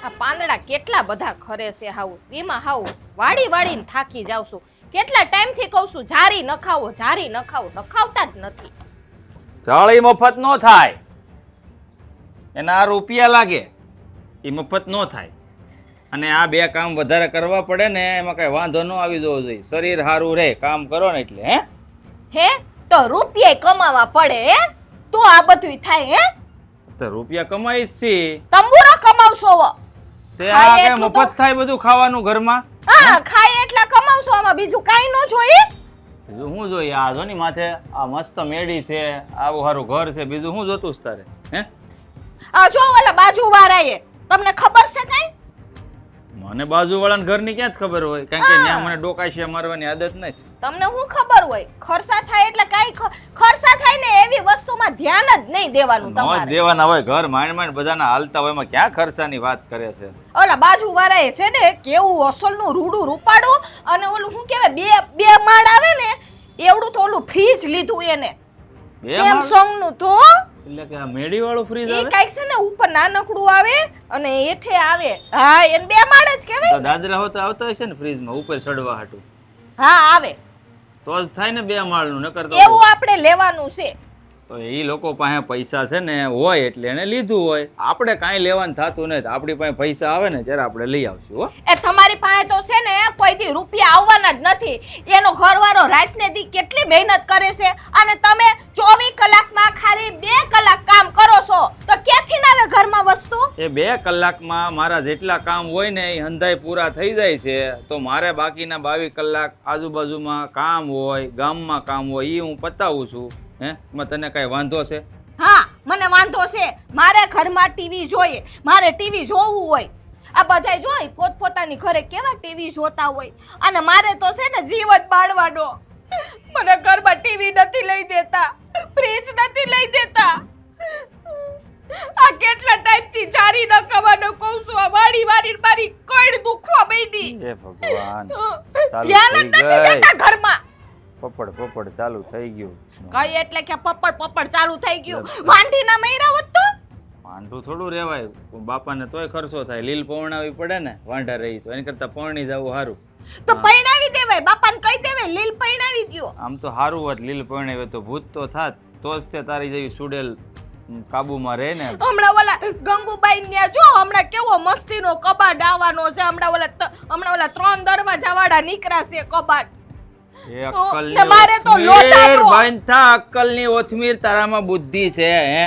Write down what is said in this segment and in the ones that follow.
આ પાંદડા કેટલા બધા ખરે છે હાવ એમાં હાવ વાડીને થાકી જાવ છું કેટલા ટાઈમથી કહું છું જારી નખાવો નખાવતા જ નથી જળ મફત નો થાય એના રૂપિયા લાગે એ મફત નો થાય અને આ બે કામ વધારે કરવા પડે ને એમાં કઈ વાંધો ન આવી જવો જોઈએ શરીર સારું રહે કામ કરો ને એટલે હે તો રૂપિયા કમાવા પડે હે તો આ બધું થાય હે તો રૂપિયા કમાઈશ છે તંબુરો કમાવશો તે આ કે મફત થાય બધું ખાવાનું ઘરમાં હા ખાય એટલા કમાવશો આમાં બીજું કાઈ ન જોઈએ બીજું શું જોઈએ આ જો ની માથે આ મસ્ત મેડી છે આવું સારું ઘર છે બીજું શું જોતું છે તારે હે આ જો ઓલા બાજુવાળાએ તમને ખબર છે કઈ મને બાજુવાળાના ઘરની ક્યાં જ ખબર હોય કારણ કે ત્યાં મને ડોકાશિયા મારવાની આદત નથી તમને શું ખબર હોય ખર્ચા થાય એટલે કાઈ ખર્ચા થાય ને એવી વસ્તુમાં ધ્યાન જ નહીં દેવાનું નો તમારે દેવાના હોય ઘર માંડ બધાના હાલતા હોય એમાં ક્યાં ખર્ચાની વાત કરે છે ઓલા બાજુવાળાએ છે ને કેવું અસલનું રૂડું રૂપાડું અને ઓલું શું કહેવાય બે માળ આવે ને એવડું તો ઓલું ફ્રીજ લીધું એને સેમસંગ નું તો એટલે કે આ મેડી વાળું ફ્રીજ એ આવે કાઈક છે ને ઉપર નાનકડું આવે અને હેઠે આવે હા એને બે માળ જ કહેવાય તો દાદરા હોતા આવતા હશે ને ફ્રીજ માં ઉપર ચડવા હાટું હા આવે તો જ થાય ને બે માળનું નકર તો એવું આપણે લેવાનું છે તો એ લોકો પાસે પૈસા છે ને હોય એટલે એને લીધું હોય આપણે કાંઈ લેવાનું થતું નથી આપણી પાસે પૈસા આવે ને ત્યારે આપણે લઈ આવશું હો એ તમારી પાસે તો છે ને કોઈ દી રૂપિયા આવવાના જ નથી એનો ઘરવાળો રાતને દી કેટલી મહેનત કરે છે અને તમે 24 કલાકમાં ખાલી 2 કલાક કામ કરો છો તો ક્યાંથી ના આવે ઘરમાં વસ્તુ એ 2 કલાકમાં મારા જેટલા કામ હોય ને એ હંધાઈ પૂરા થઈ જાય છે તો મારે બાકીના 22 કલાક આજુબાજુમાં કામ હોય ગામમાં કામ હોય એ હું પતાવું છું હે એમાં તને કઈ વાંધો છે હા મને વાંધો છે મારે ઘરમાં ટીવી જોઈએ મારે ટીવી જોવું હોય આ બધાય જોઈ પોતપોતાની ઘરે કેવા ટીવી જોતા હોય અને મારે તો છે ને જીવન બાળવાનો મને ઘરમાં ટીવી નથી લઈ દેતા ફ્રીજ નથી લઈ દેતા આ કેટલા ટાઈમથી જારી ન કવાનો કહું છું આ વાડી મારી કઈડ દુખવા બેઠી એ ભગવાન ધ્યાન જ નથી દેતા ઘરમાં પપડ ચાલુ થઈ ગયું કઈ એટલે કે પપડ ચાલુ થઈ ગયું વાંઢીના મૈરા હોત તો વાંઢું થોડું રહેવાય બાપાને તોય ખર્ચો થાય લીલ પૌણાવી પડે ને વાંઢા રહી તો એની કરતા પૌણી જવું સારું તો પૈણાવી દેવાય બાપાને કહી દેવાય લીલ પૈણાવી દ્યો આમ તો સારું હોત લીલ પૌણાવે તો ભૂત તો થાત તો જ તે તારી જેવી સુડેલ કાબુમાં રહે ને હમણાં ઓલા ગંગુબાઈ ને જો હમણાં કેવો મસ્તીનો કબાટ આવવાનો છે હમણાં ઓલા 3 દરવાજા વાળા નીકળ્યા છે કબાટ તમારે તો લોટાનો બાંધતા અક્કલની ઓથમીર તારામાં બુદ્ધિ છે હે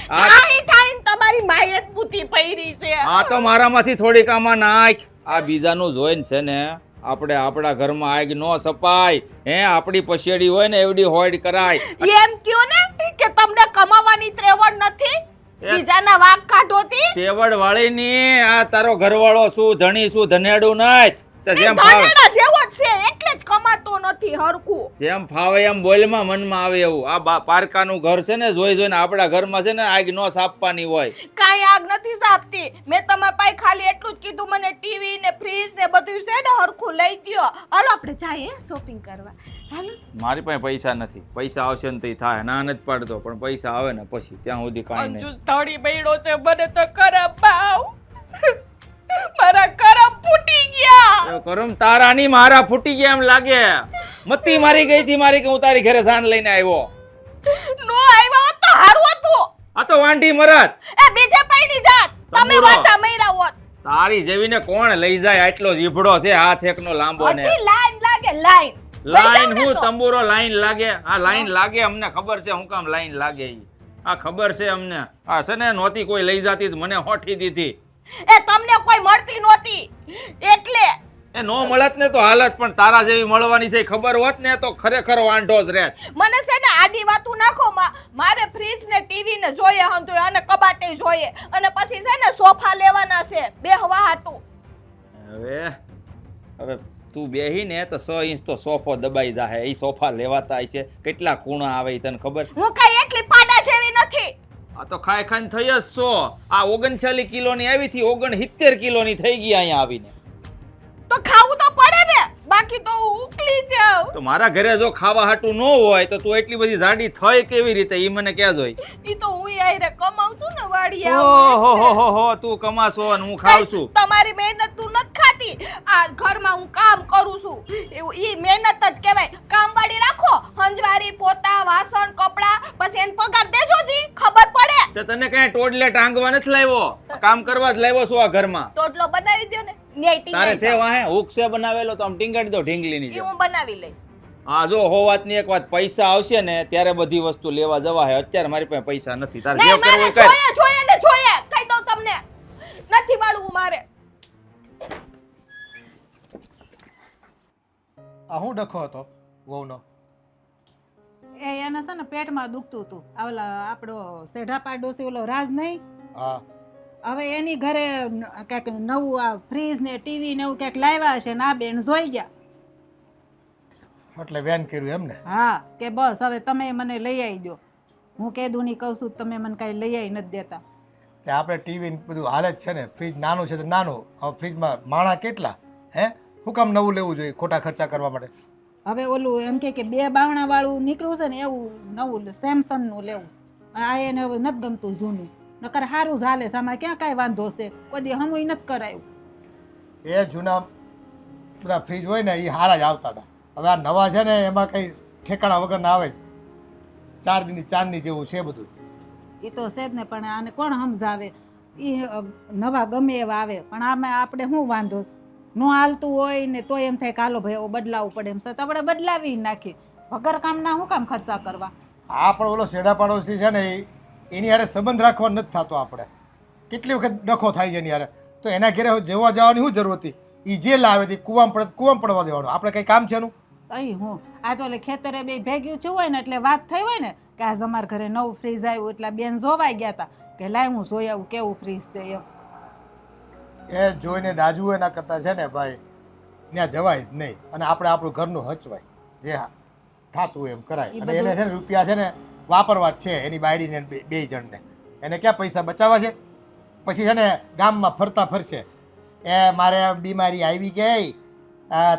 ઠાઈ તમારી માયત બુદ્ધિ પૈરી છે આ તો મારામાંથી થોડીક આમાં નાખ આ બીજાનું જોઈને છે ને આપણે આપણા ઘરમાં આગ નો સપાય હે આપણી પછેડી હોય ને એવડી હોડ કરાય એમ કયો ને કે તમને કમાવાની ત્રેવડ નથી બીજાના વાક કાઢોતી તેવડ વાળીની આ તારો ઘરવાળો શું ધણી શું ધનેડું નથી જેમ ધનેડા જેવો જ છે એટલે જ કમાતો નથી હરકું જેમ ફાવે એમ બોલમાં મનમાં આવે એવું આ પારકાનું ઘર છે ને જોઈને આપણા ઘરમાં છે ને આગ નો સાપવાની હોય કાઈ આગ નથી સાપતી મેં તમારા પાસે ખાલી એટલું જ કીધું મને ટીવી ને ફ્રીજ ને બધું છે ને હરખું લઈ દ્યો હાલો આપણે જઈએ શોપિંગ કરવા હાલો મારી પાસે પૈસા નથી પૈસા આવશે ને તો થાય ના નથી પાડતો પણ પૈસા આવે ને પછી ત્યાં સુધી કાંઈ નહીં ધડી બૈડો છે મને તો ખરાબ ભાવ મારા કરમ ફૂટી ગયા કરમ તારા ની મારા ફૂટી ગયા એમ લાગે મતી મારી ગઈ થી મારી કે હું તારી ઘરે સાન લઈને આવ્યો નો આવ્યો તો હારું હતું આ તો વાંઢી મરત એ બીજે પૈણી જાત તમે વાતા મૈરા હોત તારી જેવીને કોણ લઈ જાય આટલો જીભડો છે હાથ એકનો લાંબો ને હજી લાઈન લાગે લાઈન હું તંબુરો લાઈન લાગે આ લાઈન લાગે અમને ખબર છે હું કામ લાઈન લાગે ઈ આ ખબર છે અમને આ છે ને નોતી કોઈ લઈ જાતી મને હોઠી દીધી એ તમને કોઈ મળતી નહોતી એટલે એ નો મળત ને તો હાલત પણ તારા જેવી મળવાની છે ખબર હોત ને તો ખરેખર વાંઢો જ રહેત મને છે ને આડી વાતું નાખો મારે ફ્રીજ ને ટીવી ને જોઈએ હંધુય અને કબાટે જોઈએ અને પછી છે ને સોફા લેવાના છે બેહવા હાટું હવે તું બેહી ને તો 100 ઇંચ તો સોફો દબાઈ જાહે ઈ સોફા લેવાતા છે કેટલા ખૂણા આવે ઈ તને ખબર હું કઈ એટલી પાડા જેવી નથી આ તો ખાઈ ખાઈને થઈ જ છો આ 39 કિલોની આવી થી 69 કિલોની થઈ ગઈ અહીંયા આવીને તો ખાવું તો પડે ને બાકી તો હું ઉકલી જાઉં. તો મારા ઘરે જો ખાવા હાટું ન હોય તો તું એટલી બધી જાડી થઈ કેવી રીતે ઈ મને ક્યાં જોઈ? ઈ તો હું આયરે કમાઉં છું ને વાડી ઓહો હો હો હો તું કમાશો અને હું ખાઉં છું. તમારી મહેનત તું નથી ખાતી. આ ઘરમાં હું કામ કરું છું એવું ઈ મહેનત જ કહેવાય. કામવાળી રાખો, હંજવારી, પોતા, વાસણ, કપડા, બસ એને પગાર દેજો જી, ખબર પડે. તો તને કઈ ટોડલે ટાંગવા નથી લાવ્યો, કામ કરવા જ લાવ્યો છું આ ઘરમાં. ટોટલો બનાવી દ્યો ને. ન્યાય તારે ટીંગાઈ છે વાહે હુક છે બનાવેલો તો આમ ટીંગાડી દો ઢીંગલીની ઈ જેમ. હું બનાવી લઈશ. હા જો હો વાતની એક વાત, પૈસા આવશે ને ત્યારે બધી વસ્તુ લેવા જવા હે, અત્યારે મારી પાસે પૈસા નથી. તારે જે નહીં, કરવું મારે એ કર. જોઈએ ને જોઈએ. કહી દઉં તમને, નથી વાળવું મારે. આ હું ડખો હતો વહુનો? એને છે ને પેટમાં દુખતું હતું. ઓલા આપણો સેઢા પાડોશી ઓલો રાજ નહીં, હા હવે એની ઘરે ક્યાંક નવું આ ફ્રીજ ને ટીવી ને એવું ક્યાંક લાવ્યા હશે ને આ બેન જોઈ ગયા. એટલે વેન કર્યું એમ ને? હા કે બસ હવે તમે મને લઈ આવી દો. હું કીધું નહીં કહું છું તમે મને કાંઈ લઈ આવી નથી દેતા. કે આપણે ટીવી બધું હાલે જ છે ને, ફ્રીજ નાનું છે તો નાનું. હવે ફ્રીજમાં માણા કેટલા હે? શું કામ નવું લેવું જોઈએ ખોટા ખર્ચા કરવા માટે? હવે ઓલું એમ કે 2 બાવણા વાળું નીકળ્યું છે ને એવું નવું સેમસંગ નું લેવું છે. આ એને હવે નથી ગમતું જૂનું, નકર સારું ચાલે છે. આમાં ક્યાં કાંઈ વાંધો છે, કોઈ દી હમુય નથી કરાયું. એ જૂના બધા ફ્રીજ હોય ને એ હારા જ આવતા હતા. હવે આ નવા છે ને એમાં કંઈ ઠેકાણા વગર ના આવે જ. 4 દીની ચાંદની જેવું છે બધું. એ તો છે જ ને, પણ આને કોણ સમજાવે? એ નવા ગમે એવા આવે, પણ આમાં આપણે શું વાંધો છે? ન હાલતું હોય ને તોય એમ થાય કે હાલો ભાઈ બદલાવવું પડે એમ. તો આપણે બદલાવી નાખીએ, વગર કામના શું કામ ખર્ચા કરવા? આ પણ ઓલો શેડા પાડોશી છે ને એની હારે સંબંધ રાખવા નથી થતો આપણે. કેટલી વખત ડખો થાય છે એની હારે. તો એના ઘરે જવા જવાની શું જરૂર હતી? એ જે લાવે તે કૂવામાં પડવા દેવાનું. આપણે કંઈ કામ છે એનું? અહીં હું આ તો એટલે ખેતરે બે ભેગ્યું છું હોય ને એટલે વાત થઈ હોય ને કે આજ અમારા ઘરે નવું ફ્રીજ આવ્યું, એટલે બેન જોવાઈ ગયા હતા કે લાય હું જોઈ આવું કેવું ફ્રીજ છે એમ. એ જોઈને દાજુ એના કરતાં છે ને ભાઈ ત્યાં જવાય જ નહીં. અને આપણે આપણું ઘરનું હચવાય, જે થતું હોય એમ કરાય. અને એને છે ને રૂપિયા છે ને વાપરવા જ છે એની બાયડીને બે જણને. એને ક્યાં પૈસા બચાવવા છે? પછી છે ને ગામમાં ફરતા ફરશે એ મારે બીમારી આવી ગઈ,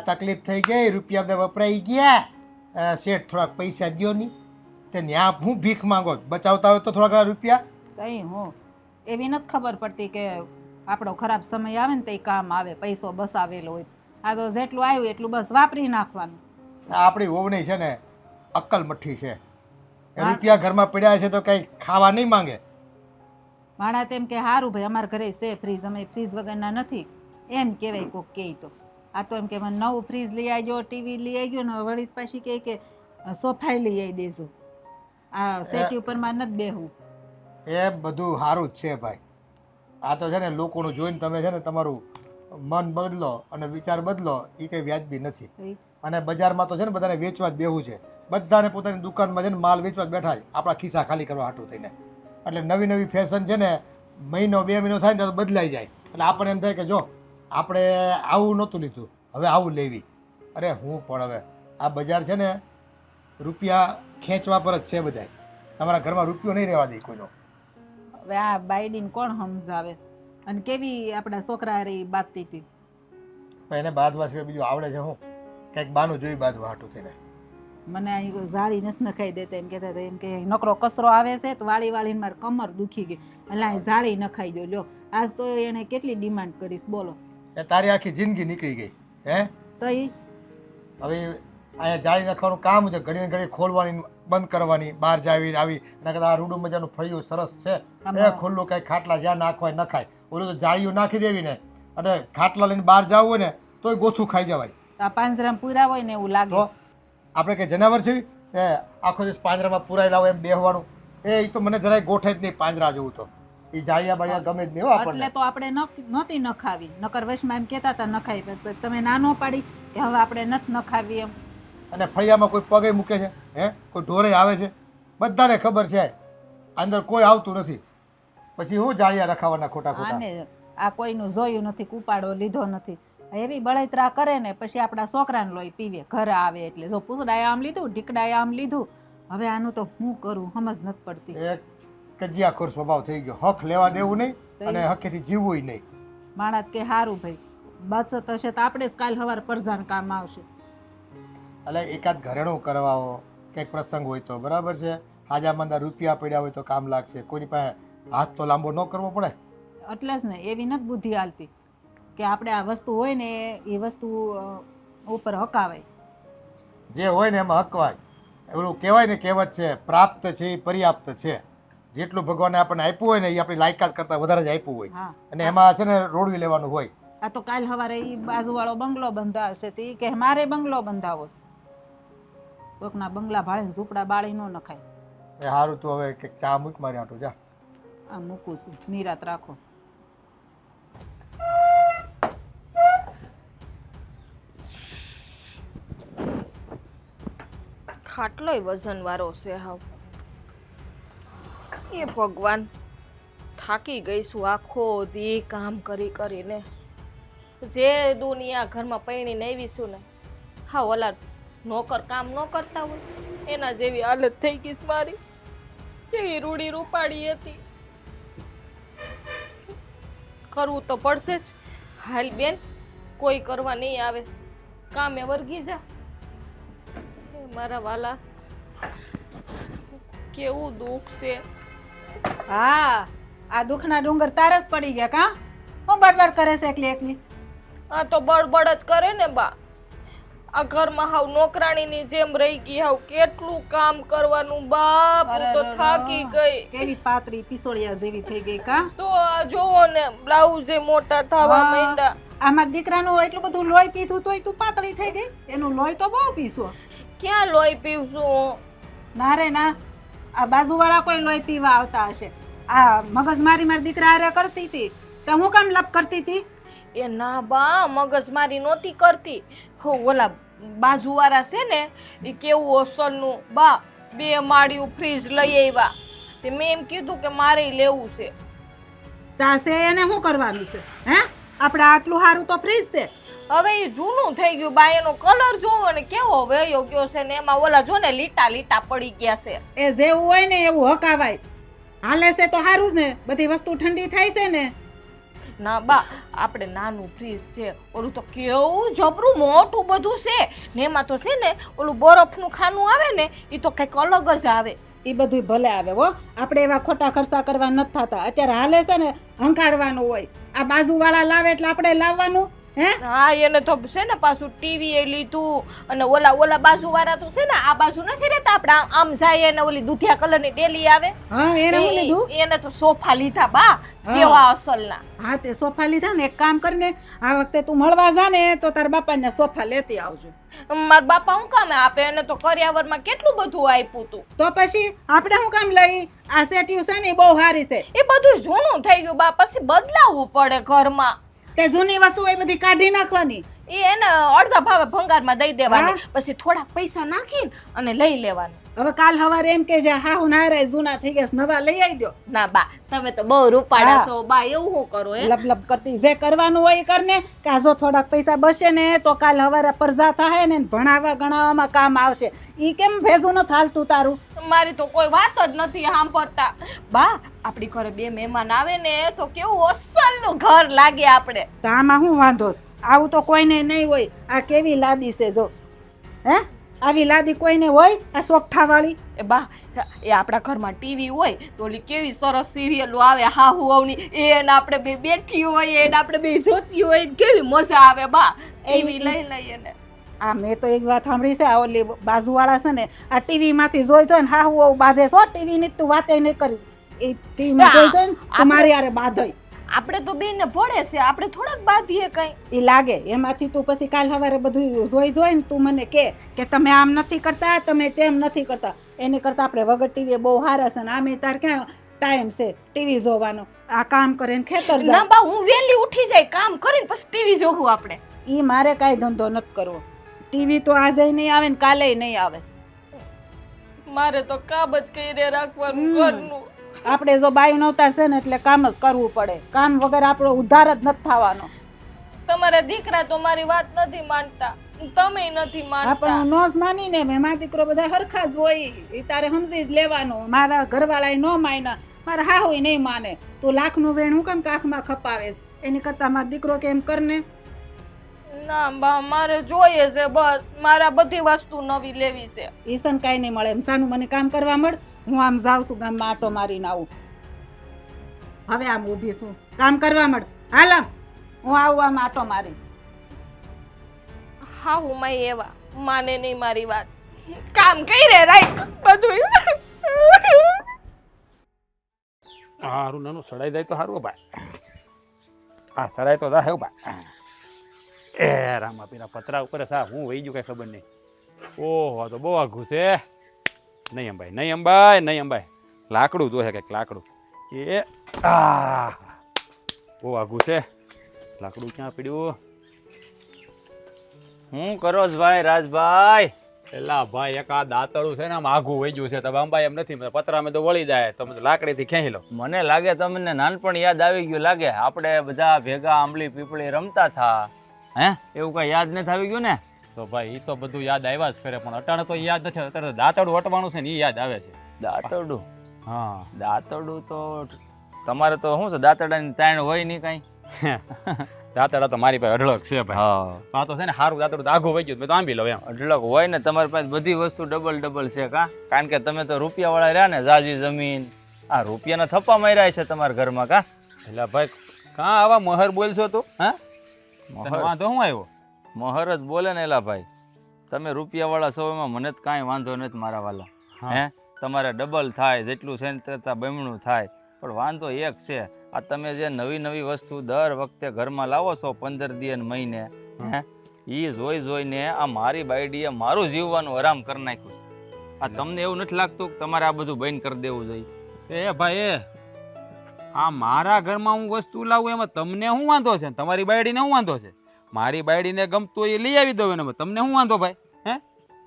તકલીફ થઈ ગઈ, રૂપિયા બધા વપરાઈ ગયા, શેઠ થોડાક પૈસા દ્યો નહીં. તે ત્યાં હું ભીખ માંગો? બચાવતા હોય તો થોડા ઘણા રૂપિયા. કઈ હું એવી નથી ખબર પડતી કે આપણો ખરાબ સમય આવે ને તો એ કામ આવે, પૈસો બસાવેલો હોય. આ તો જેટલું આવ્યું એટલું બસ વાપરી નાખવાનું. આપણી વહુની છે ને અક્કલ મઠ્ઠી છે. રૂપિયા ઘરમાં પડ્યા છે તો કંઈ ખાવા નહીં માંગે. માણા તેમ કે સારું ભાઈ અમારા ઘરે છે ફ્રીજ, અમે ફ્રીજ વગરના નથી એમ કહેવાય કોક કહે તો. આ તો એમ કે મને નવું ફ્રીજ લઈ આવજો, ટીવી લઈ આવજો ને વળી પાછી કહે કે સોફાઈ લઈ આવી દેજો, આ સેટી ઉપરમાં નથી બેહવું. એ બધું સારું જ છે ભાઈ. આ તો છે ને લોકોનું જોઈને તમે છે ને તમારું મન બદલો અને વિચાર બદલો, એ કંઈ વ્યાજબી નથી. અને બજારમાં તો છે ને બધાને વેચવા જ બેહવું છે. બધાને પોતાની દુકાનમાં છે ને માલ વેચવા જ બેઠા છે, આપણા ખિસ્સા ખાલી કરવા હાટું થઈને. એટલે નવી નવી ફેશન છે ને મહિનો 2 મહિનો થાય ને તો બદલાઈ જાય. એટલે આપણને એમ થાય કે જો આપણે આવું નહોતું લીધું, હવે આવું લેવી. અરે હું પણ હવે આ બજાર છે ને રૂપિયા ખેંચવા પર જ છે બધાય. તમારા ઘરમાં રૂપિયો નહીં રહેવા દે કોઈનો. હવે આ બાયડીને કોણ સમજાવે? અને કેવી આપણા છોકરા રે બાંધતી હતી. પણ એને બાંધવા સિવાય બીજું આવડે છે હું? કંઈક બાનું જોઈ બાંધવા હાટું થઈને. મને અહીં જાળી નથી નખાઈ દેતા એમ કહેતા હતા. એમ કે નકરો કચરો આવે છે તો વાળી વાળીને મારી કમર દુખી ગઈ, એટલે અહીં જાળી નખાઈ દો. લ્યો આજ તો એને કેટલી ડિમાન્ડ કરીશ બોલો. એ તારી આખી જિંદગી નીકળી ગઈ હે? તો એ હવે અહીંયા જાળી નાખવાનું કામ છે, ઘડીને ઘડી ખોલવાની બંધ કરવાની, બહાર જાવી આવી. એના કરતાં આ રૂડું મજાનું ફળિયું સરસ છે, એ ખુલ્લું કાંઈ ખાટલા જ્યાં નાખવાય નખાય. ઓલું તો જાળીઓ નાખી દેવી ને અને ખાટલા લઈને બહાર જવું હોય ને તોય ગોથું ખાઈ જવાય. આ પાંજરામાં પૂરા હોય ને એવું લાગે. તો આપણે કંઈ જનાવર છે એ આખો દિવસ પાંજરામાં પુરાઈ લાવો એમ બેહવાનું? એ તો મને જરાય ગોઠે જ નહીં પાંજરા જેવું. તો એ જાળિયા બાળિયા ગમે જ નહીં હો આપણને. એટલે તો આપણે નહોતી નખાવી, નકર વશમાં એમ કહેતા હતા નખાઈ, તમે નાનો પાડી કે હવે આપણે નથી નખાવી એમ. અને ફળિયામાં કોઈ પગે મૂકે છે હે? કોઈ ઢોરે આવે છે? બધાને ખબર છે અંદર કોઈ આવતું નથી. પછી હું જાળિયા રખાવાના ખોટા ખોટા? આને આ કોઈનું જોયું નથી, કુપાડો લીધો નથી, એવી બળતરા કરે ને પછી આપણા છોકરાને લોહી પીવે ઘરે આવે એટલે. જો પૂછડાએ આમ લીધું, ઢીકડાએ આમ લીધું, હવે આનું તો હું કરું સમજ નથી પડતી. એક કજિયાખોર સ્વભાવ થઈ ગયો. હક લેવા દેવું નહીં અને હકેથી જીવવું નહીં. માણસ કે સારું ભાઈ બચત હશે તો આપણે જ કાલ સવારે પરજાન કામ આવશે. એટલે એકાદ ઘરેણું કરવાઓ કંઈક પ્રસંગ હોય તો બરાબર છે. હાજા મંદા રૂપિયા પડ્યા હોય તો કામ લાગશે. કોઈની પાસે હાથ તો લાંબો ન કરવો પડે. એટલે જ ને એવી નથી બુદ્ધિ હાલતી કે આપણે આ વસ્તુ હોય ને એ વસ્તુ ઉપર હકાવાય. જે હોય ને એમાં હકવાય. એવું કહેવાય ને, કહેવત છે, પ્રાપ્ત છે એ પર્યાપ્ત છે. જેટલું ભગવાને આપણને આપ્યું હોય ને એ આપણી લાયકાત કરતાં વધારે જ આપ્યું હોય. હા, અને એમાં છે ને રોડવી લેવાનું હોય. આ તો કાલ સવારે એ બાજુવાળો બંગલો બંધાવશે તો એ કે મારે બંગલો બંધાવો છે. કોકના બંગલા ભાળીને ઝૂંપડા બાળી ન નખાય. એ સારું, તું હવે કંઈક ચા મૂક મારી આટું જા. આ મૂકું છું, નિરાત રાખો. ખાટલોય વજન વાળો છે હાવ. એ ભગવાન, થાકી ગઈ છું આખો દી કામ કરી કરીને. જે દુનિયા ઘરમાં પૈણીને આવી છું ને, હા ઓલા નોકર કામ ન કરતા હોય એના જેવી હાલત થઈ ગઈ છે મારી. કેવી રૂડી રૂપાડી હતી. કરવું તો પડશે જ. હાલ બેન, કોઈ કરવા નહીં આવે, કામે વર્ગી જા. મારા વાલા, કેવું દુઃખ છે. હા, આ દુઃખના ડુંગર તારસ પડી ગયા કા? હું બડબડ કરે છે એકલી એકલી? આ તો બળબડ જ કરે ને બા. આ ઘરમાં હાવ નોકરાણીની જેમ રહી ગઈ. હાવ કેટલું કામ કરવાનું બાપ, હું તો થાકી ગઈ. કેવી પાતળી પિસોળિયા જેવી થઈ ગઈ કા? તો આ જોવો ને, બ્લાઉઝે મોટા થવા માંડ્યા. આમાં દીકરાનું એટલું બધું લોહી પીધું તોય તું પાતળી થઈ ગઈ? એનું લોહી તો બહુ પીસો. ક્યાં લોહી પીવશું? ના રે ના, આ બાજુવાળા કોઈ લોહી પીવા આવતા હશે. આ મગજમારી મારી દીકરા હારે કરતી હતી તો હું કામ લપ કરતી હતી? એ ના બા, મગજમારી નહોતી કરતી. હો ઓલા બાજુવાળા છે ને, એ કેવું અસલનું બા, 2 માળિયું ફ્રીજ લઈ આવ્યા. તે મેં એમ કીધું કે મારે લેવું છે. તાસે એને શું કરવાનું છે? હે, આપણે આટલું સારું તો ફ્રીજ છે. હવે એ જૂનું થઈ ગયું બા. એનો કલર જોવો ને કેવો વયો ગયો છે ને, એમાં ઓલા જો ને લીટા લીટા પડી ગયા છે. એ જેવું હોય ને એવું હકાવાય. હાલે છે તો સારું જ ને, બધી વસ્તુ ઠંડી થાય છે ને. ના બા, આપણે નાનું ફ્રીજ છે, ઓલું તો કેવું જબરું મોટું બધું છે ને. એમાં તો છે ને ઓલું બરફનું ખાનું આવે ને, એ તો કંઈક અલગ જ આવે. એ બધું ભલે આવે હો, આપણે એવા ખોટા ખર્ચા કરવા નથી થતા. અત્યારે હાલે છે ને હંકાડવાનું હોય. આ બાજુવાળા લાવે એટલે આપણે લાવવાનું. હે, હા, એને તો છે ને પાછું ટીવી એ લીધું. અને ઓલા બાજુવાળા તો છે ને આ બાજુ નથી રહેતા, આપણે આમ જાય એને ઓલી દૂધિયા કલરની ડેલી આવે. હા, એને હું લીધું? એને તો સોફા લીધા બા, કેવા અસલના. હા, તે સોફા લીધા ને. એક કામ કરીને આ વખતે તું મળવા જા ને તો તાર બાપાને સોફા લેતી આવજો. મારા બાપા શું કામે આપે? એને તો કરિયાવરમાં કેટલું બધું આપ્યું તું. તો પછી આપણે શું કામ લઈ? આ સેટિયું છે ને બહુ સારી છે. એ બધું જૂનું થઈ ગયું બા, પછી બદલાવવું પડે ઘરમાં. તે જૂની વસ્તુ એ બધી કાઢી નાખવાની. એ એને અડધા ભાવે ભંગારમાં દઈ દેવાની, પછી થોડાક પૈસા નાખીને અને લઈ લેવાનું. હવે કાલ સવારે એમ કે જે હા હું નારાય જૂના થઈ ગયા નવા લઈ આવી દો. ના બા, તમે તો બહુ રૂપાળા છો બા. એવું શું કરો? લપ લપ કરતી જે કરવાનું હોય એ કરને. કે જો થોડાક પૈસા બચે ને તો કાલ સવારે પરજા થાય ને ભણાવવા ગણાવવામાં કામ આવશે. ઈ કેમ ભેજું ન થાલતું તારું? મારી તો કોઈ વાત જ નથી સાંભળતા બા. આપણી ઘરે 2 મહેમાન આવે ને તો કેવું અસલનું ઘર લાગે આપણે. તો આમાં શું વાંધો? આવું તો કોઈને નહીં હોય. આ કેવી લાદી છે જો. હે, આવી લાદી કોઈને હોય? આ સોગઠાવાળી. એ બા, એ આપણા ઘરમાં ટીવી હોય તો ઓલી કેવી સરસ સિરિયલો આવે હાહુ વહુની, એને આપણે બે બેઠી હોય, એને આપણે બે જોતી હોય, કેવી મજા આવે બા. ટીવી લઈ લઈએ ને. આ મેં તો એક વાત સાંભળી છે, આ ઓલી બાજુવાળા છે ને આ ટીવી માંથી જોઈ જોઈ ને હાહુ વહુ બાંધે છો. ટીવી ની તું વાતે નહીં કરી. એ ટીવી જોઈ જોઈ ને તમારી યારે બાંધોય. આપણે તો બેને પડે છે, આપણે થોડાક બાંધીએ કઈ. એ લાગે એમાંથી તું પછી કાલ સવારે બધું જોઈ જોઈ ને તું મને કે તમે આમ નથી કરતા, તમે તેમ નથી કરતા. એની કરતા આપણે વગર ટીવી બહુ સારા છે ને આમે તાર ક્યાં ટાઈમ છે ટીવી જોવાનો? આ કામ કરે ને ખેતર જાય. ના બા, હું વહેલી ઉઠી જાય કામ કરીને પછી ટીવી જોવું આપણે. ઈ મારે કાંઈ ધંધો નથી કરવો. ટીવી તો આજે નહીં આવે ને કાલે નહીં આવે. મારે તો કામ જ કરી રાખવાનું ઘરનું. આપણે જો બાઈ નવતાર છે ને એટલે કામ જ કરવું પડે. કામ વગર આપણો ઉદ્ધાર જ નથી થવાનો. તમારા દીકરા તો મારી વાત નથી માનતા, તમે નથી માનતા. આપણને નો જ માનીને મેં દીકરો બધા હરખા જ હોય. એ તારે સમજી જ લેવાનું. મારા ઘરવાળા ન માન્યા, મારા હાહુ નહીં માને. તું લાખનું વેણ હું કેમ કાખમાં ખપાવેશ? એની કરતા મારો દીકરો કેમ કરને. ના બા મારે જોઈએ છે બસ મારા બધી વસ્તુ નવી લેવી છે. ઈસન કાંઈ નહીં મળે એમ સાનું મને કામ કરવા મળ. હું આમ જાઉં છું ગામમાં આટો મારીને આવું. હવે આમ ઊભી છું, કામ કરવા મળ. હાલ આમ હું આવું આમ આટો મારી. હા હું માય એવા માને નહીં મારી વાત. કામ કઈ રે રાઈટ બધું. હારું નાનું સડાઈ જાય તો સારું ભાઈ. હા સડાઈ તો જાય ભાઈ. એ રામા પીરા પતરા ઉપર સા હું વહી ગયું કઈ ખબર નહીં. ઓહો તો બહુ આઘું છે. નહીં અંબાઈ નહીં અંબાઈ નહીં અંબાઈ. લાકડું જોશે કંઈક લાકડું. એ આ બહુ આઘું છે. લાકડું ક્યાં પડ્યું? હું કરો છો ભાઈ રાજભાઈ? એલા ભાઈ એક આ દાંતળું છે ને આમ આઘું વહી ગયું છે. તમે અંબાઈ એમ નથી પતરા મેં તો વળી જાય તમે લાકડીથી ખેંચી લો. મને લાગે તમને નાનપણ યાદ આવી ગયું લાગે. આપણે બધા ભેગા આંબલી પીપળી રમતા થા. હે એવું કઈ યાદ નથી આવી ગયું ને? તો ભાઈ એ તો બધું યાદ આવ્યા જ કરે પણ અટાણે તો યાદ નથી. અત્યારે દાંતડું વટવાનું છે ને એ યાદ આવે છે. દાંતરડું? હા દાંતરડું તો તમારે તો શું છે દાંતરડાની તાણ હોય નહીં કાંઈ? દાંતડા તો મારી પાસે અઢળક છે ભાઈ. હા આ તો છે ને સારું દાંતડું તો આઘું વહી ગયું મેં તો આંબી લો એમ. અઢળક હોય ને તમારી પાસે બધી વસ્તુ ડબલ ડબલ છે કા? કારણ કે તમે તો રૂપિયાવાળા રહ્યા ને જાજી જમીન. આ રૂપિયાના થપ્પા માર્યા છે તમારા ઘરમાં કા? એટલે ભાઈ કાં આવા મહર બોલશો તું? હા તને મહર વાંધો શું આવ્યો? મહર જ બોલે ને એલા ભાઈ. તમે રૂપિયાવાળા છો એમાં મને જ કાંઈ વાંધો નથી મારા વાલા. હે તમારે ડબલ થાય જેટલું છે ને કરતાં બમણું થાય. પણ વાંધો એક છે આ તમે જે નવી નવી વસ્તુ દર વખતે ઘરમાં લાવો છો 15 દી અને મહિને હે એ જોઈને આ મારી બાયડીએ મારું જીવવાનું આરામ કરી નાખ્યું છે. આ તમને એવું નથી લાગતું કે તમારે આ બધું બંધ કરી દેવું જોઈએ? એ ભાઈ એ આ મારા ઘરમાં હું વસ્તુ લાવું એમાં તમને શું વાંધો છે? તમારી બાયડીને શું વાંધો છે? મારી બાયડીને ગમતું હોય એ લઈ આવી દઉં એમાં તમને શું વાંધો ભાઈ? હે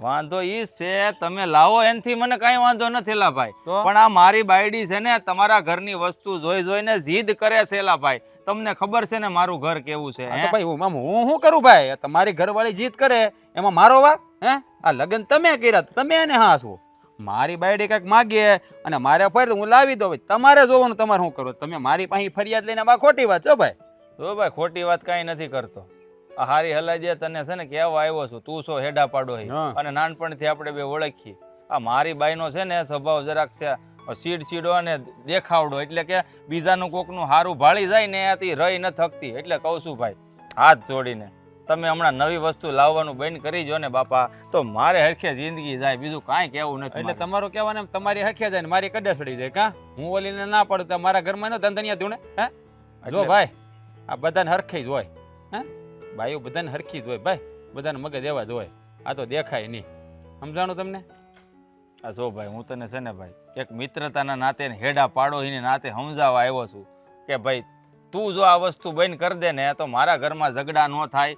વાંધો ઈ છે તમે લાવો એનાથી મને કાંઈ વાંધો નથી લા ભાઈ. તો? પણ આ મારી બાયડી છે ને તમારા ઘરની વસ્તુ જોઈને જીદ કરે છે લા ભાઈ. તમને ખબર છે ને મારું ઘર કેવું છે? હા તો ભાઈ હું શું કરું ભાઈ? તમારી ઘરવાળી જીદ કરે એમાં મારો વાક? હે આ લગ્ન તમે કર્યા તમે એને હા છો. મારી બાયડી કંઈક માગીએ અને મારે ફરી હું લાવી દઉં. તમારે જોવાનું તમારે શું કરવું. તમે મારી પાસે ફરિયાદ લઈને આ ખોટી વાત છો ભાઈ. જો ભાઈ ખોટી વાત કાંઈ નથી કરતો. આ હારી હલાજે તને છે ને કેવા આવ્યો છું તું છો હેડા પાડો હે હા. અને નાનપણથી આપણે બે ઓળખીએ. આ મારી બાઈનો છે ને સ્વભાવ જરાક છે સીડો અને દેખાવડો. એટલે કે બીજાનું કોકનું હારું ભાળી જાય ને એથી રહી ન થકતી. એટલે કહું છું ભાઈ હાથ જોડીને તમે હમણાં નવી વસ્તુ લાવવાનું બંધ કરી જો ને બાપા તો મારે હરખે જિંદગી જાય બીજું કાંઈ કહેવું નથી. એટલે તમારું કહેવાને એમ તમારી હખ્યા જાય ને મારી કડે સડી જાય કા? હું ઓલીને ના પડું તો મારા ઘરમાં નો ધંધનિયા ધૂણે હે? જો ભાઈ આ બધાને હરખી જ હોય. હે ભાઈઓ બધાને હરખી જ હોય ભાઈ. બધાને મગજ એવા જ હોય. આ તો દેખાય નહીં. સમજાણું તમને? આ જો ભાઈ હું તને છે ને ભાઈ એક મિત્રતાના નાતે ને હેડા પાડોશીને નાતે સમજાવવા આવ્યો છું કે ભાઈ તું જો આ વસ્તુ બંધ કરી દે ને તો મારા ઘરમાં ઝઘડા ન થાય.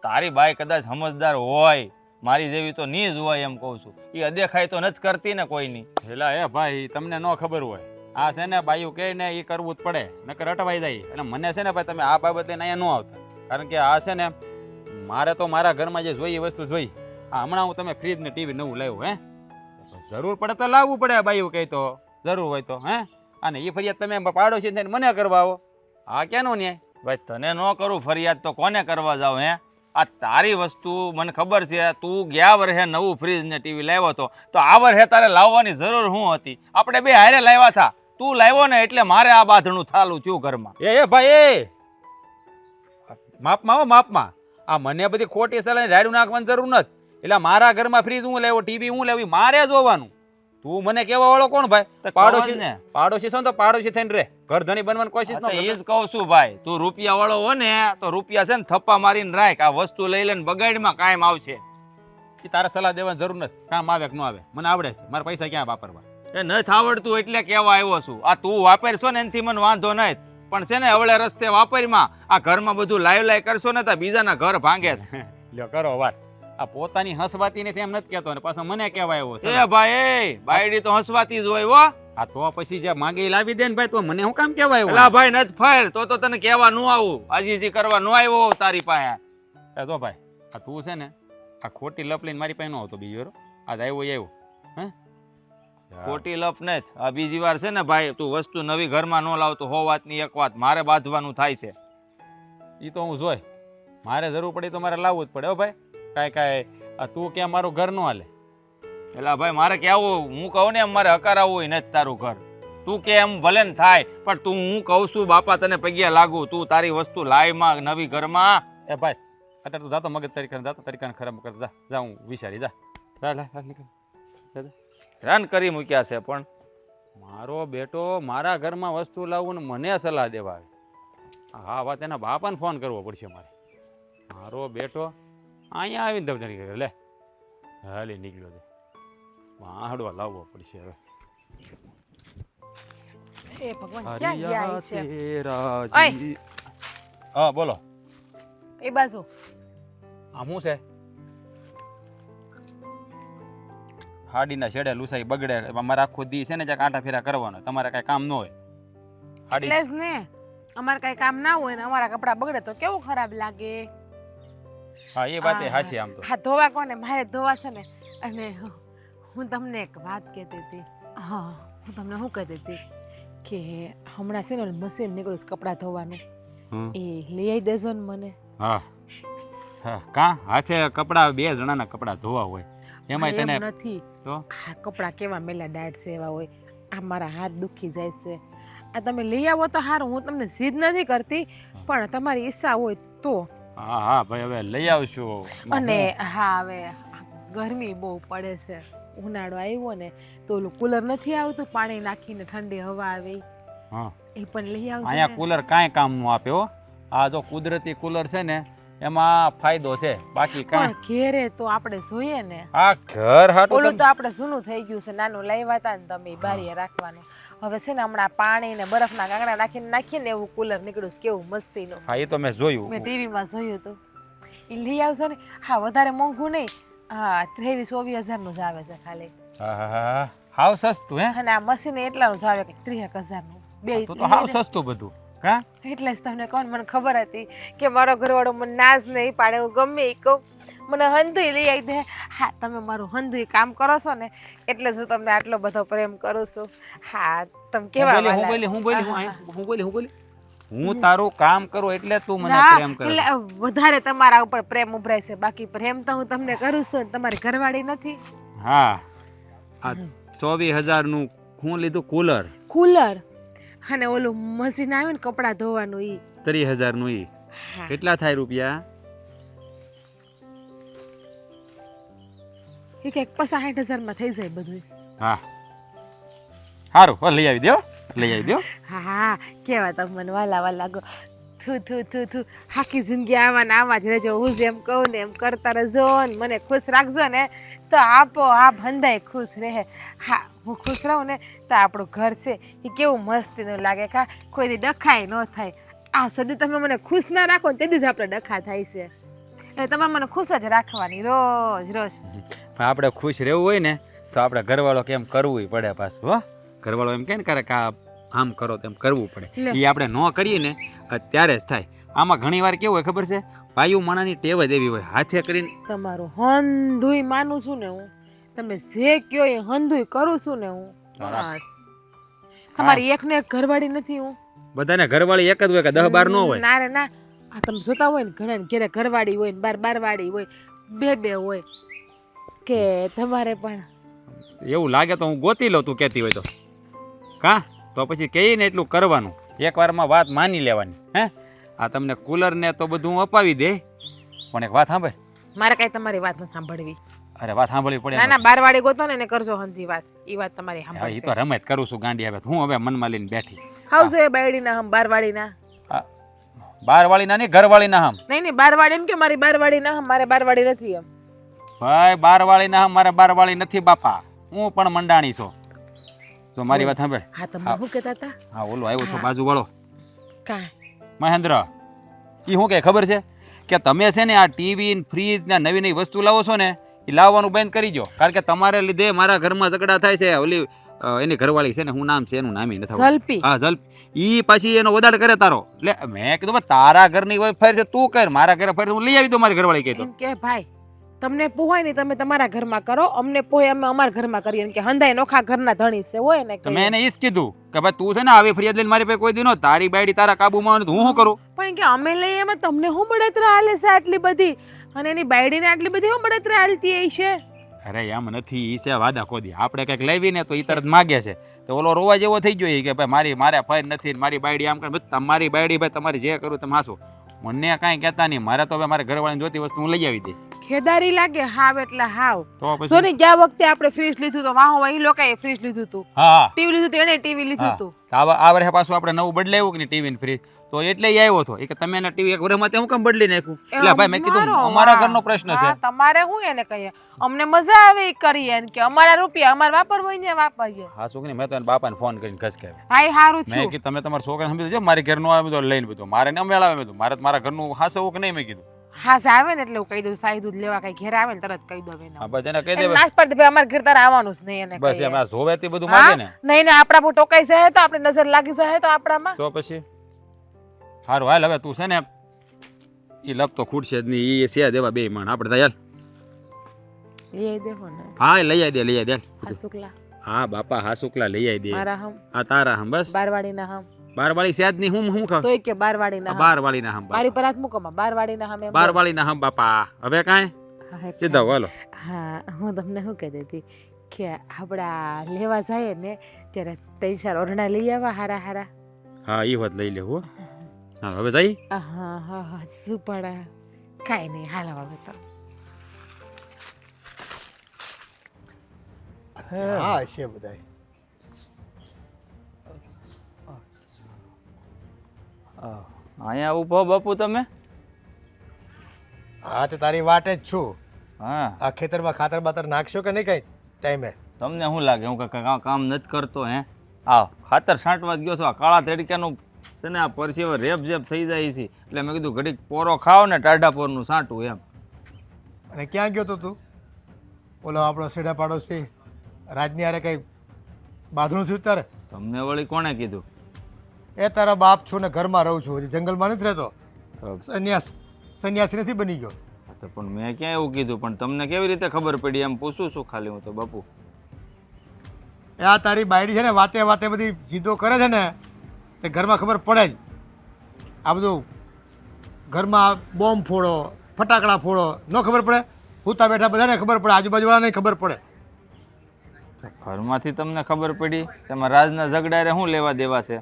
તારી બાઈ કદાચ સમજદાર હોય મારી જેવી તો નહીં જ હોય એમ કહું છું. એ અદેખાઈ તો નથી કરતી ને કોઈની. પેલા એ ભાઈ તમને ન ખબર હોય આ છે ને બાયું કહે ને એ કરવું જ પડે નકર અટવાઈ જાય. એટલે મને છે ને ભાઈ તમે આ બાબતે અહીંયા ન આવતા. કારણ કે આ છે ને મારે તો મારા ઘરમાં જે જોઈએ વસ્તુ જોઈ. આ હમણાં હું તમે ફ્રીજ ને ટીવી નવું લાવ્યું હે જરૂર પડે તો લાવવું પડે બાયું કહે તો જરૂર હોય તો હે. અને એ ફરિયાદ તમે પાડોશી થઈને મને કરવા આવો આ ક્યાંનો ન્યાય? ભાઈ તને ન કરું ફરિયાદ તો કોને કરવા જાવ હે? આ તારી વસ્તુ મને ખબર છે તું ગયા વર્ષે નવું ફ્રીજ ને ટીવી લાવ્યો હતો તો આ વર્ષે તારે લાવવાની જરૂર શું હતી? આપણે બે હારે લાવ્યા હતા. તું લાવ્યો ને એટલે મારે આ બાંધણું ચાલુ થયું ઘરમાં. એ ભાઈ એ માપમાં હો માપમાં. આ મને બધી ખોટી સલાહ રાડું નાખવાની જરૂર નથી. એટલે મારા ઘરમાં ફ્રીજ હું લેવો ટીવી હું લેવી મારે જોવાનું. તું મને કેવા વાળો કોણ ભાઈ? પાડોશી ને પાડોશી છો તો પાડોશી થઈને રે. ઘર ધણી બનવાની કોશિશ ન એ જ કહું છું ભાઈ તું રૂપિયા વાળો હો ને તો રૂપિયા છે ને થપ્પા મારીને રાખ. આ વસ્તુ લઈ લઈને બગાડમાં કાયમ આવશે. એ તારે સલાહ દેવાની જરૂર નથી. કામ આવે કે ન આવે મને આવડે છે. મારા પૈસા ક્યાં વાપરવા? એ નથી આવડતું એટલે કેવા આવ્યો છું. આ તું વાપરશો ને એનાથી મને વાંધો નહીં પણ છે ને અવળે રસ્તે વાપરમાં આ ઘરમાં બધું લાઈ કરશો ને તો બીજાના ઘર ભાંગે છે. લ્યો કરો વાત. આ પોતાની હસવાતી નથી એમ નથી કહેતો અને પાછો મને કહેવાય એવો છે. એ ભાઈ બાયડી તો હસવાતી જ હોય હો. આ તો પછી જે માંગે લાવી દે ને ભાઈ તો મને હું કામ કહેવાય એલા ભાઈ નથી ફાયર તો તને કહેવા ન આવું. આજીજી કરવા ન આવ્યો તારી પાસે. એ તો ભાઈ આ તું છે ને આ ખોટી લપ લઈને મારી પાસે ન આવતો બીજો આ આવ્યો હે ખોટી લપ નથી. આ બીજી વાર છે ને ભાઈ તું વસ્તુ નવી ઘરમાં ન લાવતો હો વાતની એક વાત મારે બાંધવાનું થાય છે. એ તો હું જોઈ મારે જરૂર પડી તો મારે લાવવું જ પડે હો ભાઈ. કાંઈ તું કે મારું ઘર નું હાલે. એટલે ભાઈ મારે કેવું, હું કહું ને એમ મારે હકારાવું હોય નથી તારું ઘર. તું કે એમ ભલે ને થાય, પણ તું હું કહું છું બાપા તને પગ્યા લાગુ, તું તારી વસ્તુ લાવમાં નવી ઘરમાં. એ ભાઈ અત્યારે તું જાતો મગજ તરીકાને ખરાબ કર. જા હું વિચારી જા નીકળ. રન કરી મૂક્યા છે પણ મારો બેટો મારા ઘરમાં વસ્તુ લાવવું ને મને સલાહ દેવા આવે. હા વાત એના બાપાને ફોન કરવો પડશે મારે. મારો બેટો અહીંયા આવીને દફતરી કરે લે હાલી નીકળ્યો છે. વાહડો લાવવો પડશે હવે. એ ભગવાન ક્યાં ગયા છે? તેરાજી. હા બોલો. એ બાજુ આ શું છે? હાડીના છેડે લુસાઈ બગડે. અમારે આખો દી છે ને જ્યાં કાંટા ફેરા કરવાનો, તમારે કાંઈ કામ ન હોય. એટલે જ ને અમારે કઈ કામ ના હોય ને અમારા કપડા બગડે તો કેવું ખરાબ લાગે. હા એ વાત હાચી. આમ તો હા ધોવા કોને? મારે ધોવા છે ને. અને હું તમને એક વાત કહેતી હતી. હા હું તમને શું કહેતી હતી કે હમણાં છે ને મશીન નીકળ્યું છે કપડાં ધોવાનું, એ લઈ આવી દેજો ને મને. હા હા કાં હાથે કપડાં 2 જણાના કપડાં ધોવા હોય એમાંય એમ તને નથી તો આ કપડાં કેવા મેલા દાઢ છે એવા હોય. આ મારા હાથ દુખી જાય છે. આ તમે લઈ આવો તો સારું. હું તમને જીદ નથી કરતી, પણ તમારી ઈચ્છા હોય તો. હા હા ભાઈ હવે લઈ આવશું. અને હા હવે ગરમી બહુ પડે છે. ઉનાળો આવ્યો ને તો ઓલું કુલર નથી આવતું પાણી નાખીને ઠંડી હવા આવે, હા એ પણ લઈ આવજો. અહીંયા કુલર કાંઈ કામ નું આપે હો. આ જો કુદરતી કુલર છે ને એમાં ફાયદો છે, બાકી કાંઈ. પણ ઘેરે તો આપણે જોઈએ ને. આ ઘર હાટું ઓલું તો આપણે જૂનું થઈ ગયું છે, નાનું લાવ્યા હતા ને તમે બારીએ રાખવાનું. હવે છે ને હમણાં પાણી ને બરફના કાંકરા નાખીને એવું કુલર નીકળ્યું છે, કેવું મસ્તીનું. હા એ તો મેં જોયું. મેં ટીવીમાં જોયું હતું. એ લઈ આવજો ને. હા વધારે મોંઘું નહીં. હા 23-24 હજારનું જ આવે છે ખાલી. હા હા હા હાવ સસ્તું હે. અને આ મશીન એટલાનું જ આવે કે 30 હજારનું. બે તો હાવ સસ્તું બધું. કા એટલે જ તમને કોણ મને ખબર હતી કે મારો ઘરવાળો મને નાશ નહીં પાડે. હું ગમે એ કહું મને હંધુય લઈ આવી દે. હા તમે મારું હંધુય કામ કરો છો ને એટલે જ હું તમને આટલો બધો પ્રેમ કરું છું. હા તમે કેવા હું તારું કામ કરું એટલે તું મને પ્રેમ કરે. એટલે વધારે તમારા ઉપર પ્રેમ ઉભરાય છે. બાકી પ્રેમ તો હું તમને કરું છું. તમારી ઘરવાળી નથી. હા આ 24,000 નું હું લીધું કુલર. કુલર અને ઓલું મશીન આવે ને કપડાં ધોવાનું ઈ 30,000 નું ઈ કેટલા થાય રૂપિયા? એ કંઈક 65,000 માં થઈ જાય બધું. હા સારું લઈ આવી દો. લઈ આવી દો. હા કેવા તમે મને વાલા વાલા ગો. થુ થુ થુ થુ આખી જિંદગી આવા ને આવા જ રહેજો. હું જેમ કહું ને એમ કરતા રહેજો ને મને ખુશ રાખજો ને તો આપો આપ હંધાય ખુશ રહે. હા હું ખુશ રહું ને તો આપણું ઘર છે એ કેવું મસ્તીનું લાગે. કા કોઈ દી ડખાય ન થાય. આ સદી તમે મને ખુશ ના રાખો ને તેથી જ આપણે ડખા થાય છે. એટલે તમારે મને ખુશ જ રાખવાની રોજ રોજ. પણ આપણે ખુશ રહેવું હોય ને તો આપણે ઘરવાળો કેમ કરવું પડે પાછું. હો ઘરવાળો એમ કહે ને ક્યારેક આમ કરો તેમ કરવું પડે. એ આપણે ન કરીએ ને ત્યારે જ થાય. આમાં ઘણી વાર કેવું હોય ખબર છે, પાયુ માણાની ટેવ જ એવી હોય હાથે કરીને. તમારું હંધુય માનું છું ને હું. તમે જે કયો એ હંધુય કરું છું ને હું. બસ તમારી એક ને એક ઘરવાળી નથી હું. બધાને ઘરવાળી એક જ હોય કે 10-12 ન હોય? ના રે ના. આ તમે જોતા હોય ને ઘણા ઘેરે ઘરવાળી હોય ને બારવાળી હોય, બે હોય કે તમારે પણ એવું લાગે તો હું ગોતી લઉં તું કહેતી હોય તો. કા તો પછી કહીએ ને એટલું કરવાનું. એકવારમાં વાત માની લેવાની. હે આ તમને કુલર ને તો બધું અપાવી દે, પણ એક વાત સાંભળ. મારે કઈ તમારી વાત નથી સાંભળવી. અરે વાત સાંભળવી પડે. ના ના બારવાળી ગોતો ને એને કરજો હંધી વાત. એ વાત તમારી એ સાંભળવી. તો રમત કરું છું ગાંડી આવે. હું હવે મનમાં લઈને બેઠી. હાવ જો એ બાયડીના હમ બારવાળીના. બારવાળીના નહીં ઘરવાળીના હમ. નહીં બારવાળી એમ કે મારી બારવાળીના હમ. મારે બારવાળી નથી એમ. ભાઈ બારવાળીના હમ મારે બારવાળી નથી બાપા. હું પણ મંડાણી છું. જો મારી વાત સાંભળ. હા તમે શું કહેતા હતા? હા ઓલો આવ્યો છો બાજુ વાળો કાં મહેન્દ્ર. એ શું કહે ખબર છે કે તમે છે ને આ ટીવી ફ્રીજ ને નવી નવી વસ્તુ લાવો છો ને એ લાવવાનું બંધ કરી દો. કારણ કે તમારે લીધે મારા ઘરમાં ઝઘડા થાય છે. ઓલી એની ઘરવાળી છે ને હું નામ છે એનું નામ નથી. ઝલપી. હા ઝલપી. ઈ પાછી એનો વધારે કરે તારો. એટલે મેં કીધું તારા ઘરની ફેર છે તું કર, મારા ઘરે ફેર હું લઈ આવી દઉં મારી ઘરવાળી કહી તો. એમ કે ભાઈ તમને પોહાય નહીં તમે તમારા ઘરમાં કરો, અમને પોહે અમે અમારા ઘરમાં કરીએ કે હંધાય નોખા ઘરના ધણી છે હોય ને તો મેં એને ઈ જ કીધું કે ભાઈ તું છે ને આવી ફરિયાદ લઈને મારી પાસે કોઈ દી નો તારી બાયડી તારા કાબુમાં હોય ને તો હું શું કરું? પણ કે અમે લઈએ એમાં તમને શું બળતરા હાલે છે આટલી બધી, અને એની બાયડીને આટલી બધી શું બળતરા હાલતી હઈ છે? અરે એમ નથી, ઈ છે વાદા ખોદી. આપણે કંઈક લાવી ને તો ઈ તરત માગે છે, તો ઓલો રોવા જેવો થઈ ગયો ઈ કે ભાઈ મારે ફાઈન નથી, મારી બાયડી આમ કરે. તમારી બાયડી ભાઈ તમારી જે કરું તમે હાસો, મને કાંઈ કહેતા નહીં. મારે તો હવે મારે ઘરવાળાની જોતી વસ્તુ હું લઈ આવી દઈ. ખેદારી લાગે હાવ એટલે હાવ. તો પછી સોની ગયા વખતે આપણે ફ્રીજ લીધું તો વાહો એ લોકોએ ફ્રીજ લીધું હતું, હા ટીવી લીધું હતું, એને ટીવી લીધું હતું. આ વર્ષે પાછું આપણે નવું બદલાવ્યું કે નહીં ટીવી ને ફ્રીજ, તો એટલે ઈ આવ્યો હતો. એ કે તમે એના ટીવી એક વર્ષમાં તે હું કેમ બદલી નાખ્યું? એટલે ભાઈ મેં કીધું અમારા ઘરનો પ્રશ્ન છે. હા, તમારે હું એને કહીએ, અમને મજા આવે એ કરીએ ને કે અમારા રૂપિયા અમારે વાપરવા હોય ને વાપરીએ. હા શું કે મેં તો એના બાપાને ફોન કરીને ખસકાવ્યો. હા એ સારું મેં થયું. કીધું તમે તમારા છોકરાને સમજી દેજો, મારી ઘરનું આવે બધું લઈને બધું મારે ન મેળાવે. મેં મારે મારા ઘરનું હાસવું કે નહીં મેં કીધું. હા આવે ને એટલે હું કહી દઉં, સાહી દૂધ લેવા કઈ ઘેર આવે ને તરત કહી દઉં એને. હા બસ એને કહી દે એને નાશ પડતી ભાઈ અમારા ઘેર તારે આવવાનું જ નહીં એને બસ કહીએ. એમ આ જોવે તે બધું માગે ને. નહીં ને આપણા બહુ ટોકાઈ જાય તો આપણે નજર લાગી જાય તો આપણામાં. તો પછી સારું હાલ હવે તું છે ને એ લપ તો ખૂટશે જ નહીં. એ છે દેવા બે માણ આપણે તો યાર. લઈ આવી દેવો ને. હા લઈ આવી દે આ શુક્લા હા બાપા હા શુક્લા લઈ આવી દે. મારા હમ આ તારા હમ બસ બારવાડીના હમ. બારવાળી છે જ નહીં. હું ખાવ તોય કે બારવાડીના હમ. બારવાળીના હમ મારી પર હાથ મૂકો માં બારવાડીના હમ એમ. બારવાળીના હમ બાપા. હવે કાંઈ હા, સીધા બોલો. હા હું તમને શું કહેતી હતી કે આપણા લેવા જાય ને ત્યારે 3-4 ઓરણા લઈ આવવા હારા હારા. હા એ વાત લઈ લેવું. હા હવે જઈ. હા હા હા શું પણ કાંઈ નહીં હાલ હવે તો. હા છે બધાય. અહીંયા ઊભો બાપુ તમે? હા તો તારી વાટે જ છું. હા આ ખેતરમાં ખાતર બાતર નાખશો કે નહીં કઈ ટાઈમે? તમને શું લાગે હું કાંઈ કામ નથી કરતો હે? આ ખાતર છાંટવા જ ગયો છો. આ કાળા તડક્યાનું છે ને આ પરસેવો રેપ જેપ થઈ જાય છે, એટલે મેં કીધું ઘડીક પોરો ખાવ ને ટાઢા પોરનું છાંટું એમ. અને ક્યાં ગયો તો તું? ઓલો આપણો સેડા પાડોશી રાજની હારે કઈ બાંધણું થયું તારે? તમને વળી કોણે કીધું? એ તારા બાપ છું ને ઘરમાં રહું છું, હજી જંગલમાં નથી રહેતો. સંન્યાસી નથી બની ગયો. તો પણ મેં ક્યાં એવું કીધું? પણ તમને કેવી રીતે ખબર પડી એમ પૂછું છું ખાલી હું તો બાપુ. એ આ તારી બાયડી છે ને વાતે વાતે બધી જીદો કરે છે ને તે ઘરમાં ખબર પડે જ. આ બધું ઘરમાં બોમ્બ ફોડો, ફટાકડા ફોડો, ન ખબર પડે? હુતા બેઠા બધાને ખબર પડે, આજુબાજુવાળાને ખબર પડે. ઘરમાંથી તમને ખબર પડી? તેમાં રાજના ઝઘડારે શું લેવા દેવા છે?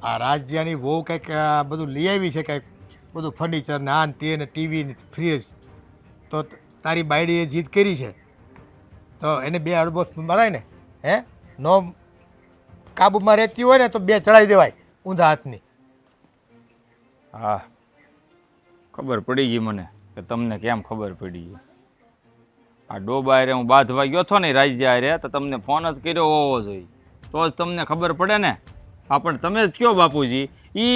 આ રાજ્યની વહુ કંઈક બધું લઈ આવી છે, કંઈક બધું ફર્નિચર ને આ ને તે ને ટીવી ને ફ્રીજ. તો તારી બાયડીએ જીદ કરી છે તો એને 2 અડબોસ મરાય ને. હે નો કાબુમાં રહેતી હોય ને તો 2 ચડાવી દેવાય ઊંધા હાથની. હા ખબર પડી ગઈ મને કે તમને કેમ ખબર પડી ગઈ. આ ડોબા હારે હું બાંધવા ગયો છો ને રાજ્ય હારે, તો તમને ફોન જ કર્યો હોવો જોઈએ તો જ તમને ખબર પડે ને. હા પણ તમે જ કયો બાપુજી, એ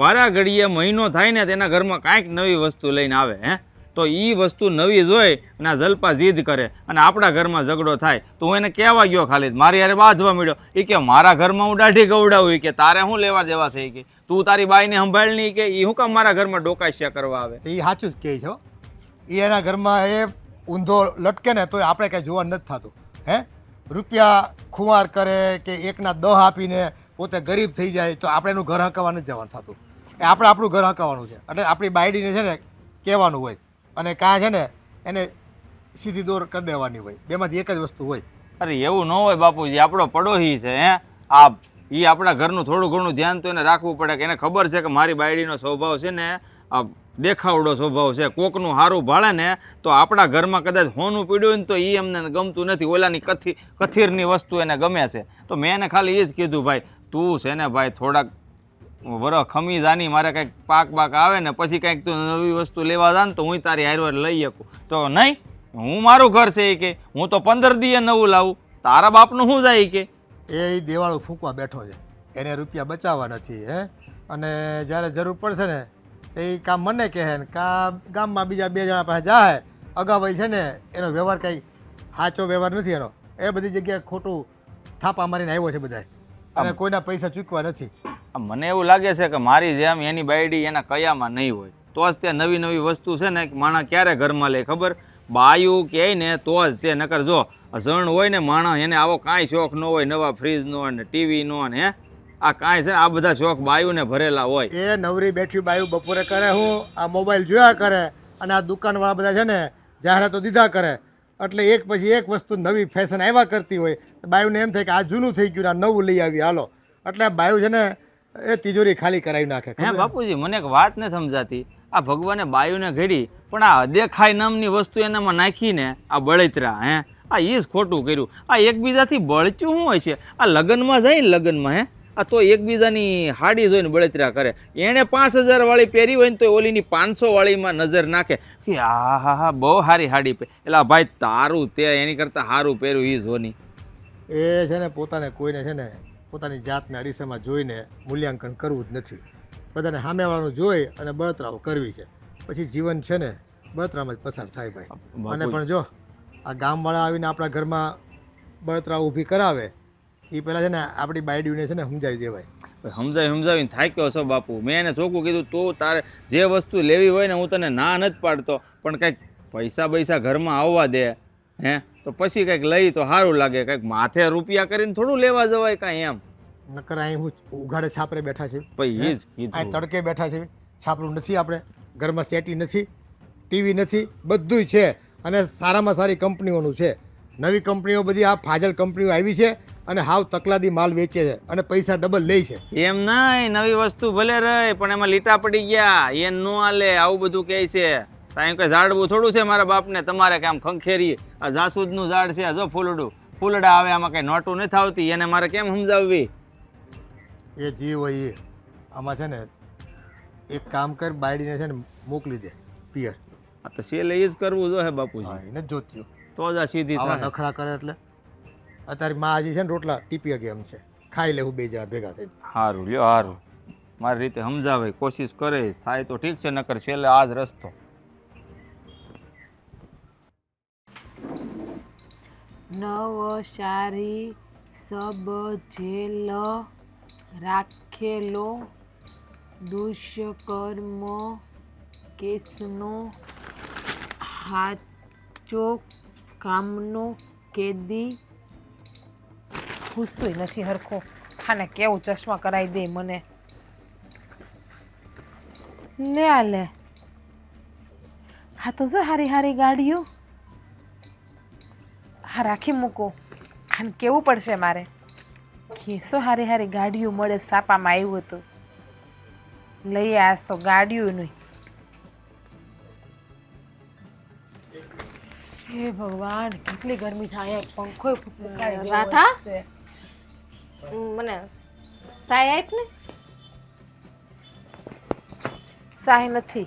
વારા ઘડીએ મહિનો થાય ને તેના ઘરમાં કાંઈક નવી વસ્તુ લઈને આવે હે, તો એ વસ્તુ નવી જોઈ અને આ જલપા જીદ કરે અને આપણા ઘરમાં ઝઘડો થાય તો હું એને કહેવા ગયો ખાલી મારી યારે બાંધવા મળ્યો. એ કે મારા ઘરમાં હું દાઢી ગવડાવું, કે તારે શું લેવા દેવા છે, કે તું તારી બાઈને સંભાળ નહીં, કે એ શું કામ મારા ઘરમાં ડોકાશિયા કરવા આવે? એ સાચું જ કહે છે. એ એના ઘરમાં એ ઊંધો લટકે ને તો આપણે કાંઈ જોવા નથી થતું. હે રૂપિયા ખુમાર કરે કે એકના 10 આપીને પોતે ગરીબ થઈ જાય તો આપણે એનું ઘર હકાવવા નથી જવાનું થતું. એ આપણે આપણું ઘર હકાવવાનું છે. એટલે આપણી બાયડીને છે ને કહેવાનું હોય અને કાં છે ને એને સીધી દોર કરી દેવાની હોય. બેમાંથી એક જ વસ્તુ હોય. અરે એવું ન હોય બાપુજી, આપણો પડોશી છે હે. આ એ આપણા ઘરનું થોડું ઘણું ધ્યાન તો એને રાખવું પડે, કે એને ખબર છે કે મારી બાયડીનો સ્વભાવ છે ને આ દેખાવડો સ્વભાવ છે. કોકનું સારું ભાળે ને તો આપણા ઘરમાં કદાચ હોનું પીડ્યું ને તો એ અમને ગમતું નથી, ઓલાની કથીરની વસ્તુ એને ગમે છે. તો મેં એને ખાલી એ જ કીધું ભાઈ તું છે ને ભાઈ થોડાક વરસ ખમી જાની, મારે કંઈક પાક બાક આવે ને પછી કંઈક તું નવી વસ્તુ લેવા જા ને તો હું તારી હારવાર લઈ શકું. તો નહીં, હું મારું ઘર છે કે હું તો 15 દીએ નવું લાવું, તારા બાપનું શું જાય કે? એ દેવાળું ફૂંકવા બેઠો છે, એને રૂપિયા બચાવવા નથી. હે અને જ્યારે જરૂર પડશે ને એ કામ મને કહે ને કાં ગામમાં બીજા 2 જણા પાસે જાય. અગાઉ છે ને એનો વ્યવહાર કંઈ સાચો વ્યવહાર નથી એનો. એ બધી જગ્યાએ ખોટું થાપા મારીને આવ્યો છે બધાય, અને કોઈના પૈસા ચૂકવા નથી. મને એવું લાગે છે કે મારી જેમ એની બાયડી એના કયામાં નહીં હોય. તો જ તે નવી નવી વસ્તુ છે ને માણસ ક્યારે ઘરમાં લે ખબર? બાયું કહે ને તો જ તે, નકર જો અઝણ હોય ને માણસ એને આવો કાંઈ શોખ ન હોય, નવા ફ્રીજનો ને ટીવીનો ને આ કાંઈ છે, આ બધા શોખ બાયુને ભરેલા હોય. એ નવરી બેઠી બાયું બપોરે કરે હું આ મોબાઈલ જોયા કરે અને આ દુકાનવાળા બધા છે ને જાહેરાતો દીધા કરે, એટલે એક પછી એક વસ્તુ નવી ફેશન આવ્યા કરતી હોય. બાયુને એમ થાય કે આ જૂનું થઈ ગયું, આ નવું લઈ આવી હાલો, એટલે બાયુ છે ને એ તિજોરી ખાલી કરાવી નાખે. હે બાપુજી, મને એક વાત ને સમજાતી, આ ભગવાને બાયુને ઘડી પણ આ અદેખાઈ નામની વસ્તુ એનામાં નાખીને આ બળતરા, આ એ જ ખોટું કર્યું. આ એકબીજાથી બળચ્યું શું હોય છે? આ લગ્નમાં જાય ને લગ્નમાં આ તો એકબીજાની હાડી જોઈને બળતરા કરે. એણે 5000 વાળી પહેરી હોય ને તો ઓલીની 500 વાળીમાં નજર નાખે કે આ હા હા બહુ સારી હાડી પહેરી. એટલે ભાઈ તારું તે એની કરતાં સારું પહેર્યું એ જોની. એ છે ને પોતાને કોઈને છે ને પોતાની જાતને અરીસામાં જોઈને મૂલ્યાંકન કરવું જ નથી. બધાને સામેવાળાનું જોઈ અને બળતરાઓ કરવી છે, પછી જીવન છે ને બળતરામાં જ પસાર થાય ભાઈ. અને પણ જો આ ગામવાળા આવીને આપણા ઘરમાં બળતરાઓ ઊભી કરાવે એ પહેલાં છે ને આપણી બાયડીને છે ને સમજાવી દેવાય. સમજાવીને થાક્યો છો બાપુ. મેં એને ચોખ્ખું કીધું તું તારે જે વસ્તુ લેવી હોય ને હું તને ના નથી પાડતો, પણ કંઈક પૈસા ઘરમાં આવવા દે તો પછી કંઈક લઈ તો સારું લાગે. કંઈક માથે રૂપિયા કરીને થોડું લેવા જવાય કાંઈ એમ. નકર અહીં હું ઉઘાડે છાપરે બેઠા છે, પછી એ જ અહીં કીધું. તડકે બેઠા છે, છાપરું નથી, આપણે ઘરમાં સેટી નથી, ટીવી નથી, બધુંય છે અને સારામાં સારી કંપનીઓનું છે. નવી કંપનીઓ બધી આ ફાજલ કંપનીઓ આવી છે અને હાવ તકલાદી માલ વેચે છે અને પૈસા ડબલ લે છે. એમ નહીં, નવી વસ્તુ ભલે રહે પણ એમાં લીટા પડી ગયા એ ન હાલે, આવું બધું કહે છે. ત્યાં કંઈ ઝાડવું થોડું છે મારા બાપને તમારે કે આમ ખંખેરી આ જાસૂદનું ઝાડ છે, જો ફૂલડા આવે, આમાં કંઈ નોટું નથી આવતી, એને મારે કેમ સમજાવવી? એ જે હોય એ આમાં છે ને એક કામ કર, બાયડીને છે ને મોકલી દે પિયર. આ તો છેલ્લે એ જ કરવું જોઈએ બાપુજી. હા, એને જ જોત્યું તો જ આ સીધી આવા થાય. નખરા કરે એટલે અત્યારે માં હજી છે ને રોટલા ટીપી ગેમ છે, ખાઈ લેવું બે જણા ભેગા થઈ. સારું લ્યો, સારું મારી રીતે સમજાવે કોશિશ કરે થાય તો ઠીક છે, નકર છેલ્લે આ જ રસ્તો. નવ સારી સબ જેલ રાખેલો દુષ્કર્મ કેસનો હાચો કામનો કેદી પૂછતોય નથી હરખો. ખાને કેવું ચશ્મા કરાવી દે મને. લે આ લે, હા તો જો હારી હારી ગાડીઓ હા રાખી મૂકો. આને કેવું પડશે મારે કેસો હારી હારી ગાડીઓ મળે. સાપામાં આવ્યું હતું લઈએ આજ તો ગાડીઓ નહીં. હે ભગવાન કેટલી ગરમી થાય, પંખો રાધા? મને સાય આપ ને. સાહી નથી,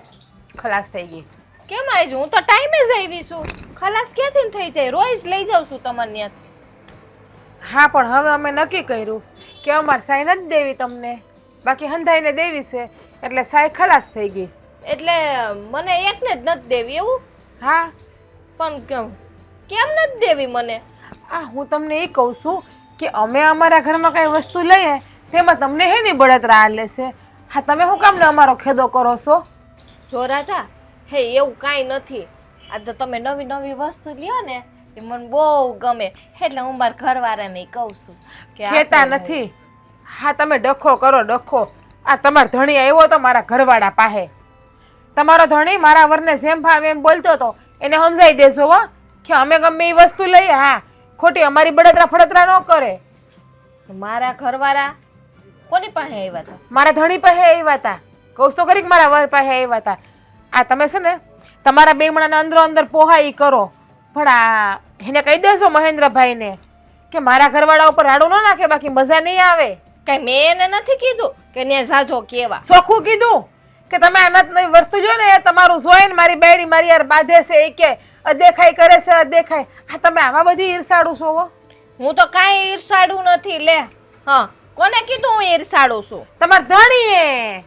ખલાસ થઈ ગઈ. કેમ આવી છું? હું તો ટાઈમે જ આવી છું. ખલાસ ક્યાંથી થઈ જાય? રોજ લઈ જાઉં છું તમારે ત્યાંથી. હા પણ હવે અમે નક્કી કર્યું કે અમારે સાઈ નથી દેવી તમને, બાકી હંધાઈને દેવી છે, એટલે સાઈ ખલાસ થઈ ગઈ. એટલે મને એકને જ નથી દેવી એવું? હા પણ કેમ નથી દેવી મને? આ હું તમને એ કહું છું કે અમે અમારા ઘરમાં કઈ વસ્તુ લઈએ તેમાં તમને હે ની બળતરા હાલે છે. હા તમે શું કામ ને અમારો ખેદો કરો છો? જો રાધા, હે એવું કાંઈ નથી. આ તો તમે નવી નવી વસ્તુ લ્યો ને એ મને બહુ ગમે, એટલે હું મારા ઘરવાળાને કહું છું કે ખેતા નથી. હા તમે ડખો કરો ડખો. આ તમારો ધણી આવ્યો તો મારા ઘરવાળા પાસે. તમારો ધણી મારા વરને જેમ ભાવે એમ બોલતો હતો, એને સમજાવી દેજો હો કે અમે ગમે એ વસ્તુ લઈએ. હા ખોટી અમારી બળતરા ફળતરા ન કરે. મારા ઘરવાળા કોની પાસે આવ્યા હતા? મારા ધણી પાસે આવ્યા હતા. કહું તો કરી મારા વર પાસે આવ્યા હતા. આ તમે છે ને તમારા બે મણાના અંદરો અંદર પોહા ઈ કરો, પણ આ એને કહી દેશો મહેન્દ્રભાઈને કે મારા ઘરવાળા ઉપર રાડું ન નાખે, બાકી મજા નહીં આવે. કઈ મેં એને નથી કીધું કે ને જાજો કેવા. ચોખ્ખું કીધું કે તમે આ નવી વસ્તુ જો ને એ તમારું જોઈને મારી બેડી મારી યાર બાંધે છે, એ કે અદેખાઈ કરે છે અદેખાઈ. આ તમે આવા બધી ઈર્ષાડું છો હો. હું તો કાંઈ ઈર્ષાડું નથી. લે હા, કોને કીધું હું ઈર્ષાડું છું? તમાર ધણીએ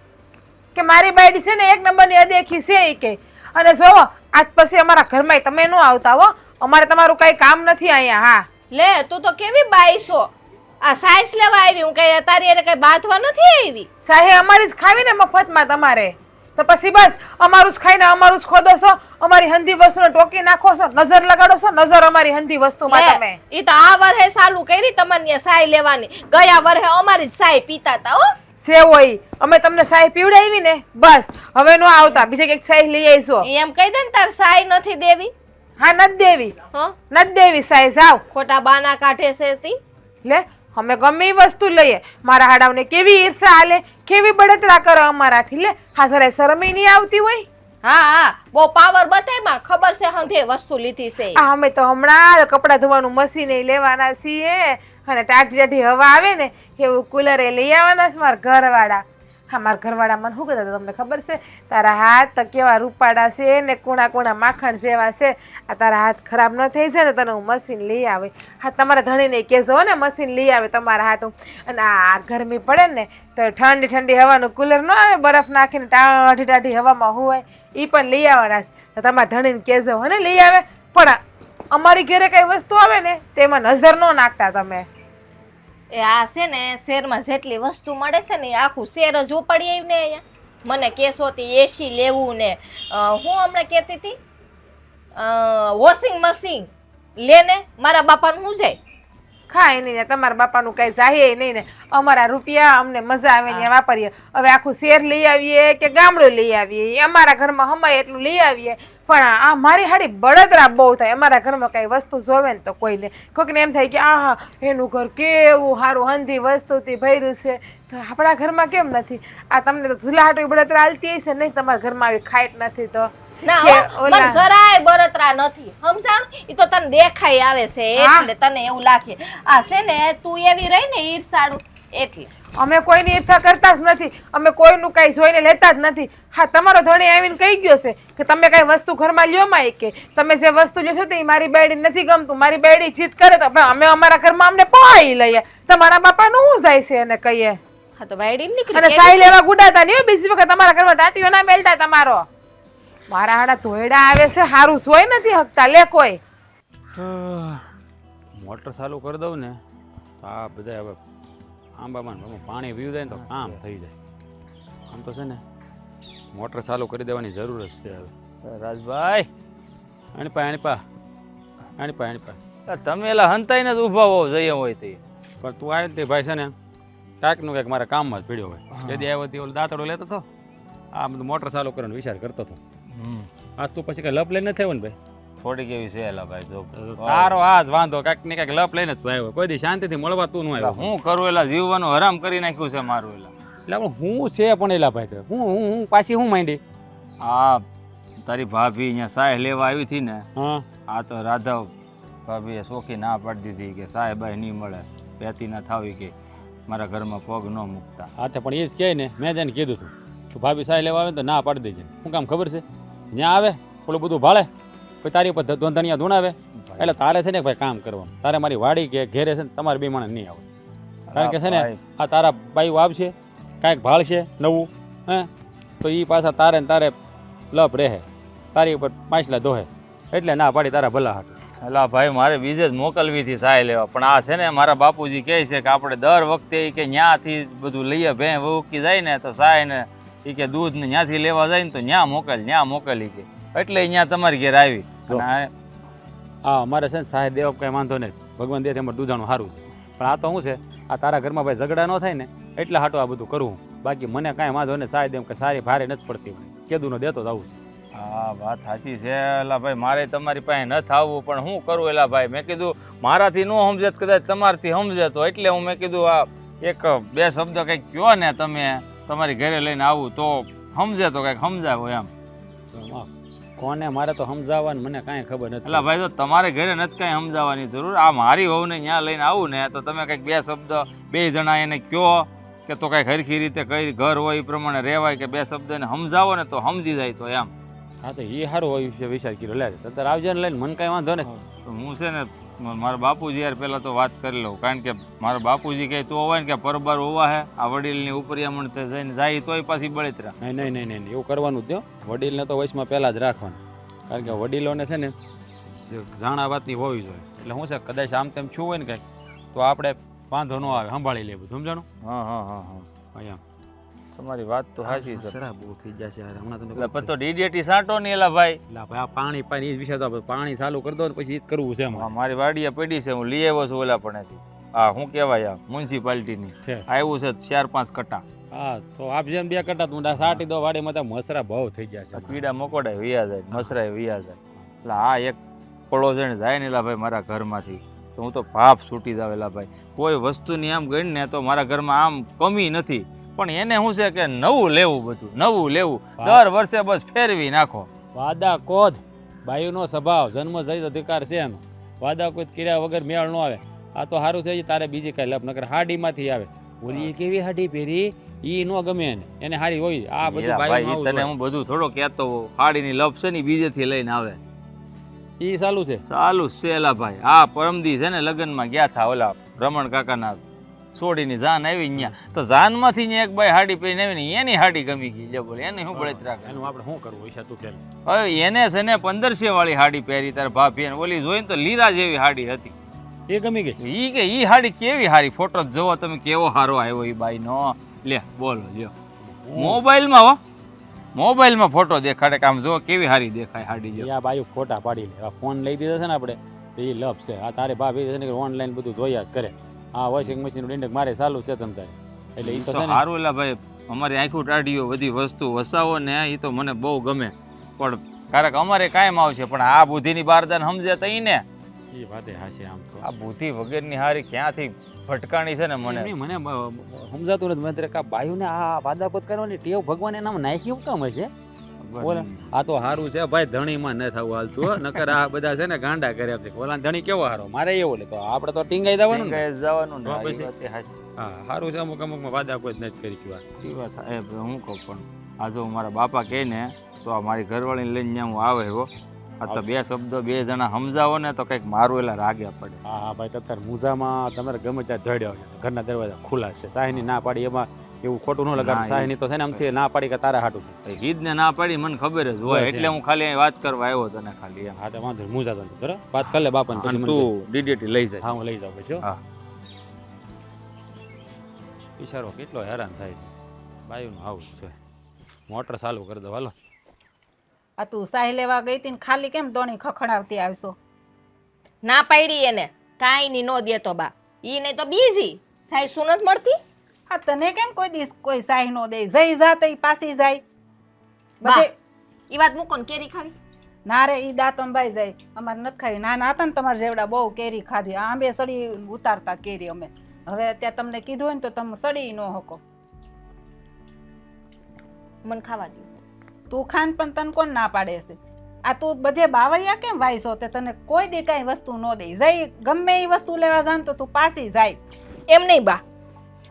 કે મારી બાયડી છે ને એક નંબરની અદેખી છે એ કે. અને જો આજ પછી અમારા ઘરમાં તમે ન આવતા હો, અમારે તમારું કઈ કામ નથી અહીંયા. હા લે તું તો કેવી બાઈ છો? આ સાઈસ લેવા આવી, હું કઈ તારી અરે કઈ બાંધવા નથી આવી. સાહે અમારી જ ખાવી ને મફતમાં તમારે. તો પછી બસ અમારું જ ખાઈને અમારું જ ખોદો છો, અમારી હંધી વસ્તુને ટોકી નાખો છો, નજર લગાડો છો, નજર અમારી હંધી વસ્તુમાં તમે. ઈ તો આ વર્ષે ચાલુ કરી તમને સાય લેવાની, ગયા વર્ષે અમારી જ સાય પીતા હતા હો. સેવ હોય અમે તમને સાય પીવડાવી ને બસ, હવે નો આવતા, બીજે કંઈક સાય લઈ આવીશો. ઈ એમ કહી દે ને તાર સાય નથી દેવી. હા નથી દેવી, હો નથી દેવી સાય, જાવ. ખોટા બાના કાઢે છે તી. લે અમે ગમે એ વસ્તુ લઈએ, મારા હાડાવને કેવી ઈર્ષા હાલે, કેવી બળતરા કરે અમારાથી. લે હા જરાય શરમે નહીં આવતી હોય. હા હા બહુ પાવર બતાયમાં ખબર છે હંધે વસ્તુ લીધી છે. આ અમે તો હમણાં કપડાં ધોવાનું મશીન લેવાના છીએ, અને ટાઢી ટાઢી હવા આવે ને એવું કુલર લઈ આવવાના છે મારા ઘરવાળા. હા મારા ઘરવાળા મને શું કહેતા હતા તમને ખબર છે? તારા હાથ તો કેવા રૂપાડા છે ને કુણા કુણા માખણ જેવા છે, આ તારા હાથ ખરાબ ન થઈ જાય ને તને હું મશીન લઈ આવે. હા તમારા ધણીને કહેજો ને મશીન લઈ આવે તમારા હાટું. અને આ ગરમી પડે ને તો ઠંડી ઠંડી હવાનું કુલર ન આવે, બરફ નાખીને ટાઢી ટાઢી હવામાં હોય, એ પણ લઈ આવવાના છે. તો તમારા ધણીને કહેજો હને લઈ આવે. પણ અમારી ઘરે કઈ વસ્તુ આવે ને તેમાં નજર ન નાખતા તમે. એ આ છે ને શેરમાં જેટલી વસ્તુ મળે છે ને એ આખું શેર જ ઉપાડી આવી ને અહીંયા. મને કેસો તી એસી લેવું ને હું હમણાં કહેતી હતી વોશિંગ મશીન લે ને મારા બાપાનું શું જાય. ખાય નહીં ને તમારા બાપાનું કઈ જાય નહીં ને અમારા રૂપિયા અમને મજા આવે ને વાપરીએ. હવે આખું શેર લઈ આવીએ કે ગામડું લઈ આવીએ, એ અમારા ઘરમાં હમાય એટલું લઈ આવીએ. પણ આ મારી હાડી બળતરા બહુ થાય. અમારા ઘરમાં કઈ વસ્તુ જોવે ને તો કોઈને કોઈકને એમ થાય કે આહા એનું ઘર કેવું સારું હંધી વસ્તુથી ભર્યું છે, તો આપણા ઘરમાં કેમ નથી? આ તમને તો ઝુલાહાટું બળતરા હાલતી હશે નહીં, તમારા ઘરમાં આવી ખાઈટ નથી તો. ના કે હો, મને જરાય બળતરા નથી સમજાણું. ઈ તો તને દેખાઈ આવે છે એટલે તને એવું લાગે. આ છે ને તું એવી રહી ને ઈર્ષાળું એટલે. અમે કોઈની ઈચ્છા કરતા જ નથી, અમે કોઈનું કઈ જોઈને લેતા જ નથી. હા તમારો ધણી આવીને કહી ગયો છે કે તમે કઈ વસ્તુ ઘરમાં લ્યો માં, કે તમે જે વસ્તુ લ્યો છો તે મારી બેડી નથી ગમતું, મારી બેડી જીત કરે તો અમે અમારા ઘરમાં અમને પહોંચી લઈએ. તમારા બાપાનું શું જાય છે એને કહીએ. હા તો વાયડી નીકળી અને સાઈ લેવા ગુડાતા નહીં બીજી વખત તમારા ઘરમાં ટાટીઓ ના મેલતા તમારો. મારા હાડા ધોયડા આવે છે, સારું સોય નથી હકતા લે કોઈ. મોટર ચાલુ કરી દઉં ને તો આ બધા હવે આંબામાં પાણી પીવું જાય ને તો કામ થઈ જાય. આમ તો છે ને મોટર ચાલુ કરી દેવાની જરૂર જ છે હવે. રાજભાઈ આણી તમે એલા હંતાઈને જ ઊભા હોવ જઈએ હોય તે. પણ તું આવ્યો તે ભાઈ છે ને કાંઈકનું કંઈક મારા કામમાં જ પીડ્યો હોય. જેથી આવ્યો તે ઓલો દાંતડો લેતો હતો, આ બધું મોટર ચાલુ કરવાનો વિચાર કરતો હતો. આજ તું પછી કઈ લપ લઈને નથી આવ્યો ને ભાઈ? થોડીક એવી છે એલા ભાઈ. જો તારો આ જ વાંધો, કાંઈક ને કાંઈક લપ લઈને જ તું આવ્યો. કોઈ દી શાંતિથી મળવા તું ન આવ્યો. હું કરું એલા જીવવાનું હરામ કરી નાખ્યું છે મારું એલા. એટલે આપણે હું છે પણ એલા ભાઈ હું પાછી હું માંડી. આ તારી ભાભી અહીંયા સાય લેવા આવી હતી ને, હા આ તો રાધવ ભાભીએ સોખી ના પાડી દીધી કે સાય બાય નહીં મળે, પેતી ના થાવી કે મારા ઘરમાં પગ ન મૂકતા. હા પણ એ જ કહે ને, મેં જઈને કીધું હતું તું ભાભી સાય લેવા આવે તો ના પાડી દેજે. શું કામ ખબર છે? ત્યાં આવે પેલું બધું ભાળે પછી તારી ઉપર ધોંધણિયા ધૂણાવે. એટલે તારે છે ને ભાઈ કામ કરવાનું. તારે મારી વાડી કે ઘેરે છે ને તમારે બે માણસ નહીં આવે. કારણ કે છે ને આ તારા બાઈઓ આવશે કાંઈક ભાળશે નવું, હે તો એ પાછા તારે ને તારે લપ રહે, તારી ઉપર પાંચલા દોહે. એટલે ના પાડી તારા ભલા હાથ. એલા ભાઈ મારે બીજે જ મોકલવી હતી સાય લેવા, પણ આ છે ને મારા બાપુજી કહે છે કે આપણે દર વખતે કે ન્યાથી બધું લઈએ ભે વહુકી જાય ને તો સાય ને એ કે દૂધ ને ન્યાથી લેવા જાય ને તો ન્યા મોકલી કે એટલે અહીંયા તમારી ઘેર આવી. હા અમારે છે ને સાહેબ દેવ કંઈ વાંધો નહીં, ભગવાન દે એમાં દૂધાનું સારું છે. પણ આ તો શું છે, આ તારા ઘરમાં ભાઈ ઝઘડા ન થાય ને એટલે હાટું આ બધું કરવું. બાકી મને કાંઈ વાંધો નહીં, સાહેબ એમ કે સારી ભારે નથી પડતી, કેદુનો દેતો જ આવું. હા વાત સાચી છે એલા ભાઈ, મારે તમારી પાસે નથી આવવું પણ શું કરું એલા ભાઈ. મેં કીધું મારાથી ન સમજે કદાચ તમારાથી સમજે તો એટલે હું મેં કીધું આ એક બે શબ્દ કંઈક કહો ને તમે તમારી ઘરે લઈને આવું તો સમજે તો કંઈક સમજાવો એમ. કોને મારે તો સમજાવવાનું મને કાંઈ ખબર નથી. એટલે ભાઈ તો તમારે ઘરે નથી કાંઈ સમજાવવાની જરૂર. આ મારી વહુને ત્યાં લઈને આવું ને તો તમે કંઈક બે શબ્દ બે જણા એને કહો કે તો કંઈક હરખી રીતે કઈ ઘર હોય એ પ્રમાણે રહેવાય કે બે શબ્દ એને સમજાવો ને તો સમજી જાય તો એમ. હા તો એ સારું હોય વિચાર કર્યો. લે તારે આવજે ને લઈને મને કાંઈ વાંધો ને. તો હું છે ને મારા બાપુજી યાર પહેલાં તો વાત કરી લઉં, કારણ કે મારા બાપુજી કહે તો હોય ને કે પરબાર હોવા હે આ વડીલની ઉપરિયામણ જઈને જાય તોય પાછી બળતરા. નહીં એવું કરવાનું જ દો. વડીલને તો વયસમાં પહેલાં જ રાખવાનું, કારણ કે વડીલોને છે ને જાણા વાતની હોવી જોઈએ. એટલે શું છે કદાચ આમ તેમ છું હોય ને કંઈક તો આપણે વાંધો ન આવે, સંભાળી લેવું. સમજાણું? હા અહીંયા તમારી વાત તો સાચી છે સરા બહુ થઈ જશે યાર હમણાં તમે એટલે પછી તો ડીડીટી સાંટો નહીં એલા ભાઈ. એટલે ભાઈ આ પાણી પાણી એ વિશે તો આપણે પાણી ચાલુ કરી દો ને પછી એ જ કરવું છે આ એમાં મારી વાડીએ પડી છે, હું લઈ આવ્યો છું ઓલા પણેથી. હા શું કહેવાય આ મ્યુનિસિપાલિટીની છે. આવ્યું છે 4-5 કટ્ટા. હા તો આપ જેમ 2 કટા તું સાટી દો વાડીમાં તો મસરા બહુ થઈ જશે આ કીડા મકોડા વયા જાય, મસરાય વયા જાય. એટલે આ એક પળો જઈને જાય ને એલા ભાઈ મારા ઘરમાંથી તો હું તો ભાપ છૂટી જાવ એલા ભાઈ. કોઈ વસ્તુની આમ ગણી ને તો મારા ઘરમાં આમ કમી નથી, પણ એને શું છે કે નવું લેવું, બધું નવું લેવું દર વર્ષે બસ ફેરવી નાખો. વાદા કોદ બાયુનો સ્વભાવ જન્મ જઈ અધિકાર છે એનો. વાદા કોઈ કર્યા વગર મેળ ન આવે. આ તો સારું છે તારે બીજી કઈ લપ નકર હાડીમાંથી આવે. ઓલી કેવી હાડી પહેરી ઈ નો ગમે એને હારી હોય. આ બધું એલા ભાઈ બાયુમાં તને હું બધું થોડો કહેતો હોઉં. હાડીની લપ છે ને ઈ બીજેથી લઈને આવે. ઈ ચાલુ છે. ચાલુ જ છે એલા ભાઈ. આ પરમદી છે ને લગ્નમાં ગયા થા ઓલા રમણ કાકાના સોડીની જાન આવી ન્યા તો જાનમાંથી ને એક બાઈ હાડી પહેરીને આવી ને એની હાડી ગમી ગઈ. લે બોલ એને શું બળતરા કરે. એનું આપણે શું કરવું ઈશા તું કે હવે એને છે ને 1500 વાળી હાડી પહેરી તાર ભાભી એને ઓલી જોઈને તો લીલા જેવી હાડી હતી. એ ગમી ગઈ. ઈ કે ઈ હાડી કેવી હારી, ફોટો જોવો તમે કેવો હારો આવ્યો ઈ બાઈ નો. લે બોલો લ્યો મોબાઈલમાં હો, મોબાઈલમાં ફોટો દેખાડે કે આમ જો કેવી હારી દેખાય હાડી. જો આ બાયુ ફોટા પાડી લે. ફોન લઈ દીધો છે ને આપણે તો એ લપ છે. આ તારે ભાભી છે ને ઓનલાઈન બધું જોયા જ કરે. આ વોશિંગ મશીન ડિંડક મારે ચાલુ છે તમ તારે એટલે ઈ તો છે ને સારું એલા ભાઈ. અમારી આંખું ટાઢીઓ બધી વસ્તુ વસાવો ને એ તો મને બહુ ગમે, પણ ક્યારેક અમારે કાયમ આવશે. પણ આ બુદ્ધિની બારદાન સમજે તઈ ને એ વાતે હાશે. આમ તો આ બુદ્ધિ વગરની હારી ક્યાંથી ભટકાણી છે ને મને. મને સમજાતું નથી. મને કા બાયુને આ વાદાપત કરવાની ટેવ ભગવાન એનામાં નાખી એવું કામ હશે. બોલે આ તો સારું છે ભાઈ ધણીમાં ન થવું હાલતું. નકર આ બધા છે ને ગાંડા કર્યા છે. ઓલા ધણી કેવો હારો મારે એવો લે તો આપણે તો ટીંગાઈ જવાનું ને. જવાનું ને હા, આ પછી. વાત એ હાચી. હા સારું છે. અમુક અમુકમાં વાદા કોઈ જ નથી કરી ગયું. એ વાત એ હું કહું પણ આ જો મારા બાપા કહે ને તો આ મારી ઘરવાળીને લઈને ત્યાં હું આવે હો. આ તો 2 શબ્દો 2 જણા સમજાવો ને તો કંઈક મારું એલા રાગ્યા પડે. હા હા ભાઈ અત્યારે મૂઝામાં તમારે ગમે ત્યાં ધડ્યો ઘરના દરવાજા ખુલ્લા છે. સાહીની ના પાડી એમાં એવું ખોટું ન લગાડે. સાહીની તો છે ને આમથી ના પાડી કે તારા હાટું ઈદ ને ના પાડી મને ખબર જ હોય, બસ એટલે હું ખાલી અહીં વાત કરવા આવ્યો તને ખાલી એમ. હા તો વાંધો મૂઝા તો બરાબર વાત કરી લે બાપાને પછી અને મને તું ડીડીટી લઈ જાય. હા હું લઈ જાઉં પછી હો. હા. બિચારો કેટલો હેરાન થાય છે. બાયુનું આવું જ છે. મોટર ચાલુ કરી દો હાલો. આ તું સાહી લેવા ગઈ હતી ને ખાલી કેમ દોણી ખખડાવતી આવશો? ના પાડી એને કાંઈ ની નો દેતો બા. ઈ નહીં તો બીજી સાઈ શું નથી મળતી. આ તને કેમ કોઈ દિવસ કોઈ સાહી નો દે? જઈ જાતે ઈ પાછી જાય બા બધે. ઈ વાત મૂકો ને કેરી ખાવી. ના રે ઈ દાંતંબાઈ જાય. અમારે નથી ખાવી. નાના હતા ને તમારા જેવડા બહુ કેરી ખાધી. આંબે સડી ઉતારતા કેરી અમે. હવે અત્યારે તમને કીધું હોય ને તો તમે સડી ન હકો. મને ખાવા દો. તું ખાન પણ તને કોણ ના પાડે છે? આ તું બધે બાવળિયા કેમ વાયસો? તે તને કોઈ દી કાંઈ વસ્તુ ન દે. જઈ ગમે એ વસ્તુ લેવા જાન તો તું પાછી જાય. એમ નહીં બા,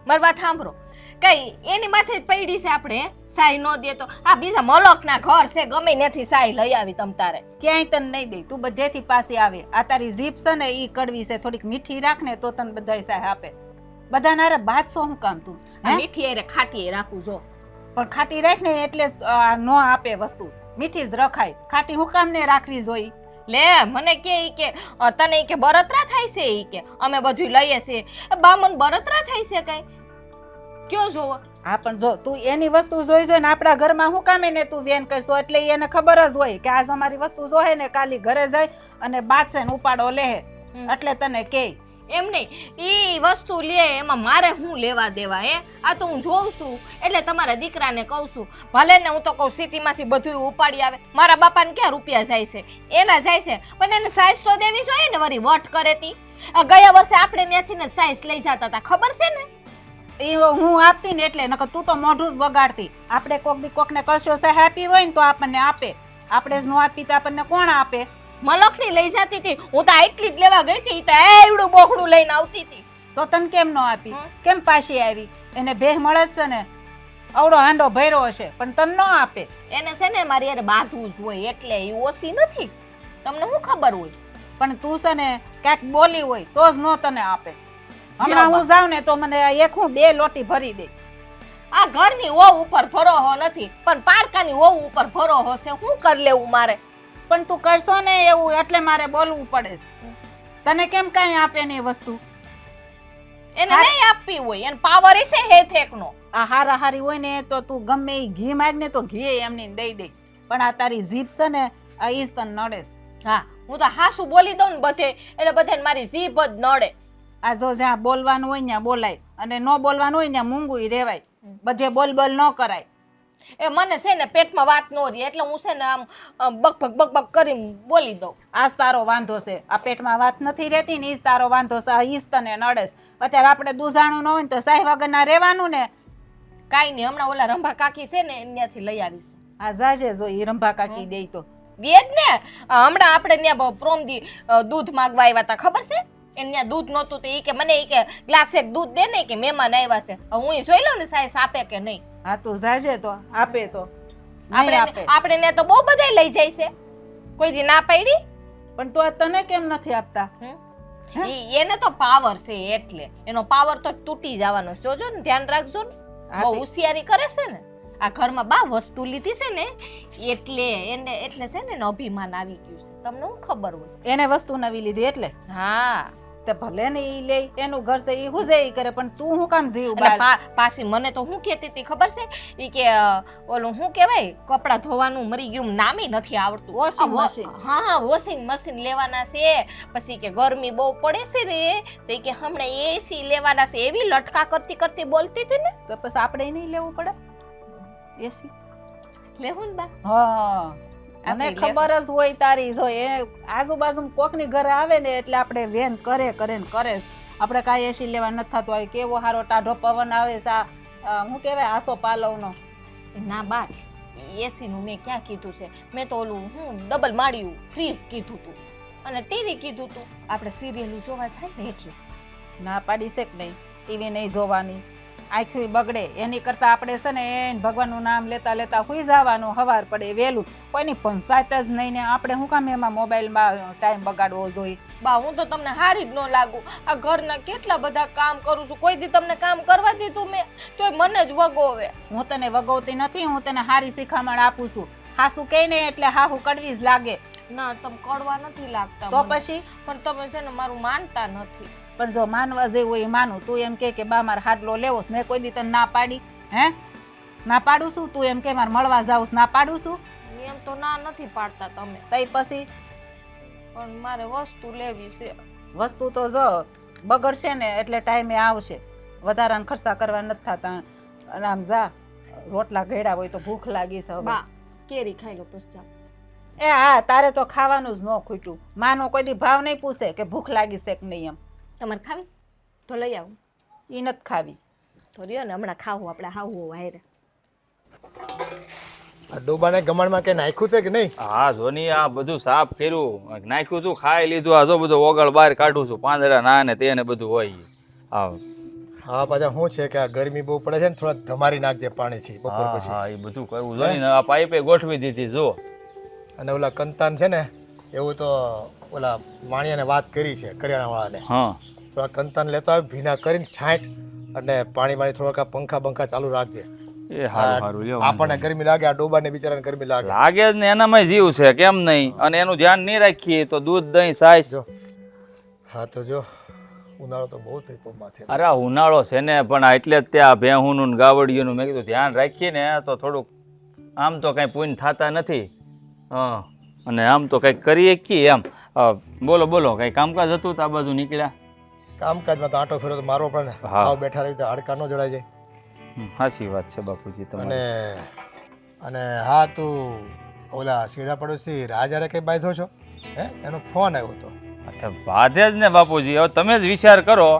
મારી વાત સાંભળો. કઈ એની માથે જ પડી છે આપણે સાઈ નો દે તો આ બીજા મલકના ઘર છે, ગમે ત્યાંથી સાઈ લઈ આવી તમ તારે. ક્યાંય તને નહીં દે. તું બધેથી પાછી આવે. આ તારી જીભ છે ને ઈ કડવી છે. થોડીક મીઠી રાખ ને તો તને બધાય સાય આપે. બધાને હારે બાદશો શું કામ તું? આ મીઠી હારે ખાટી રાખું જો. પણ ખાટી રાખ ને એટલે ન આપે વસ્તુ. મીઠી જ રખાય. ખાટી હું કામ ને રાખવી જોઈ? લે મને કે ઈ કે તને ઈ કે બળતરા થાય છે. ઈ કે અમે બધું લઈએ છીએ. બા મને બળતરા થાય છે કઈ કયો જોવો. હા પણ જો તું એની વસ્તુ જોઈ જોઈને આપણા ઘરમાં હું કામે ને તું વેન કરશો? એટલે એને ખબર જ હોય કે આજ અમારી વસ્તુ જોહે ને કાલી ઘરે જાય અને બાદશે ને ઉપાડો લે. એટલે તને કે એમ નહીં ઈ વસ્તુ લે એમાં મારે શું લેવા દેવા હે? આ તો હું જોઉં છું એટલે તમારા દીકરાને કહું છું. ભલે ને હું તો કહું સિટીમાંથી બધું ઉપાડી આવે. મારા બાપાને ક્યાં રૂપિયા જાય છે? એના જાય છે પણ એને સાઈઝ તો દેવી જોઈએ ને. વળી વટ કરે તી. ગયા વર્ષે આપણે ત્યાંથી ને સાઈઝ લઈ જતા હતા ખબર છે ને? એ હું આપતી ને એટલે નકર તું તો મોઢું જ બગાડતી. આપણે કોક દી કોકને કશો છે હેપી હોય ને તો આપણને આપે. આપણે જ ન આપી તો આપણને કોણ આપે? મલકની લઈ જતી હતી. હું તો આટલી જ લેવા ગઈ હતી. તો એવડું બોખડું લઈને આવતી હતી. તો તને કેમ ન આપી? કેમ પાછી આવી? એને ભેહ મળે છે ને. અવડો હાંડો ભર્યો હશે પણ તને ન આપે. એને છે ને મારી યાર બાંધવું જ હોય એટલે એ ઓછી નથી. તમને શું ખબર હોય? પણ તું છે ને ક્યાંક બોલી હોય તો જ ન તને આપે. હમણાં હું જાઉં ને તો મને એક હું 2 લોટી ભરી દે. આ ઘરની વહુ ઉપર ભરોહો નથી પણ પારકાની વહુ ઉપર ભરોહો છે. શું કરી લેવું મારે? પણ તું કરશો ને એવું એટલે મારે બોલવું પડે છે. તને કેમ કાંઈ આપે ને એ વસ્તુ? એને નહીં આપવી હોય, એને પાવર હશે હેથેકનો. આ હારા હારી હોય ને તો તું ગમે ઈ ઘી માગ ને તો ઘી એમની દઈ દે, પણ આ તારી જીભ છે ને આ ઈ જ તને નડેસ. હા, હું તો હાસુ બોલી દઉં ને બધે, એટલે બધાને મારી જીભ જ નડે. આ જો જ્યાં બોલવાનું હોય ત્યાં બોલાય અને ન બોલવાનું હોય ત્યાં મૂંગું રહેવાય, બધે બોલ બોલ ન કરાય. એ મને છે ને પેટમાં વાત ન રહી એટલે હું છે ને આમ બકબક કરીને બોલી દઉં. આ જ તારો વાંધો છે, આ પેટમાં વાત નથી રહેતી ને ઈ જ તારો વાંધો છે, આ ઈ જ તને નડેસ. અત્યારે આપણે દૂધાણું ન હોય ને તો સાહી વગરના રહેવાનું ને. કાંઈ નહીં, હમણાં ઓલા રંભા કાકી છે ને ત્યાંથી લઈ આવીશ. આ જાજે જો ઈ રંભા કાકી દે તો દે જ ને. હમણાં આપણે ત્યાં પ્રોમદી દૂધ માંગવા આવ્યા હતા, ખબર છે? એને ત્યાં દૂધ નહોતું તો ઈ કે મને ઈ કે ગ્લાસ એક દૂધ દે ને કે મહેમાન આવ્યા છે. હવે હું જોઈ લઉં ને સાઈસ આપે કે નહીં. હા તું જાજે તો આપે તો નહીં આપે. આપણે ને તો બહુ બધા લઈ જાય છે, કોઈ દી ના પાડી. પણ તો તને કેમ નથી આપતા? એને તો પાવર છે એટલે એનો પાવર તો તૂટી જવાનો છે. જોજો ને, ધ્યાન રાખજો ને, બહુ હોશિયારી કરે છે ને. આ ઘરમાં બા વસ્તુ લીધી છે ને એટલે એટલે છે ને એનો અભિમાન આવી ગયું છે. તમને શું ખબર હોય? એને વસ્તુ નવી લીધી એટલે? હા, તે ભલે ને ઈ લે, એનું ઘર છે ઈ હુજે ઈ કરે, પણ તું હું કામ જીવ બાળ? પાછી મને તો શું કહેતી હતી ખબર છે? ઈ કે ઓલું શું કહેવાય, કપડાં ધોવાનું મરી ગયું, નામી નથી આવડતું. Washing machine. હા, વોશિંગ મશીન લેવાના છે. પછી કે ગરમી બહુ પડે છે ને તો ઈ કે હમણાં એસી લેવાના છે. એવી લટકા કરતી કરતી બોલતી હતી ને. તો પછી આપણે નહીં લેવું પડે એસી? લેવું ને બા. હા, અને ખબર જ હોય તારી, જો એ આજુબાજુ કોકની ઘરે આવે ને એટલે આપણે વેન કરે કરે ને કરે. આપણે કાંઈ એસી લેવા નથી થતું. હોય કેવો સારો ટાઢો પવન આવે છે, શું કહેવાય આસો પાલવનો. ના બા, એસી નું મેં ક્યાં કીધું છે? મેં તો ઓલું ડબલ માળ્યું ફ્રીજ કીધું તું અને ટીવી કીધું તું. આપણે સિરિયલ જોવા જાય ને એટલે. ના પાડી છે કે નહીં? ટીવી નહીં જોવાની, આંખી બગડે. એની કરતા આપણે છે ને એને ભગવાનનું નામ લેતા લેતા સુઈ જવાનું, સવાર પડે વહેલું. કોઈની પંચાયત જ નહીં ને આપણે શું કામ એમાં મોબાઈલમાં ટાઈમ બગાડવો જોઈએ? બા, હું તો તમને હારી જ ન લાગુ. આ ઘરના કેટલા બધા કામ કરું છું, કોઈ દી તમને કામ કરવા દીધું મેં? તોય મને જ વગોવે. હું તને વગવતી નથી, હું તને હારી શિખામણ આપું છું. હાસુ કહે ને એટલે હાહુ કડવી જ લાગે. ના, તમે કડવા નથી લાગતા તો મને. પછી પણ તમે છે ને મારું માનતા નથી. પણ જો માનવા જેવું હોય એ માનું. તું એમ કે બા મારે હાડલો લેવો છે, મેં કોઈ દી તને ના પાડી? હે, ના પાડું છું? તું એમ કે મારે મળવા જાઉં ના પાડું છું? એમ તો ના નથી પાડતા તમે. તઈ પછી પણ મારે વસ્તુ લેવી છે. વસ્તુ તો જો બગડશે ને એટલે ટાઈમે આવશે. વધારાના ખર્ચા કરવા નથી થતા. અને આમ જા, રોટલા ઘેડા હોય તો ભૂખ લાગી છે હવે. બા, કેરી ખાઈ લો પછી. એ હા, તારે તો ખાવાનું જ ન ખૂટ્યું. માનો કોઈ દી ભાવ નહીં પૂછે કે ભૂખ લાગી છે કે નહીં. એમ તમારે ખાવી તો લઈ આવું. એ નથી ખાવી તો રહ્યો ને, હમણાં ખાવું આપણે. હાવું વાયરે આ ડોબાને ગમણમાં કે નાખ્યું છે કે નહીં? હા જોની, આ બધું સાફ કર્યું, નાખ્યું તું, ખાઈ લીધું. આ જો બધું ઓગળ બહાર કાઢું છું, પાંદડા ના ને તે ને બધું હોય. હા હા, પાછા શું છે કે આ ગરમી બહુ પડે છે ને, થોડા ધમારી નાખજે પાણીથી બપોર પછી. હા, એ બધું કરવું જોઈએ ને. આ પાઇપે ગોઠવી દીધી જો. અને ઓલા કંતાન છે ને, એવું તો ઓલા વાણિયાને વાત કરી છે, કરિયાણાવાળાને. હા, થોડા કંતાન લેતો આવે, ભીના કરીને છાંટ અને પાણી થોડાક પંખા બંખા ચાલુ રાખજે. એ હારું હારું લ્યો. આપણને ગરમી લાગે, આ ડોબાને બિચારાને ગરમી લાગે. લાગે જ ને, એનામાં જીવ છે, કેમ નહીં? અને એનું ધ્યાન નહીં રાખીએ તો દૂધ દહીં સાઈસ. હા તો જો ઉનાળો તો બહુ થઈ માથે. અરે ઉનાળો છે ને, પણ એટલે જ ત્યાં ભેહુંનું ને ગાવડિયુંનું મેં કીધું ધ્યાન રાખીએ ને તો થોડુંક આમ તો કંઈ પૂન થતા નથી. હા, અને આમ તો કંઈક કરીએ કે એમ. બોલો બોલો, કંઈ કામકાજ હતું તો આ બાજુ નીકળ્યા? કામકાજમાં તો આંટો ફેરો તો મારવો પડે ને. આવ બેઠા રહી તો હાડકા ન જડાઈ જાય. સાચી વાત છે બાપુજી તમારી. અને હા, તું ઓલા શીડા પડોશી રાજારે કઈ બાંધો છો? હે, એનો ફોન આવ્યો હતો. અચ્છા, બાધે જ ને બાપુજી. હવે તમે જ વિચાર કરો.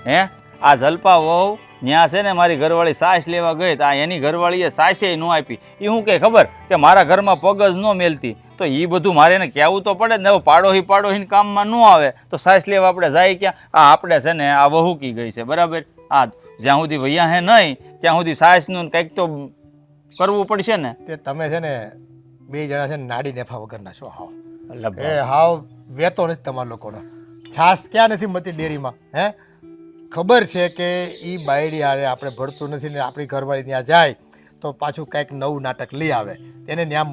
હે, આ જલપા વહુ ત્યાં છે ને મારી ઘરવાળી સાસ લેવા ગઈ તો એની ઘરવાળીએ સાસે ન આપી. એ શું કે ખબર કે મારા ઘરમાં પગ જ ન મેલતી. તો એ બધું મારે એને કહેવું તો પડે જ ને. હવે પાડોહી કામમાં ન આવે તો સાસ લેવા આપણે જાય ક્યાં? આ આપણે છે ને આ વહુકી ગઈ છે, બરાબર. આ જ્યાં સુધી વૈયા હે નહીં ત્યાં સુધી સાસનું કંઈક તો કરવું પડશે ને. તે તમે છે ને બે જણા છે ને નાડી નેફા વગરના છો. હાવ એટલે એ હાવ વેતો નથી તમારા લોકોનો. છાસ ક્યાં નથી મળતી ડેરીમાં? હે, ખબર છે કે એ બાયડી હારે આપણે ભળતું નથી ને આપણી ઘરવાળી ત્યાં જાય તો પાછું કંઈક નવું નાટક લઈ આવે. એને ત્યાં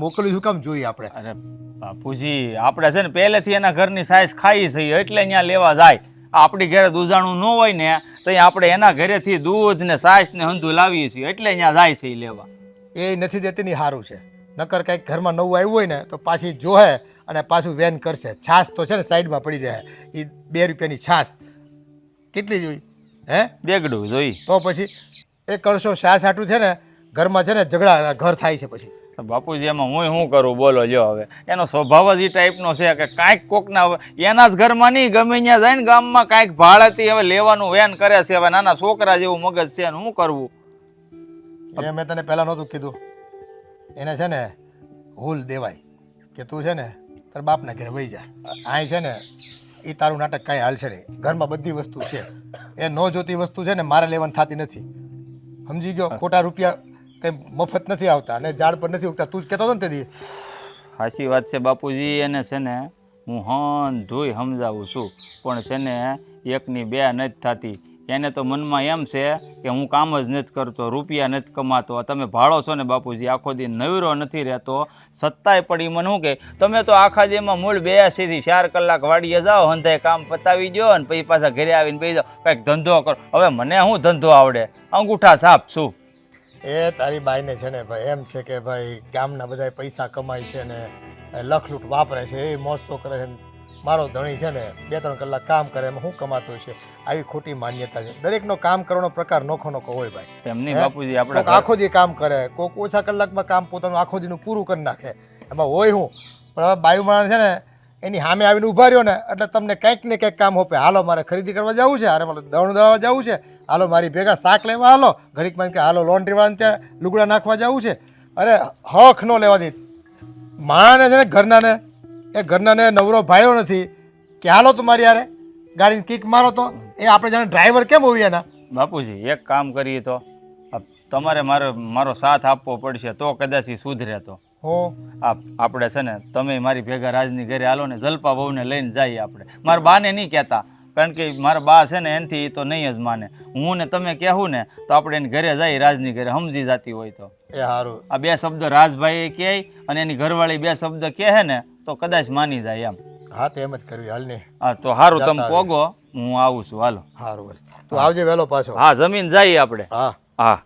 મોકલવી શું કામ જોઈએ આપણે? અરે બાપુજી, આપણે છે ને પહેલેથી એના ઘરની સાઈઝ ખાઈ છીએ એટલે ત્યાં લેવા જાય. આપણી ઘરે દૂધાણું ન હોય ને તો અહીંયા આપણે એના ઘરેથી દૂધ ને છાશ ને હંધું લાવીએ છીએ એટલે અહીંયા જાય છે એ લેવા. એ નથી દેતી ને સારું છે. નકર કંઈક ઘરમાં નવું આવ્યું હોય ને તો પાછી જોહે અને પાછું વેન કરશે. છાશ તો છે ને સાઈડમાં પડી રહે. એ 2 રૂપિયાની છાશ કેટલી જોઈ હે? દેગડું જોઈ. તો પછી એ કરશો છાશ હાટું છે ને ઘરમાં છે ને ઝઘડા ઘર થાય છે પછી. બાપુજી એમાં હું શું કરું બોલો લ્યો. હવે એનો સ્વભાવ જ એ ટાઈપનો છે કે કાંઈક કોકના એના જ ઘરમાં નહીં ગમે ત્યાં જાય ને ગામમાં કાંઈક ભાડેથી હવે લેવાનું વેન કરે છે. હવે નાના છોકરા જેવું મગજ છે ને શું કરવું. એ મેં તને પહેલાં નહોતું કીધું એને છે ને હુલ દેવાય કે તું છે ને તારા બાપના ઘરે વહી જા. અહીં છે ને એ તારું નાટક કાંઈ હાલશે નહીં. ઘરમાં બધી વસ્તુ છે. એ ન જોતી વસ્તુ છે ને મારે લેવાની થતી નથી. સમજી ગયો? ખોટા રૂપિયા કંઈ મફત નથી આવતા અને ઝાડ પર નથી ઉગતા. તું જ કહેતો હતો ને તે દી. સાચી વાત છે બાપુજી. એને છે ને હું હંધુય સમજાવું છું પણ છે ને એકની બે નથી થતી. એને તો મનમાં એમ છે કે હું કામ જ નથી કરતો, રૂપિયા નથી કમાતો. તમે ભાડો છો ને બાપુજી, આખો દી નવીરો નથી રહેતો. સત્તાય પડી મને શું કે તમે તો આખા દીમાં મૂળ 82 થી 4 કલાક વાડીએ જાઓ, હંધાય કામ પતાવી દો અને પછી પાછા ઘરે આવીને બેસી જાઓ, કંઈક ધંધો કરો. હવે મને શું ધંધો આવડે? અંગૂઠા સાપ છું. એ તારી બાઈને છે ને ભાઈ એમ છે કે ભાઈ ગામના બધા પૈસા કમાય છે ને લખલૂટ વાપરે છે, એ મોજશો કરે છે. મારો ધણી છે ને 2-3 કલાક કામ કરે એમાં શું કમાતો છે? આવી ખોટી માન્યતા છે. દરેકનો કામ કરવાનો પ્રકાર નોખો નોખો હોય ભાઈ. એમની બાપુજી આપણે કોક આખો દી કામ કરે, કોક ઓછા કલાકમાં કામ પોતાનું આખો દીનું પૂરું કરી નાખે. એમાં હોય હું પણ હવે બાયુ માણસ છે ને એની સામે આવીને ઊભા રહ્યો ને એટલે તમને કંઈક ને કંઈક કામ હોપે. હાલો મારે ખરીદી કરવા જવું છે, અરે મારે દળણ દળવા જવું છે, હાલો મારી ભેગા શાક લેવા, હાલો ઘડીકમાં કે હાલો લોન્ડ્રી વાળાને ત્યાં લુગડા નાખવા જવું છે. અરે હક ન લેવા દે માણસને છે ને ઘરનાને. એ ઘરનાને નવરો ભાડ્યો નથી કે હાલો તમારી યારે ગાડીને કિક મારો. તો એ આપણે જાણે ડ્રાઈવર કેમ હોઈએ એના? બાપુજી એક કામ કરીએ તો તમારે મારો સાથ આપવો પડશે તો કદાચ ઈ સુધરે. તો આપણે છે ને તમે મારી ભેગા રાજની ઘરે હાલો ને, જલપા બહુને લઈને જઈએ આપણે. મારા બાને નહીં કહેતા કારણ કે મારા બા છે ને એનાથી તો નહીં જ માને. હું ને તમે કહેવું ને તો આપણે એની ઘરે જઈએ, રાજની ઘરે સમજી જતી હોય તો. એ સારું. આ 2 શબ્દ રાજભાઈ કહે અને એની ઘરવાળી 2 શબ્દ કહે ને તો કદાચ માની જાય એમ. હા તો એમ જ કરવી. હાલ ને. હા તો સારું, તમે પોગો, હું આવું છું. હાલો. સારું, તું આવજે વહેલો પાછો. હા જમીન જઈએ આપણે. હા હા.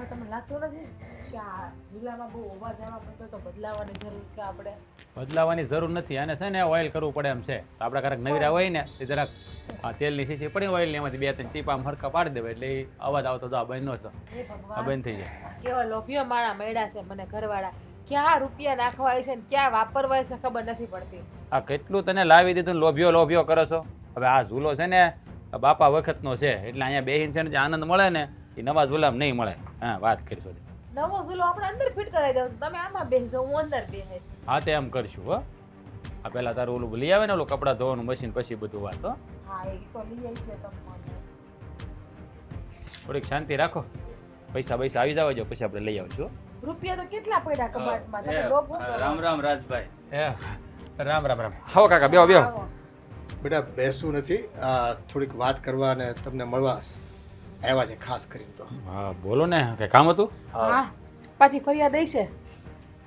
તમને લાગતું નથી કે આ જિલ્લામાં બહુ અવાજ આવવા પડતો તો બદલાવાની જરૂર છે આપણે? બદલાવાની જરૂર નથી. અને છે ને ઓઇલ કરવું પડે એમ છે. આપણે ક્યારેક નવીરા હોય ને તે જરાક આ તેલની શીશી પડી ઓઇલની એમાંથી 2-3 ટીપા હરખા પાડી દેવાય એટલે એ અવાજ આવતો તો આ બંધ નહોતો, આ બંધ થઈ જાય. કેવા લોભિયો માણા મળ્યા છે મને ઘરવાળા. ક્યાં રૂપિયા નાખવા હોય છે ને ક્યાં વાપરવા છે ખબર નથી પડતી. આ કેટલું તને લાવી દીધું લોભિયો લોભિયો કરો છો. હવે આ ઝૂલો છે ને બાપા વખતનો છે એટલે અહીંયા બેહીને છે ને જે આનંદ મળે ને એ નવા ઝૂલામાં નહીં મળે. હા વાત કરીશું. નવો ઝૂલો આપણે અંદર ફિટ કરાવી દઉં, તમે આમાં બેસજો, હું અંદર બેસે. હા તે એમ કરશું. હો આ પહેલાં તારું ઓલું લઈ આવે ને ઓલું કપડાં ધોવાનું મશીન પછી બધું વાત. હો હા એ તો લઈ આવી છે તમને. થોડીક શાંતિ રાખો, પૈસા આવી જાવ જો પછી આપણે લઈ આવશું. રૂપિયા તો કેટલા પડ્યા કબાટમાં, તમે લોભ હું કરો? રામ રામ રાજભાઈ. રામ રામ રામ. આવો કાકા બેહો બેહો. બેટા બેસવું નથી, થોડીક વાત કરવા અને તમને મળવા આવ્યા છે ખાસ કરીને. તો હા બોલો ને, કઈ કામ હતું? હા પાછી ફરિયાદ આવી છે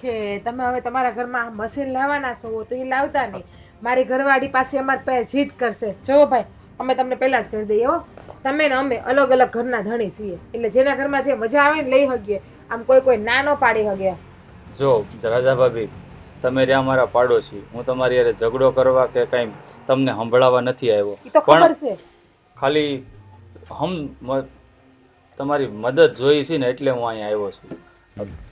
કે તમે હવે તમારા ઘરમાં મશીન લાવવાના છો તો એ લાવતા નહીં. મારી ઘરવાળી પાસે અમારી પાસે જીદ કરશે. જો ભાઈ અમે તમને પહેલાં જ કરી દઈએ હો, તમે ને અમે અલગ અલગ ઘરના ધણી છીએ એટલે જેના ઘરમાં જે મજા આવે ને લઈ શકીએ, આમ કોઈ ના ન પાડી શકે. જો રાજા ભાભી, તમે રહ્યા મારા પાડોશી, હું તમારી યારે ઝઘડો કરવા કે કંઈ તમને સંભળાવવા નથી આવ્યો. એ તો ખબર છે. ખાલી તમારી મદદ જોઈ છે ને એટલે હું અહીંયા આવ્યો છું.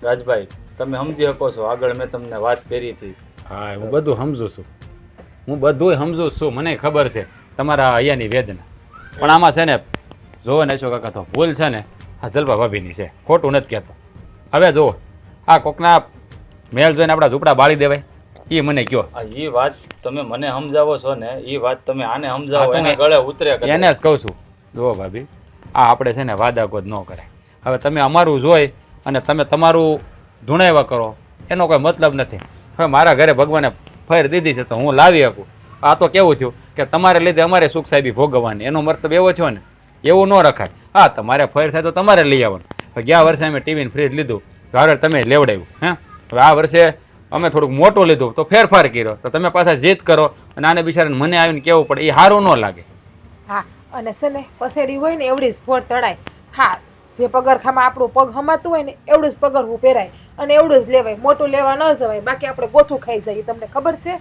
રાજભાઈ તમે સમજી શકો છો, આગળ મેં તમને વાત કરી હતી. હા હું બધું સમજુ છું, હું બધું સમજુ છું. મને ખબર છે તમારા અહીંયાની વેદના. પણ આમાં છે ને જોવો ને છો કાકા તો ભૂલ છે ને આ જલપા ભાભીની છે, ખોટું નથી કહેતો. હવે જુઓ આ કોકના મેલ જોઈને આપણા ઝૂંપડા બાળી દેવાય એ મને કયો. એ વાત તમે મને સમજાવો છો ને એ વાત તમે આને સમજાવો, એને ગળે ઉતરે. એને જ કહું છું. જુઓ ભાભી આ આપણે છે ને વાદાગોદ ન કરે. હવે તમે અમારું જોઈ અને તમે તમારું ધૂણાવ્યા કરો એનો કોઈ મતલબ નથી. હવે મારા ઘરે ભગવાને ફેર દીધી છે તો હું લાવી શકું. આ તો કેવું થયું કે તમારે લીધે અમારે સુખ સાહેબી ભોગવવાની, એનો મતલબ એવો થયો ને, એવું ન રખાય. હા તમારે ફેર થાય તો તમારે લઈ આવવાનું. હવે ગયા વર્ષે અમે ટીવીને ફ્રીજ લીધું તો હવે તમે લેવડાવ્યું. હે હવે આ વર્ષે અમે થોડુંક મોટું લીધું તો ફેરફાર કર્યો તો તમે પાછા જીદ કરો અને આને બિચારાને મને આવીને કહેવું પડે એ સારું ન લાગે. હા અને છે ને પસેડી હોય ને એવડી જ ફોડ તળાય. હા જે પગરખામાં આપણું પગ હમાતું હોય ને એવડું જ પગરખું પહેરાય અને એવડું જ લેવાય, મોટું લેવા ન જવાય, બાકી આપણે ગોથું ખાઈ જઈએ. તમને ખબર છે?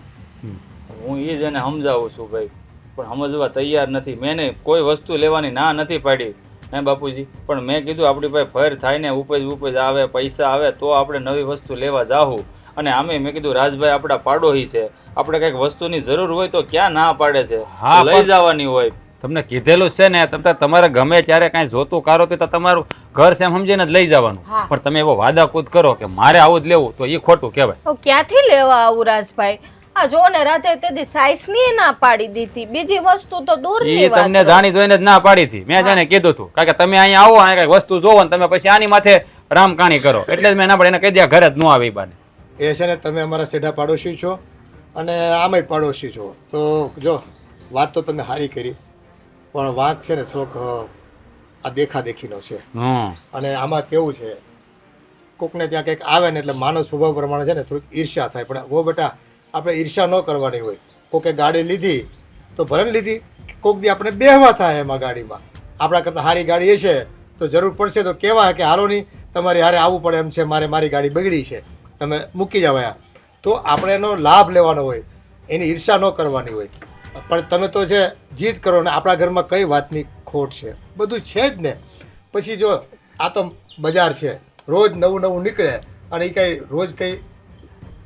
હું એ જ એને સમજાવું છું ભાઈ, પણ સમજવા તૈયાર નથી. મેં કોઈ વસ્તુ લેવાની ના નથી પાડી હે બાપુજી, પણ મેં કીધું આપણી પાસે ફેર થાય ને ઉપજ આવે, પૈસા આવે તો આપણે નવી વસ્તુ લેવા જાવું. અને આમે મેં કીધું રાજભાઈ આપણા પાડોશી છે, આપણે કંઈક વસ્તુની જરૂર હોય તો ક્યાં ના પાડે છે, હા, લઈ જવાની હોય. તમને કીધેલું છે ને, તમારે ગમે ત્યારે કાંઈ જોતું કારો તો તમારું ઘર છે એમ સમજીને જ લઈ જવાનું. હા. પણ તમે એવો વાદાકૂદ કરો કે મારે આવું જ લેવું તો એ ખોટું કહેવાય. હવે ક્યાંથી લેવા આવું રાજભાઈ? આ જો ને રાતે તેથી સાઈઝ ની ના પાડી દીધી, બીજી વસ્તુ તો દૂરની એ વાત તમને રહી. જાણી જોઈને જ ના પાડી હતી. મેં જાણે કીધું હતું કારણ કે તમે અહીંયા આવો અને કઈક વસ્તુ જોવો ને તમે પછી આની માથે રામકાણી કરો, એટલે જ મેં ના પડે એને કહી દે ઘરે જ ન આવી બાને. એ છે ને તમે અમારા સેઢા પાડોશી છો અને આમાંય પાડોશી છો, તો જો વાત તો તમે સારી કરી, પણ વાંક છે ને થોડોક આ દેખાદેખીનો છે. અને આમાં કેવું છે, કોકને ત્યાં કંઈક આવે ને એટલે માનવ સ્વભાવ પ્રમાણે છે ને થોડીક ઈર્ષ્યા થાય. પણ વો બેટા આપણે ઈર્ષ્યા ન કરવાની હોય. કોકે ગાડી લીધી તો ભલે ને લીધી, કોક દી આપણે બેહવા થાય એમાં ગાડીમાં, આપણા કરતાં સારી ગાડી હશે તો જરૂર પડશે તો કહેવાય કે હાલો નહીં તમારી હારે આવવું પડે એમ છે, મારી ગાડી બગડી છે, તમે મૂકી જાવ અહીંયા. તો આપણે એનો લાભ લેવાનો હોય, એની ઈર્ષ્યા ન કરવાની હોય. પણ તમે તો છે જીદ કરો ને આપણા ઘરમાં કઈ વાતની ખોટ છે, બધું છે જ ને. પછી જો આ તો બજાર છે, રોજ નવું નવું નીકળે અને એ કંઈ રોજ કંઈ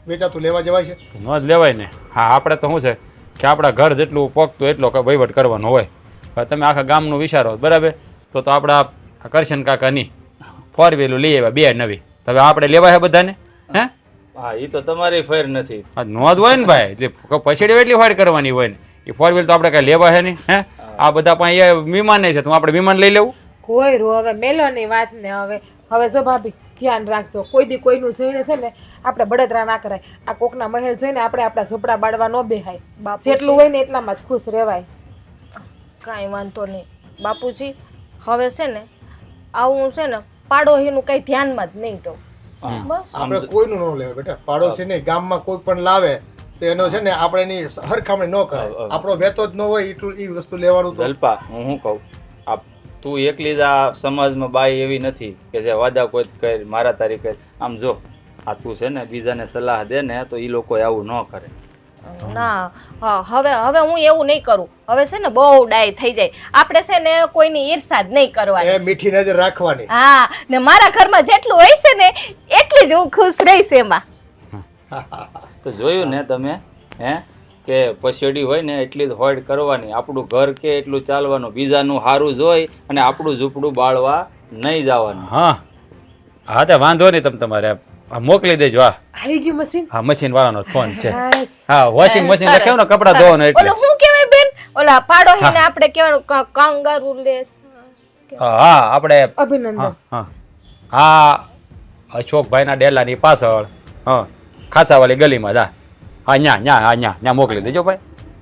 વેચાતું લેવા જવાય છે? ન જ લેવાય ને. હા, આપણે તો શું છે કે આપણા ઘર જેટલું પોગતું એટલો વહીવટ કરવાનો હોય. હવે તમે આખા ગામનું વિચારો બરાબર, તો આપણા કરશન કાકાની 4 વ્હીલર લઈ આવ્યા 2 નવી. હવે આપણે લેવા છે બધાને? હે હા, એ તો તમારી ફેર નથી. નો જ હોય ને ભાઈ, જે પછેડી એટલી ફાઈટ કરવાની હોય ને. એ 4 વ્હીલર તો આપણે કાંઈ લેવા છે નહીં. હે આ બધા પાસે વિમાન નહીં છે, તો આપણે વિમાન લઈ લેવું? કોઈ રો હવે મેલોની વાત ને. હવે જો ભાભી ધ્યાન રાખજો, કોઈ દી કોઈનું જોઈને છે ને આપણે બળતરા ના કરાય. આ કોકના મહેલ જોઈને આપણે આપણા ઝોપડા બાળવા ન બેહાય. બાપુજી. જેટલું હોય ને એટલામાં જ ખુશ રહેવાય. કાંઈ વાંધો નહીં બાપુજી, હવે છે ને આવું છે ને પાડોશીનું કંઈ ધ્યાનમાં જ નહીં દઉં. બસ આપણે કોઈનું ન લેવાય બેટા, પાડોશી નહીં. ગામમાં કોઈ પણ લાવે તો એનો છે ને આપણે એની હરખામણી ન કરાય. આપણો વેતો જ ન હોય એટલું એ વસ્તુ લેવાનું. તો જલ્પા, હું શું કહું, આ તું એકલી જ આ સમાજમાં બાઈ એવી નથી કે જે વાદા કોઈ કરી મારા તારી કરી. આમ જો આ તું છે ને બીજાને સલાહ દે ને તો એ લોકો આવું ન કરે. ના, હા, હવે હું એવું નહીં કરું. હવે છે ને બહુ ડાય થઈ જાય. આપણે છે ને કોઈની ઈર્ષા જ નહીં કરવાની. એ મીઠી નજર રાખવાની. હા, ને મારા ઘરમાં જેટલું હોય છે ને એટલી જ હું ખુશ રહીશ એમાં. તો જોયું ને તમે હે કે પછેડી હોય ને એટલી જ હોડ કરવાની, આપણું ઘર કે એટલું ચાલવાનું, બીજાનું સારું જોઈ અને આપણું ઝૂંપડું બાળવા નહીં જવાનું. હા હા, તે વાંધો નહીં, તમે તમારે મોકલી દેજો. હા આવી ગયું મશીન? હા, મશીન વાળાનો ફોન છે. Nice. હા, વોશિંગ મશીન રાખ્યું ને કપડાં ધોવાનું એટલે. ઓલું શું કહેવાય બેન, ઓલા પાડોશીને આપણે કહેવાનું કાંગારૂ લેસ. હા, આપણે અભિનંદન. હા હા, અશોકભાઈના ડેલાની પાછળ હા ખાસાવાળી ગલીમાં જા. હા, ન્યા મોકલી દેજો ભાઈ.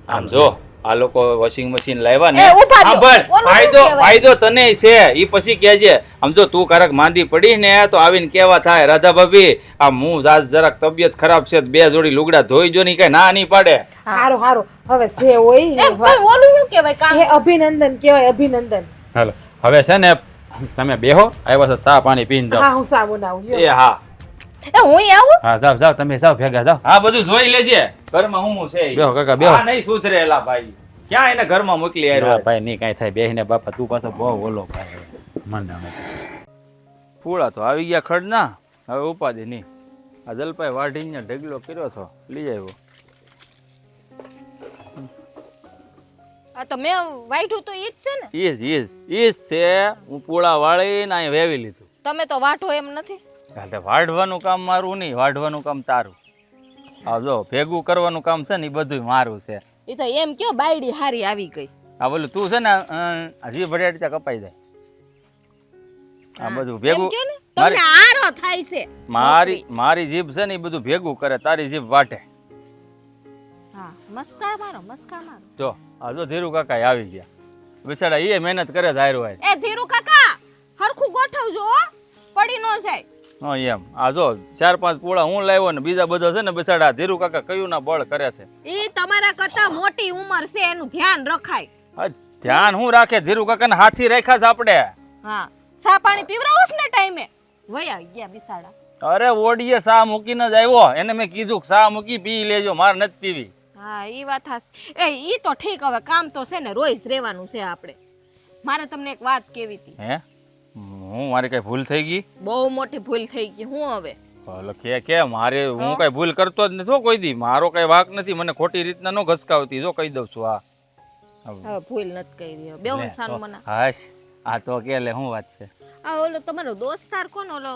આમ જો આ લોકો વોશિંગ મશીન લાવ્યા ને, એ ઊભા રહ્યો. સાંભળ, ઓલું શું કહેવાય? ફાયદો તને છે ઈ પછી કહેજે. આમ જો તું કારક માંદી પડી ને તો આવીને કેવા થાય, રાધા ભાભી આ હું જરાક તબિયત ખરાબ છે, 2 જોડી લુગડા ધોઈ જો ની કઈ ના નહીં પાડે. હારું હવે સે હોય એમ પણ ઓલું શું કહેવાય કાં? એ અભિનંદન કહેવાય, અભિનંદન. હાલો હવે છે ને તમે બેહો, આવ્યા છો ચા પાણી પીને જાઓ. હા હું સા બનાવું. એ હા હું આવું? હા જાઓ તમે જાઓ ભેગા જાઓ. હા, બધું જોઈ લેજે ઘરમાં હું છે ઈ. બેહો કાકા બેહો. આ નહીં સુધરેલા ભાઈ, ક્યાં એને ઘરમાં મોકલી હા આવ્યો. ભાઈ નહીં કાંઈ થાય, બેહીને બાપા તું પાછો બહુ ઓલો ભાઈ મને પૂળા તો આવી ગયા ખડના, હવે ઉપાધિ નહીં. આ જલપાઈ વાઢીને ઢગલો કર્યો હતો, લઈ આવ્યો. આ તો મેં વાઈઠું તો ઈ જ છે ને. ઈ જ છે. હું પૂળા વાળીને અહીં વેવી લીધું. તમે તો વાઢો એમ નથી. એટલે વાઢવાનું કામ મારું નહીં, વાઢવાનું કામ તારું. આ જો ભેગું કરવાનું કામ છે ને એ બધું મારું છે. એ તો એમ કયો બાયડી હારી આવી ગઈ. આ બોલું તું છે ને હજી ભડ્યા ત્યાં કપાઈ જાય. આ બધું ભેગું એમ કયો ને, તમને આરો થાય છે. મારી જીભ છે ને એ બધું ભેગું કરે, તારી જીભ વાટે. હા, મસ્કા મારો. જો આ જો ધીરુ કાકા આવી ગયા, બિચારા એ મહેનત કરે જ હાર્યું. એ ધીરુ કાકા હરખું ગોઠવજો હો, પડી ન જાય. હા એમ આ જો 4-5 પૂળા હું લાવ્યો ને બીજા બધા છે ને બસાડા ધીરુ કાકા કયું ના બળ કરે છે. ઈ તમારા કરતા મોટી ઉંમર છે, એનું ધ્યાન રખાય. આ ધ્યાન હું રાખે ધીરુ કાકાને હાથી રાખ્યા છે આપણે. હા, ચા પાણી પીવરાવોસ ને ટાઈમે. વયા ગયા બિસાડા. અરે ઓડીએ સા મૂકીને જ આવ્યો, એને મેં કીધું કે સા મૂકી પી લેજો, મારે નથી પીવી. હા ઈ વાત હાસ. ઈ તો ઠીક, હવે કામ તો છે ને રોજ રહેવાનું છે આપણે. મારે તમને એક વાત કેવી હતી. હે હું મારી કઈ ભૂલ થઈ ગઈ? બહુ મોટી ભૂલ થઈ ગઈ. હું હવે ઓલો કે મારે હું કઈ ભૂલ કરતો જ નથી હો કોઈ દી, મારો કઈ વાક નથી, મને ખોટી રીતના નો ઘસકાવતી, જો કહી દઉં છું. હવે ભૂલ નથી કરી. બેહો સાનું મને. હાશ આ તો કે લે હું વાત છે. આ ઓલો તમારો દોસ્તાર કોણ? ઓલો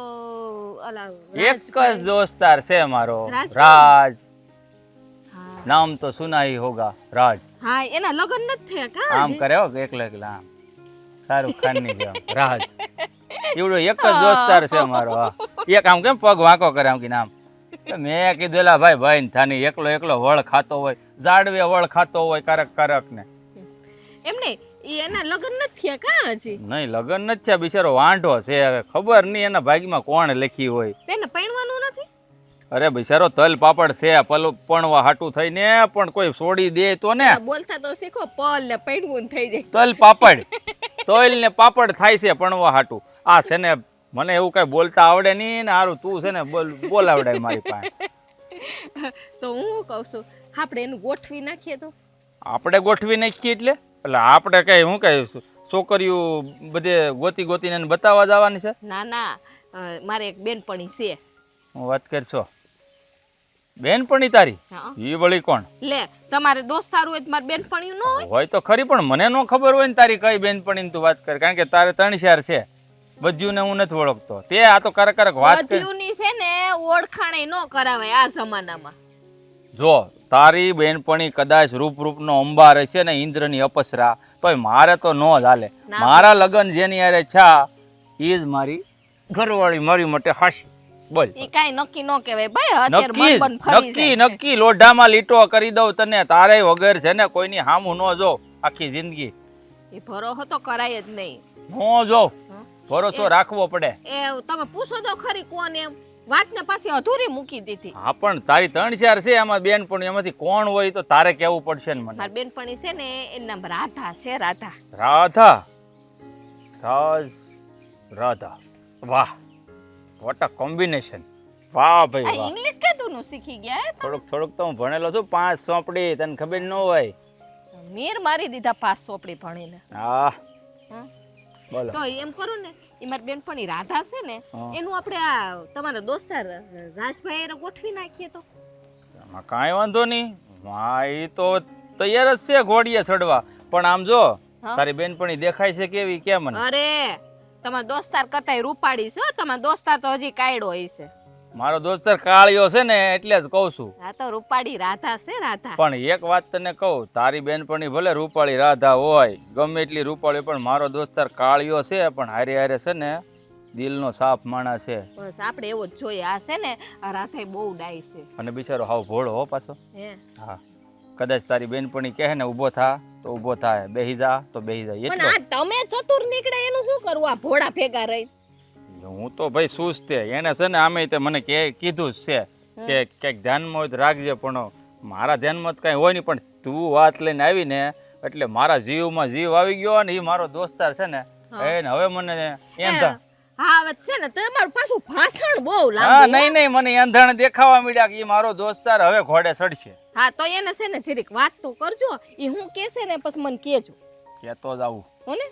ઓલા એક જ દોસ્તાર છે મારો, રાજભાઈ? રાજ. હા નામ તો સુના ही होगा, રાજ. હા, એના લગ્ન નથી થયા કા? આમ કરે હો એકલા એકલા, આમ શાહરુખ ખાન ની જેમ રાજ. એવડો એક જ દોસ્તાર છે મારો. હા એક આમ કેમ પગ વાંકો કરે આમ કે નામ. મેં કીધેલા ભાઈ ભાઈ થાની એકલો એકલો વળ ખાતો હોય, જાડવે વળ ખાતો હોય કારક કારક ને. એમને એના લગ્ન નથી થયા કા હજી? નહીં લગન નથી થયા, બિચારો વાંઢો છે, હવે ખબર નહીં એના ભાગ્યમાં કોણ લખી હોય. તેને પૈણવાનું નથી? અરે બિચારો તલ પાપડ છે, પણવા હાટું થઈને પણ કોઈ છોડી દે તો ને. બોલતા તો શીખો, પલ ને પૈણવું થઈ જાય. તલ પાપડ તોલ ને પાપડ થાય છે પણવા હાટું. આ છે ને મને એવું કઈ બોલતા આવડે નહીં ને, હારું તું છે ને બોલાવડાય મારી પાસે. તો હું શું કહું છું, આપણે એનું ગોઠવી નાખીએ તો? આપણે ગોઠવી નાખીએ એટલે આપણે કઈ હું કઈ છોકરીઓ બધે ગોતી ગોતીને એને બતાવવા જવાની છે? ના ના, મારે એક બેનપણી છે. હું વાત કરશો બેનપણી તારી? હા. ઈ વળી કોણ? લે તમારે દોસ્તાર હોય તો મારે બેનપણી ન હોય? હોય તો ખરી, પણ મને નો ખબર હોય ને તારી કઈ બેનપણી તું વાત કર, કારણ કે તારે 3-4 છે. બધ્યું ને હું નથી ઓળખતો. તે આ તો કરક વાત કર. બધ્યુંની છે ને ઓળખાણે ન કરાવાય આ જમાનામાં. જો તારી બેનપણી કદાચ રૂપનો અંબાર છે ને ઇન્દ્રની અપસરા, તો મારે તો નો જ હાલે. ના. મારા લગન જેની હારે છા ઈ જ મારી ઘરવાળી, મારી માટે હાશી. બોલ ઈ કાઈ નક્કી ન કહેવાય ભાઈ. અત્યારે મન બન ફરી નક્કી જાય. નક્કી લોઢામાં લીટો કરી દઉં તને, તારે વગર છે ને કોઈની હામું નો જો આખી જિંદગી. એ ભરોસો તો કરાય જ નહીં. નો જો ભરોસો રાખવો પડે. એ તમે પૂછો તો ખરી કોણ એમ, વાતને પાછી અધૂરી મૂકી દીધી. હા પણ તારી 3-4 છે એમાં બેનપણી, એમાંથી કોણ હોય તો તારે કેવું પડશે ને મને. મારી બેનપણી છે ને એનું નામ રાધા છે. રાધા. રાધા રાધા, વાહ વોટ અ કોમ્બિનેશન. વાહ ભાઈ આ વાહ. ઇંગ્લિશ કેતું નું શીખી ગયા હે? થોડુંક તો હું ભણેલો છું, 5 સોંપડી, તને ખબર ન હોય. મીર મારી દીધા 5 ચોપડી ભણીને. હા હં? બોલો. તો એમ કરું ને, એ મારી બેનપણી રાધા છે ને, હા. એનું આપણે આ તમારા દોસ્તાર રાજભાઈ એને ગોઠવી નાખીએ તો? એમાં કાંઈ વાંધો નહીં, હા એ તો તૈયાર જ છે ઘોડીએ ચડવા. પણ આમ જો હા? તારી બેનપણી દેખાય છે કેવી કે મને? અરે તમારા દોસ્તાર કરતાંય રૂપાળી છે હો. તમારા દોસ્તાર તો હજી કાયડો હોય છે. મારો દોસ્તાર કાળિયો છે ને એટલે જ કહું છું. આ તો રૂપાળી રાધા છે. રાધા. પણ એક વાત તને કહું, તારી બેનપણી ભલે રૂપાળી રાધા હોય, ગમે એટલી રૂપાળી, પણ મારો દોસ્તાર કાળિયો છે, પણ હારે હારે છે ને દિલનો સાફ માણસ છે. બસ આપણે એવો જ જોઈએ. આ છે ને આ રાધાય બહુ ડાય છે. અને બિચારો હાવ ભોળો હો પાછો. હે હા કદાચ તારી બેનપણી કહે ને ઊભો થા તો ઊભો થાય, બેહી જા તો બેહી જાય. પણ એટલો આ તમે ચતુર નીકળે એનું શું કરવું? આ ભોળા ભેગા રહી. હું તો ભાઈ સુસ્ત તે એને છે ને આમે તે મને કીધું જ છે કે કંઈક ધ્યાનમાં હોય તો રાખજે, પણ મારા ધ્યાનમાં તો કાંઈ હોય નહીં. પણ તું વાત લઈને આવી ને એટલે મારા જીવમાં જીવ આવી ગયો, અને એ મારો દોસ્તાર છે ને એને હવે મને એમ થાય. હા હવે છે ને તમારું પાછું ભાષણ બહુ હા લાંબુ. નહીં નહીં મને એંધણ દેખાવા મળ્યા કે એ મારો દોસ્તાર હવે ઘોડે ચડશે. હા તો એને છે ને જરીક વાત તો કરજો. એ હું કહેશે ને પછી મને કહેજો કેતો જ આવું. હો ને?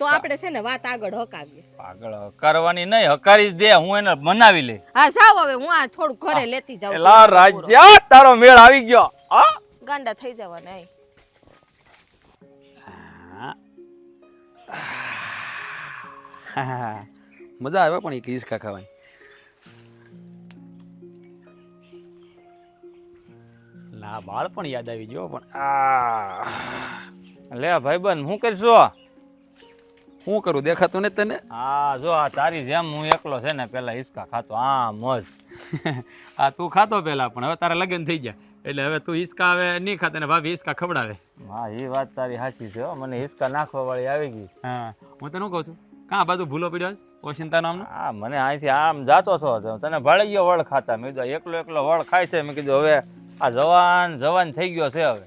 તો આપણે છે ને વાત આગળ હકાવીએ. આગળ હકારવાની નહીં, હકારી જ દે, હું એને મનાવી લે. હા જાવ હવે, હું આ થોડું ઘરે લેતી જાઉં છું. એલા રાજ્યા તારો મેળ આવી ગયો. હા ગાંડા થઈ જવા નહીં. મજા આવે પણ એક હિસકા ખાવાની. ના બાળ પણ યાદ આવી ગયો. પણ લે ભાઈબંધ હું કરશો? શું કરું દેખાતું ને તને? હા જો આ તારી જેમ હું એકલો છે ને પેલા હિસકા ખાતો. હા મોજ. હા તું ખાતો પેલા, પણ હવે તારા લગ્ન થઈ ગયા એટલે હવે તું હિસકા હવે નહીં ખાતે ને ભાભી હિસકા ખવડાવે. હા એ વાત તારી સાચી છે હો, મને હિસકા નાખવા વાળી આવી ગઈ. હા હું તને શું કહું છું, કાં બધું ભૂલો પડ્યો છે? ઓશિંતા નામનો હા મને અહીંથી આમ જાતો છો તો તને ભાળી ગયો વળ ખાતા મેં કીધું એકલો એકલો વળ ખાય છે મેં કીધું હવે આ જવાન થઈ ગયો છે હવે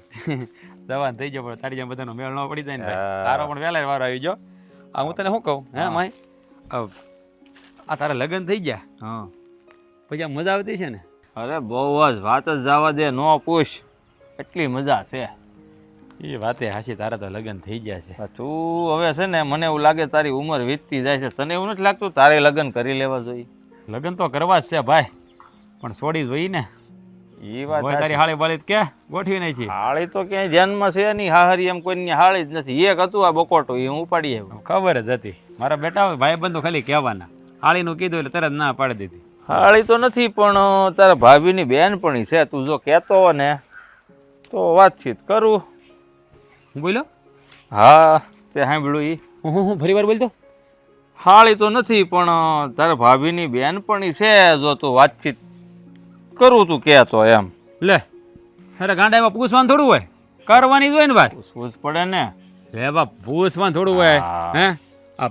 જવાન થઈ ગયો પણ તારી જેમ બધાનો મેળ ન પડી જાય ને ભાઈ. હા. તારો પણ વહેલા વારો આવી ગયો. આ હું તને શું કહું હે માય આ તારા લગ્ન થઈ ગયા હા પછી આ મજા આવતી છે ને? અરે બહુ જ વાત જ જવા દે નો પૂછ એટલી મજા છે. એ વાતે હાસી તારા તો લગ્ન થઈ ગયા છે. તું હવે છે ને મને એવું લાગે તારી ઉંમર વીતતી જાય છે તને એવું નથી લાગતું તારે લગ્ન કરી લેવા જોઈએ? લગ્ન તો કરવા જ છે ભાઈ પણ છોડી જોઈ ને એ વાત હોય તારી હાળી બાળી કે ગોઠવી નાખી. હાળી તો ક્યાંય ધ્યાનમાં છે નહીં હાહરી એમ કોઈની હાળી જ નથી એક હતું આ બકોટું એ હું ઉપાડી આવ્યો. ખબર જ હતી મારા બેટા ભાઈ બંધુ ખાલી કહેવાના હાળીનું કીધું એટલે તરત ના પાડી દીધી. હાળી તો નથી પણ તારા ભાભીની બેનપણી છે તું જો કહેતો હો ને તો વાતચીત કરું. હું બોલ્યો? હા તે સાંભળ્યું ઈ હું ફરી વાર બોલતો? હાળી તો નથી પણ તારા ભાભીની બેનપણી છે જો તું વાતચીત કરું તું કહેતો એમ. લે અરે ગાંડા એમાં પૂછવાનું થોડું હોય કરવાની જ હોય ને વાત. પૂછવું જ પડે ને. લે બાપ પૂછવાનું થોડું હોય હા. હે આ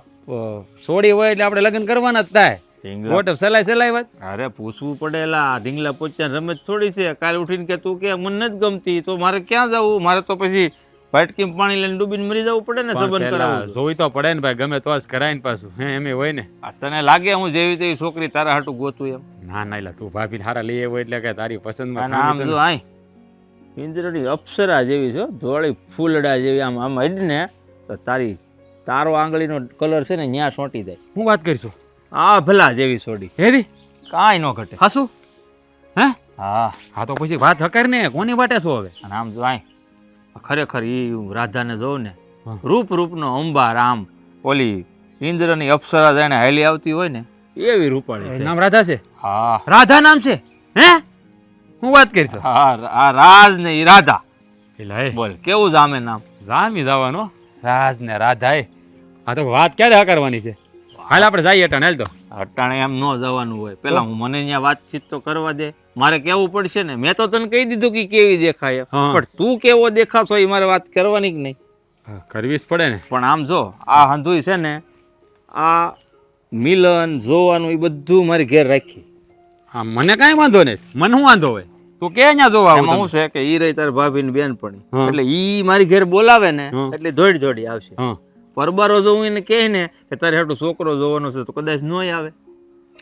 સોડી હોય એટલે આપણે લગ્ન કરવાના જ થાય. ઢીંગલા ગોટ સલાઈ વાત. અરે પૂછવું પડેલા ઢીંગલા પોચ્યા રમત થોડી છે કાલ ઉઠીને કે તું કે મને નથી ગમતી તો મારે ક્યાં જવું મારે તો પછી વાટકીમાં પાણી લઈને ડૂબીને મરી જવું પડે ને સંબંધ પણ કરાવવું પેલા જોઈ તો પડે ને ભાઈ ગમે તો જ કરાય ને પાછું હે એમ હોય ને. આ તને લાગે હું જેવી તેવી છોકરી તારા હાટું ગોતું એમ? ના ના એલા તું ભાભી હારા લઈ આવ્યો એટલે કે તારી પસંદમાં અને આમ જો આય ઇન્દ્રની અપ્સરા જેવી છે ધોળી ફૂલડા જેવી આમ આમ અડીને તો તારો આંગળીનો કલર છે ને ન્યા સોંટી જાય. હું વાત કરીશું આ ભલા જેવી છોડી એવી કાંઈ ન ઘટે. હાસુ હે હા હા તો પછી વાત હકાર ને કોની વાટે છો હવે? અને આમ જો આય ખરેખર એ રાધાને જોઉં ને હા. રૂપનો અંબાર આમ ઓલી ઇન્દ્રની અપ્સરા જાણે હાલી આવતી હોય ને એવી રૂપાળી છે. નામ રાધા છે? હા રાધા નામ છે હે? હું વાત કરીશું હા આ રાજ ને ઈ રાધા એલા એ બોલ કેવું જામે નામ? જામી જવાનો રાજ ને રાધા એ આ તો વાત ક્યારે હકારવાની છે? હાલ આપણે જઈએ અટાણે હાલ તો. અટાણે એમ ન જવાનું હોય પેલા હું મને ત્યાં વાતચીત તો કરવા દે મારે કેવું પડશે ને મેં તો તને કહી દીધું કે કેવી દેખાય હા. પણ તું કેવો દેખાશો એ મારે વાત કરવાની જ નહીં. હા, કરવી જ પડે ને. પણ આમ જો આ હંધુય છે ને આ મિલન જોવાનું એ બધું મારી ઘેર રાખી. હા મને કાંઈ વાંધો નહીં મને શું વાંધો હોય તું કે અહીંયા જોવા આવું એમાં તમે? શું છે કે ઈ રહી તાર ભાભીની બેનપણી હા. એટલે ઈ મારી ઘેર બોલાવે ને હા. એટલે દોડી આવશે. હા પરબારો જોવું એને કહે ને કે તારે હાટું છોકરો જોવાનો છે તો કદાચ નોય આવે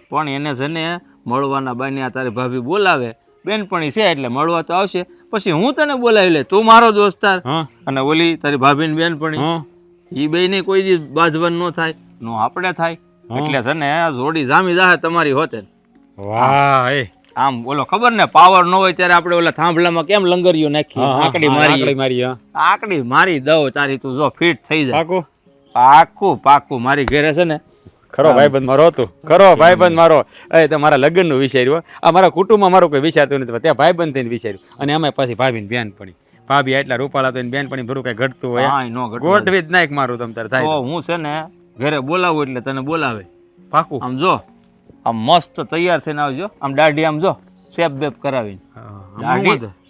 પણ એને છે ને મળવાના બાને તારી ભાભી બોલાવે બેનપણી છે એટલે મળવા તો આવશે પછી હું તને બોલાવી લે તું મારો દોસ્તાર હા અને ઓલી તારી ભાભીની બેનપણી હા ઈ બેયને કોઈ દી બાંધવાનું ન થાય નો આપણે થાય હા. એટલે છે ને આ જોડી જામી જાહે તમારી હોતે. વાહ એ આમ બોલો ખબર ને પાવર ન હોય ત્યારે આપણે ઓલા થાંભલામાં કેમ લંગરીઓ નાખી આકડી મારી મારી હા આકડી મારી દઉં તારી તું જો ફિટ થઈ જાય. પાકું પાકું મારી ઘરે છે ને ખરો ભાઈબંધ મારો હતું ખરો ભાઈબંધ મારો એ તો મારા લગ્નનું વિચાર્યું હો. આ મારા કુટુંબમાં મારું કોઈ વિચારતું નથી ત્યાં ભાઈબંધ થઈને વિચાર્યું અને અમે પછી ભાભીને બેનપણી ભાભી એટલા રૂપાળા તો બેનપણી ભરું કઈ ઘટતું હોય કાંઈ ન ઘટે. ગોઠવી જ નાખ મારું તમ તાર થાય તો હું છે ને ઘરે બોલાવું એટલે તને બોલાવે. પાકું આમ જો આમ મસ્ત તૈયાર થઈને આવજો આમ દાઢી આમ જો શેપ બેપ કરાવીને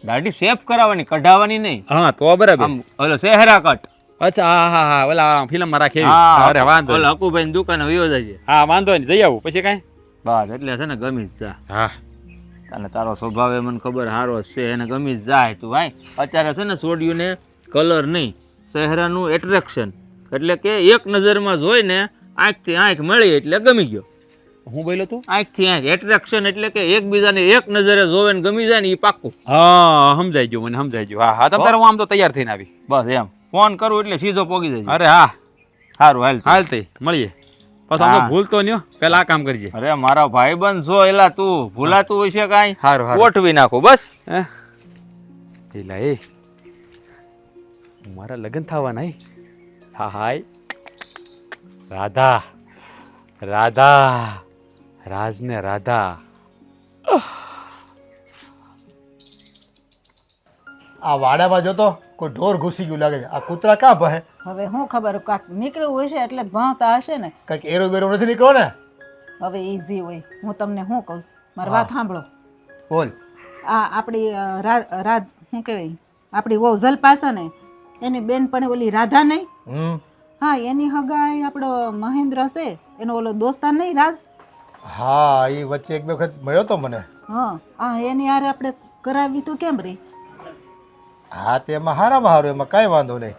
દાઢી શેપ કરાવવાની કઢાવવાની નહીં હા તો બરાબર આમ ઓલો સેહરા કટ. અચ્છા હા હા હા ઓલા ફિલ્મમાં રાખે હા અરે વાંધો ઓલા નહીં. હકુભાઈ દુકાને વયો જજે. હા વાંધો નહીં જઈ આવું પછી કાંઈ બસ એટલે છે ને ગમી જ જા હા અને તારો સ્વભાવ એ મને ખબર સારો જ છે એને ગમી જ જાય તું ભાઈ અત્યારે છે ને સોડિયુંને કલર નહીં ચહેરાનું એટ્રેક્શન એટલે કે એક નજરમાં જોઈને આંખથી આંખ મળી એટલે ગમી ગયો. હું બોલ્યો તું? આંખથી આંખ એટ્રેક્શન એટલે કે એકબીજાને એક નજરે જોવે ને ગમી જાય ને એ પાક્કું. હા સમજાઈ ગયું મને સમજાઈ ગયું હા હા તમ તારે હું આમ તો તૈયાર થઈને આવી બસ એમ ફોન કરું એટલે સીધો પોગી જજો. અરે હા સારું હાલ તું. હાલ તઈ મળીએ પછી આમ તો હા. ભૂલતો નહીં હો. પેલા આ કામ કરજે અરે મારા ભાઈબંધ છો એલા તું ભૂલાતું હોય છે કાંઈ હારું હારું ગોઠવી નાખો બસ. એલા એ મારા લગ્ન થવાના હા હાય રાધા રાધા રાજ ને રાધા આ વાડામાં જોતો કોઈ ઢોર ઘૂસી ગયું લાગે છે આ કૂતરા ક્યાં ભહે હવે શું ખબર કાંક નીકળ્યું હશે એટલે જ ભણતા હશે ને. કંઈક એરો બેરો નથી નીકળો ને હવે ઈઝી હોય હું તમને શું કહું મારી વાત સાંભળો. બોલ આ આપણી રાધ શું કહેવાય આપણી વહુ જલપાસા ને એની બેનપણી ઓલી રાધા નહીં હા એની હગાઈ આપણો મહેન્દ્ર છે એનો ઓલો દોસ્તાર નહીં રાજ. હા એ વચ્ચે એક બે વખત મળ્યો તો મને. હા એની હારે આપણે કરાવી તો કેમ રહી. હા તેમાં હારામાં હારું, એમાં કાંઈ વાંધો નહીં.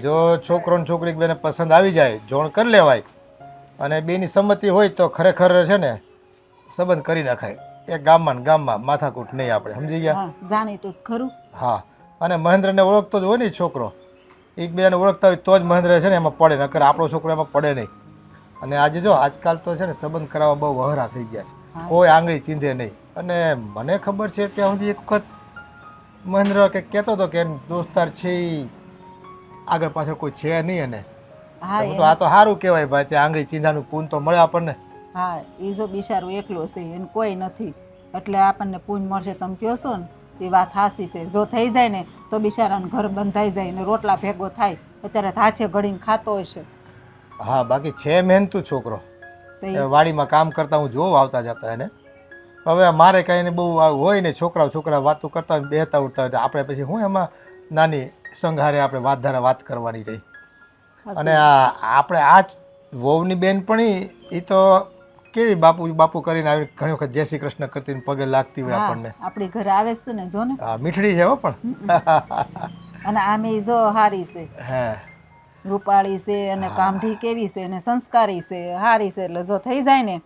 જો છોકરો ને છોકરી બેને પસંદ આવી જાય જોણ કરી લેવાય અને બેની સંમતિ હોય તો ખરેખર છે ને સંબંધ કરી નખાય. એક ગામમાં ને ગામમાં માથાકૂટ નહીં, આપણે સમજી ગયા. હા જાણીતું જ ખરું. હા અને મહેન્દ્રને ઓળખતો જ હોય ને ઈ છોકરો, એકબીજાને ઓળખતા હોય તો જ મહેન્દ્ર છે ને એમાં પડે, નકર આપણો છોકરો એમાં પડે નહીં. અને આજે જો આજકાલ તો છે ને સંબંધ કરાવવા બહુ વહરા થઈ ગયા છે, કોઈ આંગળી ચીંધે નહીં. અને મને ખબર છે ત્યાં સુધી એક વખત મહેન્દ્ર કે કહેતો હતો કે એનો દોસ્તાર છે ઈ આગળ પાછળ કોઈ છે નહીં. અને હા તો આ તો સારું કહેવાય ભાઈ, ત્યાં આંગળી ચીંધાનું પૂન તો મળે આપણને. હા એ જો બિચારું એકલો છે એને કોઈ નથી એટલે આપણને પૂન મળશે. તમે કહો છો ને એ વાત હાસી છે. જો થઈ જાય ને તો બિચારાને ઘર બંધાઈ જાય ને રોટલા ભેગો થાય. અત્યારે હાથે ઘડીને ખાતો હશે. હા બાકી છે મહેનતું છોકરો, તો એ વાડીમાં કામ કરતા હું જોઉં આવતા જતા એને. હવે મારે કાંઈ એને બહુ હોય ને, છોકરા વાતો કરતા હોય બેહતા ઉઠતા હોય, આપણે પછી હું એમાં નાની સંઘારે આપણે વાત કરવાની રહી. અને આપણે આ વહુની બેનપણી એ તો કેવી બાપુ કરીને આવી ઘણી વખત જય શ્રી કૃષ્ણ કરતી પગે લાગતી હોય આપણને. આપણી ઘરે આવે છે ને જો ને. હા મીઠડી છે હો પણ. અને આમે જો હારી છે, હા રૂપાળી છે અને કામઢી કેવી છે અને સંસ્કારી છે, હારી છે. એટલે જો થઈ જાય ને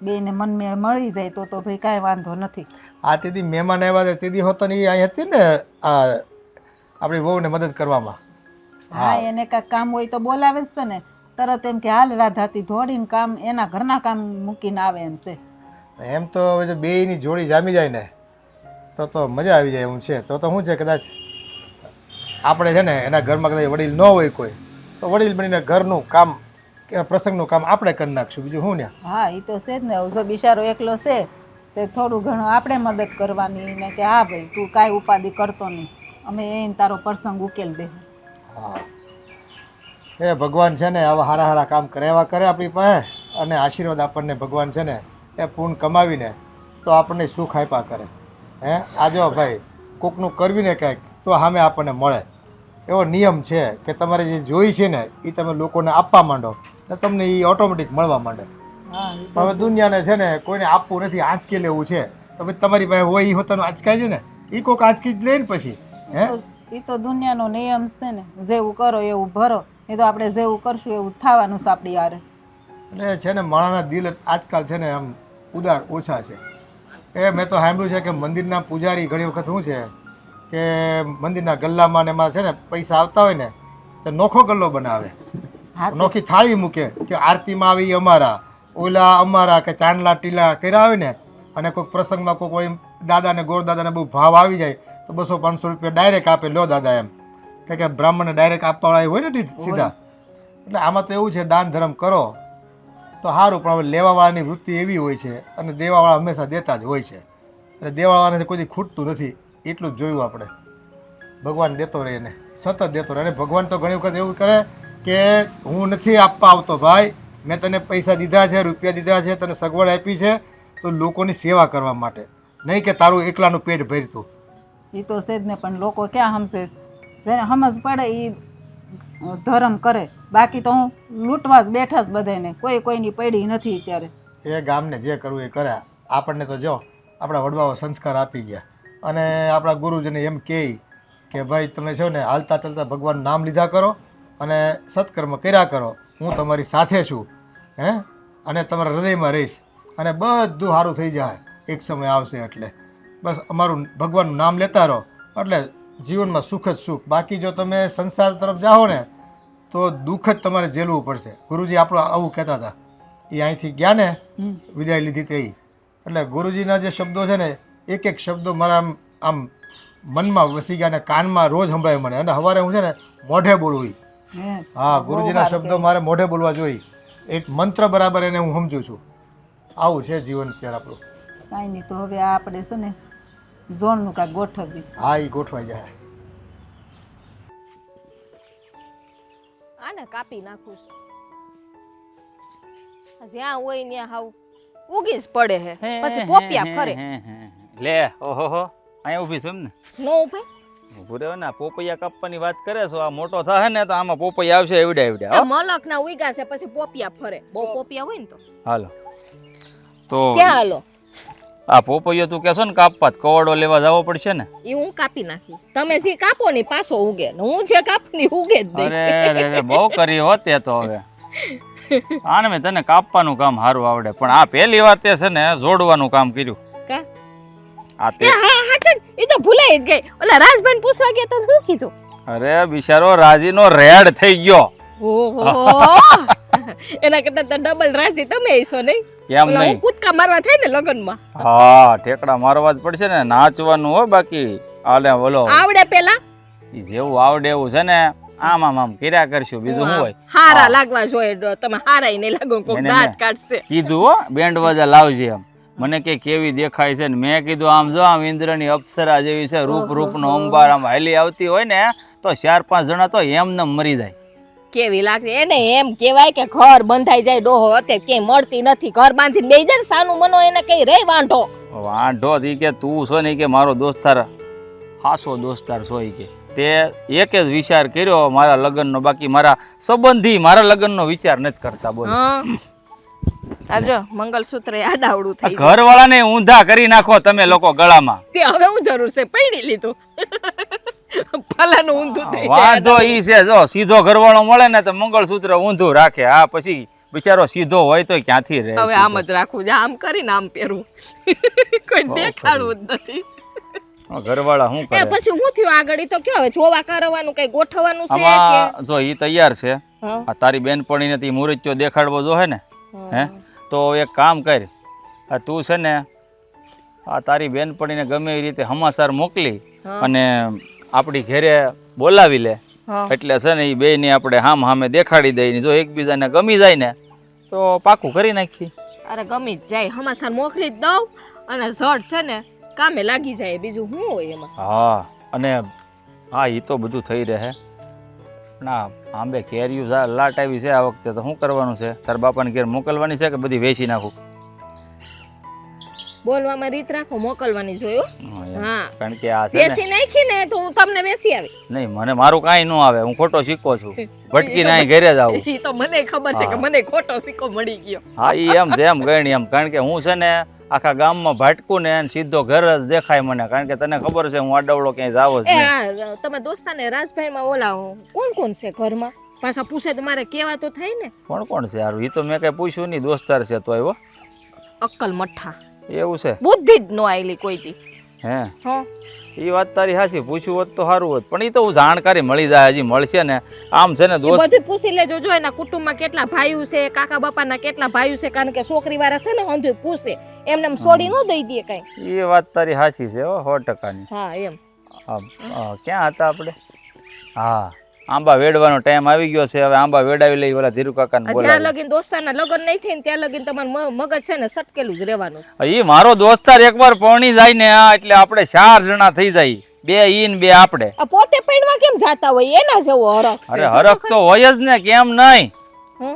બેને મનમેળ મળી જાય તો ભાઈ કાંઈ વાંધો નથી. આ તેથી મહેમાન આવ્યા હતા તેથી હોતો ને એ અહીં હતી ને આપણી વહુને મદદ કરવામાં. હા એને કાંઈક કામ હોય તો બોલાવે જ છે ને તરત એમ કે હાલ રાધાતી દોડીને કામ એના ઘરના કામ મૂકીને આવે એમ છે. એમ તો હવે જો બેયની જોડી જામી જાય ને તો મજા આવી જાય એવું છે. તો શું છે કદાચ આપણે છે ને એના ઘરમાં કદાચ વડીલ ન હોય કોઈ તો વડીલ બનીને ઘરનું કામ કે પ્રસંગનું કામ આપણે કરી નાખશું, બીજું શું ને. હા એ તો છે જ ને. જો બિચારો એકલો છે તે થોડું ઘણું આપણે મદદ કરવાની ને કે હા ભાઈ તું કાંઈ ઉપાધિ કરતો નહીં, અમે એને તારો પ્રસંગ ઉકેલ દે. હા એ ભગવાન છે ને આવા સારા કામ કરે એવા કરે આપણી પાસે, અને આશીર્વાદ આપણને ભગવાન છે ને એ પૂન કમાવીને તો આપણને સુખ આપ્યા કરે. આ જો ભાઈ કોકનું કરવીને કાંઈક તો સામે આપણને મળે એવો નિયમ છે કે તમારે જે જોઈ છે ને એ તમે લોકોને આપવા માંડો તો તમને એ ઓટોમેટિક મળવા માંડે. હવે દુનિયાને છે ને કોઈને આપવું નથી, આંચકી લેવું છે તો પછી તમારી પાસે હોય એ હોતાનું આંચકાય છે ને એ કોઈક આંચકી જ લે ને પછી. એ તો દુનિયાનો નિયમ છે ને, જેવું કરો એવું ભરો. એ તો આપણે જેવું કરશું એવું થવાનું છે આપણી યારે. એટલે છે ને માણાના દિલ આજકાલ છે ને આમ ઉદાર ઓછા છે. એ મેં તો સાંભળ્યું છે કે મંદિરના પૂજારી ઘણી વખત શું છે કે મંદિરના ગલ્લામાં ને એમાં છે ને પૈસા આવતા હોય ને તો નોખો ગલ્લો બનાવે, નોખી થાળી મૂકે કે આરતીમાં આવી અમારા, ઓલા અમારા, કે ચાંદલા ટીલા કર્યા હોય ને, અને કોઈક પ્રસંગમાં કોઈક હોય દાદાને ગોરદાદાને બહુ ભાવ આવી જાય તો 200-500 રૂપિયા ડાયરેક્ટ આપે, લો દાદા એમ કે બ્રાહ્મણને ડાયરેક્ટ આપવાવાળા હોય ને સીધા. એટલે આમાં તો એવું છે દાન ધર્મ કરો તો સારું, પણ હવે લેવાવાળાની વૃત્તિ એવી હોય છે અને દેવાવાળા હંમેશા દેતા જ હોય છે. એટલે દેવાવાળાને કોઈ ખૂટતું નથી, એટલું જ જોયું આપણે. ભગવાન દેતો રહે ને સતત દેતો રહે. અને ભગવાન તો ઘણી વખત એવું કરે કે હું નથી આપવા આવતો ભાઈ, મેં તને પૈસા દીધા છે, રૂપિયા દીધા છે, તને સગવડ આપી છે તો લોકોની સેવા કરવા માટે, નહીં કે તારું એકલાનું પેટ ભરતું. એ તો છે જ ને, પણ લોકો ક્યાં સમજે? જેને સમજ પડે એ ધર્મ કરે, બાકી તો હું લૂંટવા જ બેઠા જ બધાને, કોઈની પડી નથી અત્યારે. એ ગામને જે કરવું એ કરે. આપણને તો જો આપણા વડવાઓ સંસ્કાર આપી ગયા અને આપણા ગુરુજીને એમ કહે કે ભાઈ તમે છો ને હાલતા ચાલતા ભગવાનનું નામ લીધા કરો અને સત્કર્મ કર્યા કરો, હું તમારી સાથે છું અને તમારા હૃદયમાં રહીશ અને બધું સારું થઈ જાય એક સમય આવશે. એટલે બસ અમારું ભગવાનનું નામ લેતા રહો એટલે જીવનમાં સુખ જ સુખ. બાકી જો તમે સંસાર તરફ જાઓ ને તો દુઃખ જ તમારે ઝેલવું પડશે. ગુરુજી આપણો આવું કહેતા હતા, એ અહીંથી ગયા ને વિદાય લીધી તે. એટલે ગુરુજીના જે શબ્દો છે ને એક એક શબ્દો મારા આમ મનમાં વસી ગયા ને કાનમાં રોજ સંભળાય મને. અને સવારે હું છે ને મોઢે બોલવું. હા ગુરુજીના શબ્દો મારે મોઢે બોલવા જોઈએ, એક મંત્ર બરાબર એને હું સમજું છું. આવું છે જીવન ત્યારે આપણું. કાંઈ નહીં, તો હવે આપણે છે ને ઝોણનું કાંઈક ગોઠવી. હા એ ગોઠવાઈ જાય. આને કાપી નાખું છું, જ્યાં હોય ત્યાં હાવ ઉગી જ પડે હે, પછી પોપિયા ફરે. લે ઓહો અહીંયા ઊભી છું ને. નો ઉભે ઊભું રહેવો ને, આ પોપૈયા કાપવાની વાત કરે છો, આ મોટો થાય ને તો આમાં પોપૈયા આવશે એવડે એવડે. હો મલક ના ઉઈગા છે પછી પોપિયા ફરે, બહુ પોપિયા હોય ને તો હાલો તો ક્યાં હાલો? આ પોપૈયો તું કહેશો ને કાપવા તો કવડો લેવા જવો પડશે ને. એ હું કાપી નાખી, તમે જે કાપો ને પાછો ઉગે ને હું જે કાપની ઉગે જ નહીં. અરે રે બહુ કરી હોતે તો હવે આને મેં તને કાપવાનું કામ સારું આવડે, પણ આ પહેલી વાર તે છે ને જોડવાનું કામ કર્યું. કા? આ એ તે હા હા છે ને, એ તો ભૂલાઈ જ ગઈ. ઓલા રાજભાઈ પૂછવા ગયા તો શું કીધું? અરે બિચારો રાજીનો રેડ થઈ ગયો. ઓહો એના કરતા તો ડબલ રાશી તમે હશો નહીં? કેમ ઓલા નહીં? હું કૂદકા મારવા થાય ને લગનમાં. હા ઠેકડા મારવા જ પડશે ને, નાચવાનું હોય. બાકી આલે બોલો આવડે પેલા ઈ જેવું આવડે એવું છે ને આમ આમ આમ કર્યા કરશું, બીજું શું હોય. હારા લાગવા જોઈએ, તમે હારા નહીં લાગો, કોક એને દાંત મેં કાઢશે. કીધું હો બેન્ડ વાજા લાવજે એમ. મને કે કેવી દેખાય છે ને મેં કીધું આમ જો આમ ઇન્દ્રની અપ્સરા જેવી છે, રૂપ રૂપનો અંબાર આમ હાલી આવતી હોય ને તો 4-5 જણા તો એમને મરી જાય. કેવી લાગતી એને એમ કહેવાય કે ઘર બંધાઈ જાય ડોહો અત્યારે ક્યાંય મળતી નથી, ઘર બાંધીને બેસી જાય ને સાનું મનો એને કઈ રે વાંઢો. વાંઢો ઈ કે તું છો ને ઈ કે મારો દોસ્તાર હાસો દોસ્તાર છો ઈ કે તે એક જ વિચાર કર્યો મારા લગ્નનો, બાકી મારા સંબંધી મારા લગ્નનો વિચાર નથી કરતા. બોલ હા આજો મંગલસૂત્ર આડાવડું થઈ ગયું. ઘરવાળાને ઊંધા કરી નાખો તમે લોકો ગળામાં. તે હવે હું જરૂર છે પૈણી લીધું ફલાનું ઊંધું થઈ જાય. વાંધો ઈ છે જો સીધો ઘરવાળો મળે ને તો મંગળસૂત્ર ઊંધું રાખે. હા પછી બિચારો સીધો હોય તો ક્યાંથી રહે. હવે આમ જ રાખવું છે, આમ કરીને આમ પહેરવું કોઈ દેખાડવું જ નથી. ઘરવાળા શું એ કરે પછી હું થયું આગળ? ઈ તો કયો હવે જોવા કરવાનું કઈ ગોઠવવાનું છે કે? આમાં જો ઈ તૈયાર છે. હા. આ તારી બેનપણીને તી મુરચ્યો દેખાડવો જો હે ને હે તો એક કામ કર, આ તું છે ને આ તારી બેનપણીને ગમે એ રીતે સમાચાર મોકલી હા. અને આપણી ઘરે બોલાવી લે. હા. એટલે છે ને એ બેયને આપણે હામ હામે દેખાડી દઈએ, જો એકબીજાને ગમી જાય ને તો પાકું કરી નાખીએ. અરે ગમી જ જાય, હમાસાર મોકલી જ દઉં અને ઝડ છે ને કામે લાગી જાય, બીજું શું હોય એમાં. હા અને હા એ તો બધું થઈ રહે. ના આંબે કેરીયું લાટ આવી છે આ વખતે, તો શું કરવાનું છે? તાર બાપાને ઘેર મોકલવાની છે કે બધી વેચી નાખું? બોલવામાં રીત રાખો, મોકલવાની જોયો. હા, એમ. હા કારણ કે આ છે ને વેસી નાખી ને તો હું તમને વેસી આવી. નહીં મને મારું કાંઈ ન આવે, હું ખોટો સિક્કો છું, ભટકી ના ઘરે જ આવું. ઈ તો મને ખબર છે કે હા. મને ખોટો સિક્કો મળી ગયો. હા ઈ એમ છે એમ ગણી એમ, કારણ કે હું છે ને આખા ગામમાં ભટકું ને એને સીધો ઘર જ દેખાય મને, કારણ કે તને ખબર છે હું આડવડો ક્યાંય જાવ જ એ નહીં. હા તમે દોસ્તાને રાજભાઈ માં ઓલા કોણ કોણ છે ઘરમાં? પાછા પૂછે તો મારે કેવા તો થાય ને. કોણ કોણ છે યાર? એ તો મેં કઈ પૂછ્યું નહીં, દોસ્તાર છે તો આવ્યો. અક્કલ મઠ્ઠા, એવું છે બુદ્ધિ જ નો આયલી કોઈ દી. હે? હા એ વાત તારી સાચી, પૂછ્યું હોત તો સારું હોત, પણ એ તો જાણકારી મળી જાય, હજી મળશે ને. આમ છે ને એ દોસ્ત બધું પૂછી લેજો, જો એના કુટુંબમાં કેટલા ભાઈઓ છે, કાકા બાપાના કેટલા ભાઈઓ છે, કારણ કે છોકરી વાળા છે ને અંધું પૂછે, એમને એમ છોડી ન દઈ દે કઈ. એ વાત તારી સાચી છે હો, 100%ની. હા એમ. ક્યાં હતા આપણે? હા આંબા વેડવાનો ટાઈમ આવી ગયો છે, હવે આંબા વેડાવી લઈ, ઓલા ધીરુ કાકાને જ્યાં બોલાવી. લગીન દોસ્તારના લગ્ન નહીં થાય ને ત્યાં લગીન તમારું મગજ છે ને સટકેલું જ રહેવાનું. ઈ મારો દોસ્તાર એકવાર પરણી જાય ને એટલે આપણે 4 જણા થઈ જાય, 2 ઈ ને 2 આપણે. આ પોતે પૈણવા કેમ જાતા હોય એના જેવો હરખ છે. અરે હરખ તો હોય જ ને, કેમ નહીં? હં?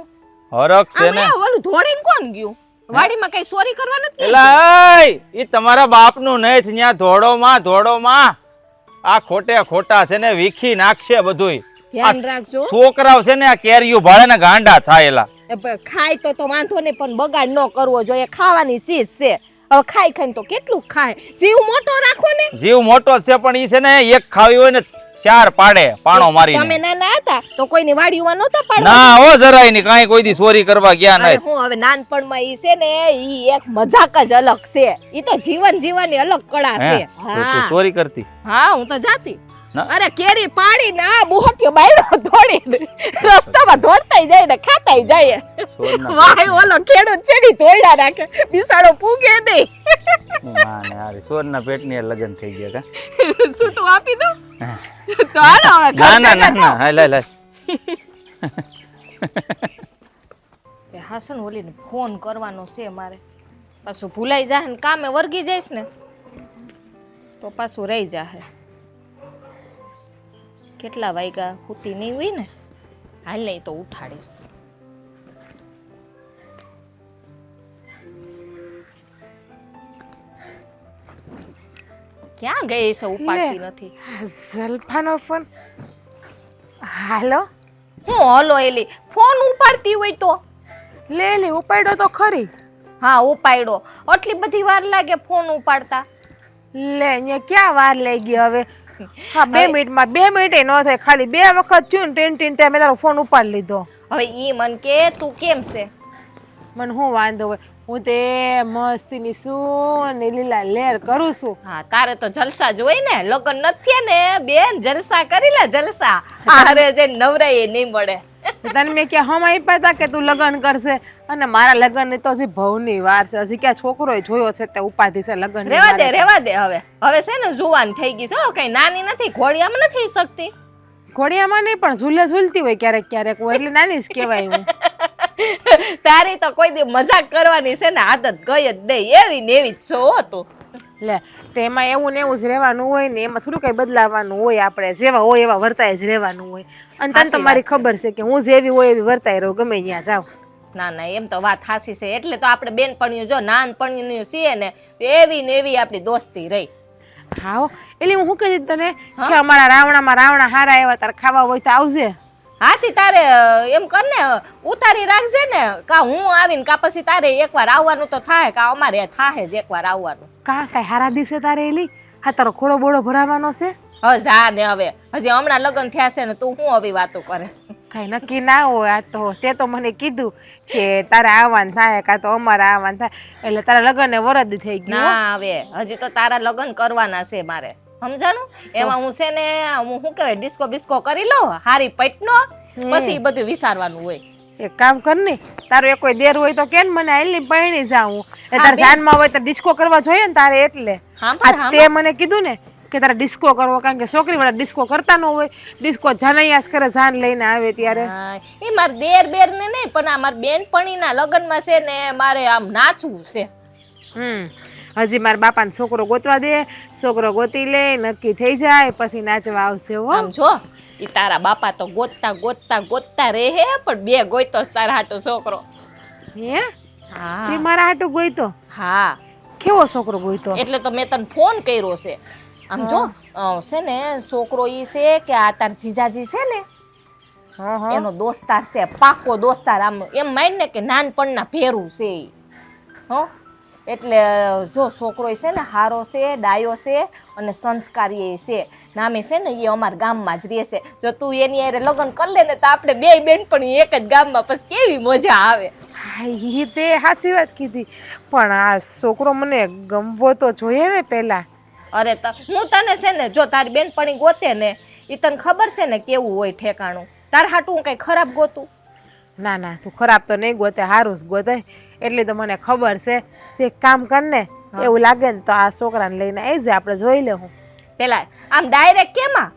હરખ છે ને. આમાં ઓલું ધોડીને કોણ ગયું? વાડીમાં કઈ ચોરી કરવા નથી ગઈ? એલા ઈ તમારા બાપનું નહીં, ન્યા ધોડોમાં આ ખોટા છે ને વીખી નાખશે બધુંય. ધ્યાન રાખજો. છોકરાઓ છે ને આ કેરીયું ભાળે ને ગાંડા થાયેલા. ખાય તો વાંધો નહીં, પણ બગાડ ન કરવો જોઈએ, ખાવાની ચીજ છે. હવે ખાઈને તો કેટલું ખાય, જીવ મોટો રાખો ને. જીવ મોટો છે પણ ઈ છે ને એક ખાવી હોય ને 4 પાડે પાણો તમે મારીને. નાના હતા તો કોઈની વાડીમાં નહોતા પાડવા? ના હો જરાય નહીં, કાંઈ કોઈ દી ચોરી કરવા ગયા અરે નહીં. હું હવે નાનપણમાં ઈ છે ને ઈ એક મજાક જ અલગ છે, ઈ તો જીવન જીવવાની અલગ કળા હે? છે. તો તું હા ચોરી કરતી? હા હું તો જાતી. ના? અરે કેરી પાડી ના બુહટ્યો બાયરો દોડી રસ્તામાં દોડતાય જાય ને ખાતાય જાય. ચોરના વાય ઓલો ખેડૂત છે ની તોડ્યા રાખે, બિસાડો પૂગે નહીં. ના ને યાર, ચોરના પેટની હારે લગ્ન થઈ ગયા કા? છૂટું આપી દો તો હાલો હવે ના ઘર ના ના ભેગા ના, હાલ હાલ હાલ. થાઓ. હાસન ઓલીને ફોન કરવાનો છે મારે, પાછું ભૂલાઈ જાય ને કામે વર્ગી જઈશ ને તો પાછું રહી જાહે. કેટલા વાગ્યા હુતી નહીં હોય ને, હાલ નહીં તો ઉઠાડીશ. ક્યાં ગઈ છે ઉપાડતી નથી. જલફાનો ફોન. હાલો. હું હલો એલી ફોન ઉપાડતી હોય તો લે ઉપાડ્યો તો ખરી. હા ઉપાડ્યો. આટલી બધી વાર લાગે ફોન ઉપાડતા? લે અહીંયા ક્યાં વાર લઈ ગઈ હવે. હા 2 મિનિટમાં 2 મિનિટે ન થાય, ખાલી 2 વખત થયું ને ટીન ટાઈમે તારો ફોન ઉપાડી લીધો. હવે ઈ મન કે તું કેમ છે? મને શું વાંધો હોય, હું તે મસ્તીની શું ને લીલા લેર કરું છું. હા તારે તો જલસા જ હોય ને, લગ્ન નથી થયા ને બેન, જલસા કરી લે જલસા. તારે જે નવરાય નહીં મળે. તને મેં ક્યાં હમ આપ્યા હતા કે તું લગ્ન કરશે, અને મારા લગ્ન ની તો હજી ભવની વાર છે, હજી ક્યાં છોકરો જોયો છે તે ઉપાધિ છે લગ્ન. રેવા દે હવે છે ને જુવાન થઈ ગઈ છે, કઈ નાની નથી, ઘોડિયામાં નથી શકતી. ઘોડિયામાં નહીં પણ ઝૂલે ઝૂલતી હોય ક્યારેક હોય એટલે નાની જ કહેવાય હું. તારી તો કોઈ દી મજાક કરવાની છે ને આદત ગઈ જ નહીં, એવી ને એવી જ છો તું. લે તેમાં એવું ને એવું જ રહેવાનું હોય ને, એમાં થોડું કઈ બદલાવાનું હોય, આપણે જેવા હોય એવા વર્તાય જ રહેવાનું હોય. અને તને તો મારી ખબર છે કે હું જેવી હોય એવી વર્તાય રહું ગમે ત્યાં જાઉં. ના એમ તો વાત હાસી છે, એટલે તો આપણે બેનપણીઓ જો નાનપણીઓ છીએ ને એવી ને એવી આપણી દોસ્તી રહી. હા એટલે હું શું કહી તને કે અમારા રાવણા હારા એવા તારે ખાવા હોય તો આવજે. હાથી તારે એમ કર ને ઉતારી રાખજે ને, કા હું આવીને કા પછી તારે એકવાર આવવાનું તો થાય, કા અમારે થાય જ એકવાર આવવાનું. કા કઈ હારા દિવસે તારે એલી હા તારો ખોડો બોડો ભરાવાનો છે. હવે જા ને, હવે હજી હમણાં લગ્ન થયા છે ને તું હું આવી વાતો કરે? કઈ નક્કી ના હોય. આ તો તે તો મને કીધું કે તારે આવવાનું થાય કા તો અમારે આવવાનું થાય, એટલે તારા લગ્ન ને વરદ થઈ ગયું. ના હવે હજી તો તારા લગ્ન કરવાના છે મારે, સમજાણું? એમાં હું છે ને હું શું કહેવાય ડિસ્કો બિસ્કો કરી લઉં હારી પૈટનો, પછી બધું વિચારવાનું હોય. એક કામ કર ને, તારો એક કોઈ દેર હોય તો કેમ મને આઈલી પૈણી જાઉં, તારા જાનમાં હોય તો ડિસ્કો કરવા જોઈએ ને તારે, એટલે તે મને કીધું ને કે તારે ડિસ્કો કરવો, કારણ કે છોકરી વાળા ડિસ્કો કરતા ન હોય, ડિસ્કો જાનૈયાસ કરે જાન લઈને આવે ત્યારે. એ મારે દેર બેર ને નહીં પણ આ મારી બેનપણીના લગ્નમાં છે ને મારે આમ નાચવું છે. હજી મારા બાપાને છોકરો ગોતવા દે, છોકરો ગોતી લે નક્કી થઈ જાય પછી નાચવા આવશે. આમ જો ઈ તારા બાપા તો ગોતતા રહે પણ બે ગોઈતો તારા હાટો છોકરો. હે હા તે મારા હાટો ગોઈતો? હા. કેવો છોકરો ગોઈતો? એટલે તો મેં તને ફોન કર્યો છે. આમ જો છે ને છોકરો ઈ છે કે આ તાર જીજાજી છે ને એનો દોસ્તાર છે, પાકો દોસ્તાર. આમ એમ માન ને કે નાનપણના ભેરું છે ઈ. હો એટલે જો છોકરો છે ને હારો છે, ડાયો છે અને સંસ્કારી છે. નામે છે ને એ અમારા ગામમાં જ રહે છે. જો તું એની હારે લગ્ન કરી લે ને તો આપણે બે બેનપણી એક જ ગામમાં, પછી કેવી મજા આવે. હા તે સાચી વાત કીધી, પણ આ છોકરો મને ગમવો તો જોઈએ ને પેલા. અરે હું તને છે ને જો તારી બેનપણી ગોતે ને એ તને ખબર છે ને કેવું હોય ઠેકાણું. તાર હાટું હું કઈ ખરાબ ગોતું? ના તું ખરાબ તો નહીં ગોતે, હારું જ ગોતે, એટલે તો મને ખબર છે. તે કામ કર ને, એવું લાગે ને તો આ છોકરાને લઈને આવી જાય, આપણે જોઈ લેવું. પેલા આમ ડાયરેક્ટ કેમાં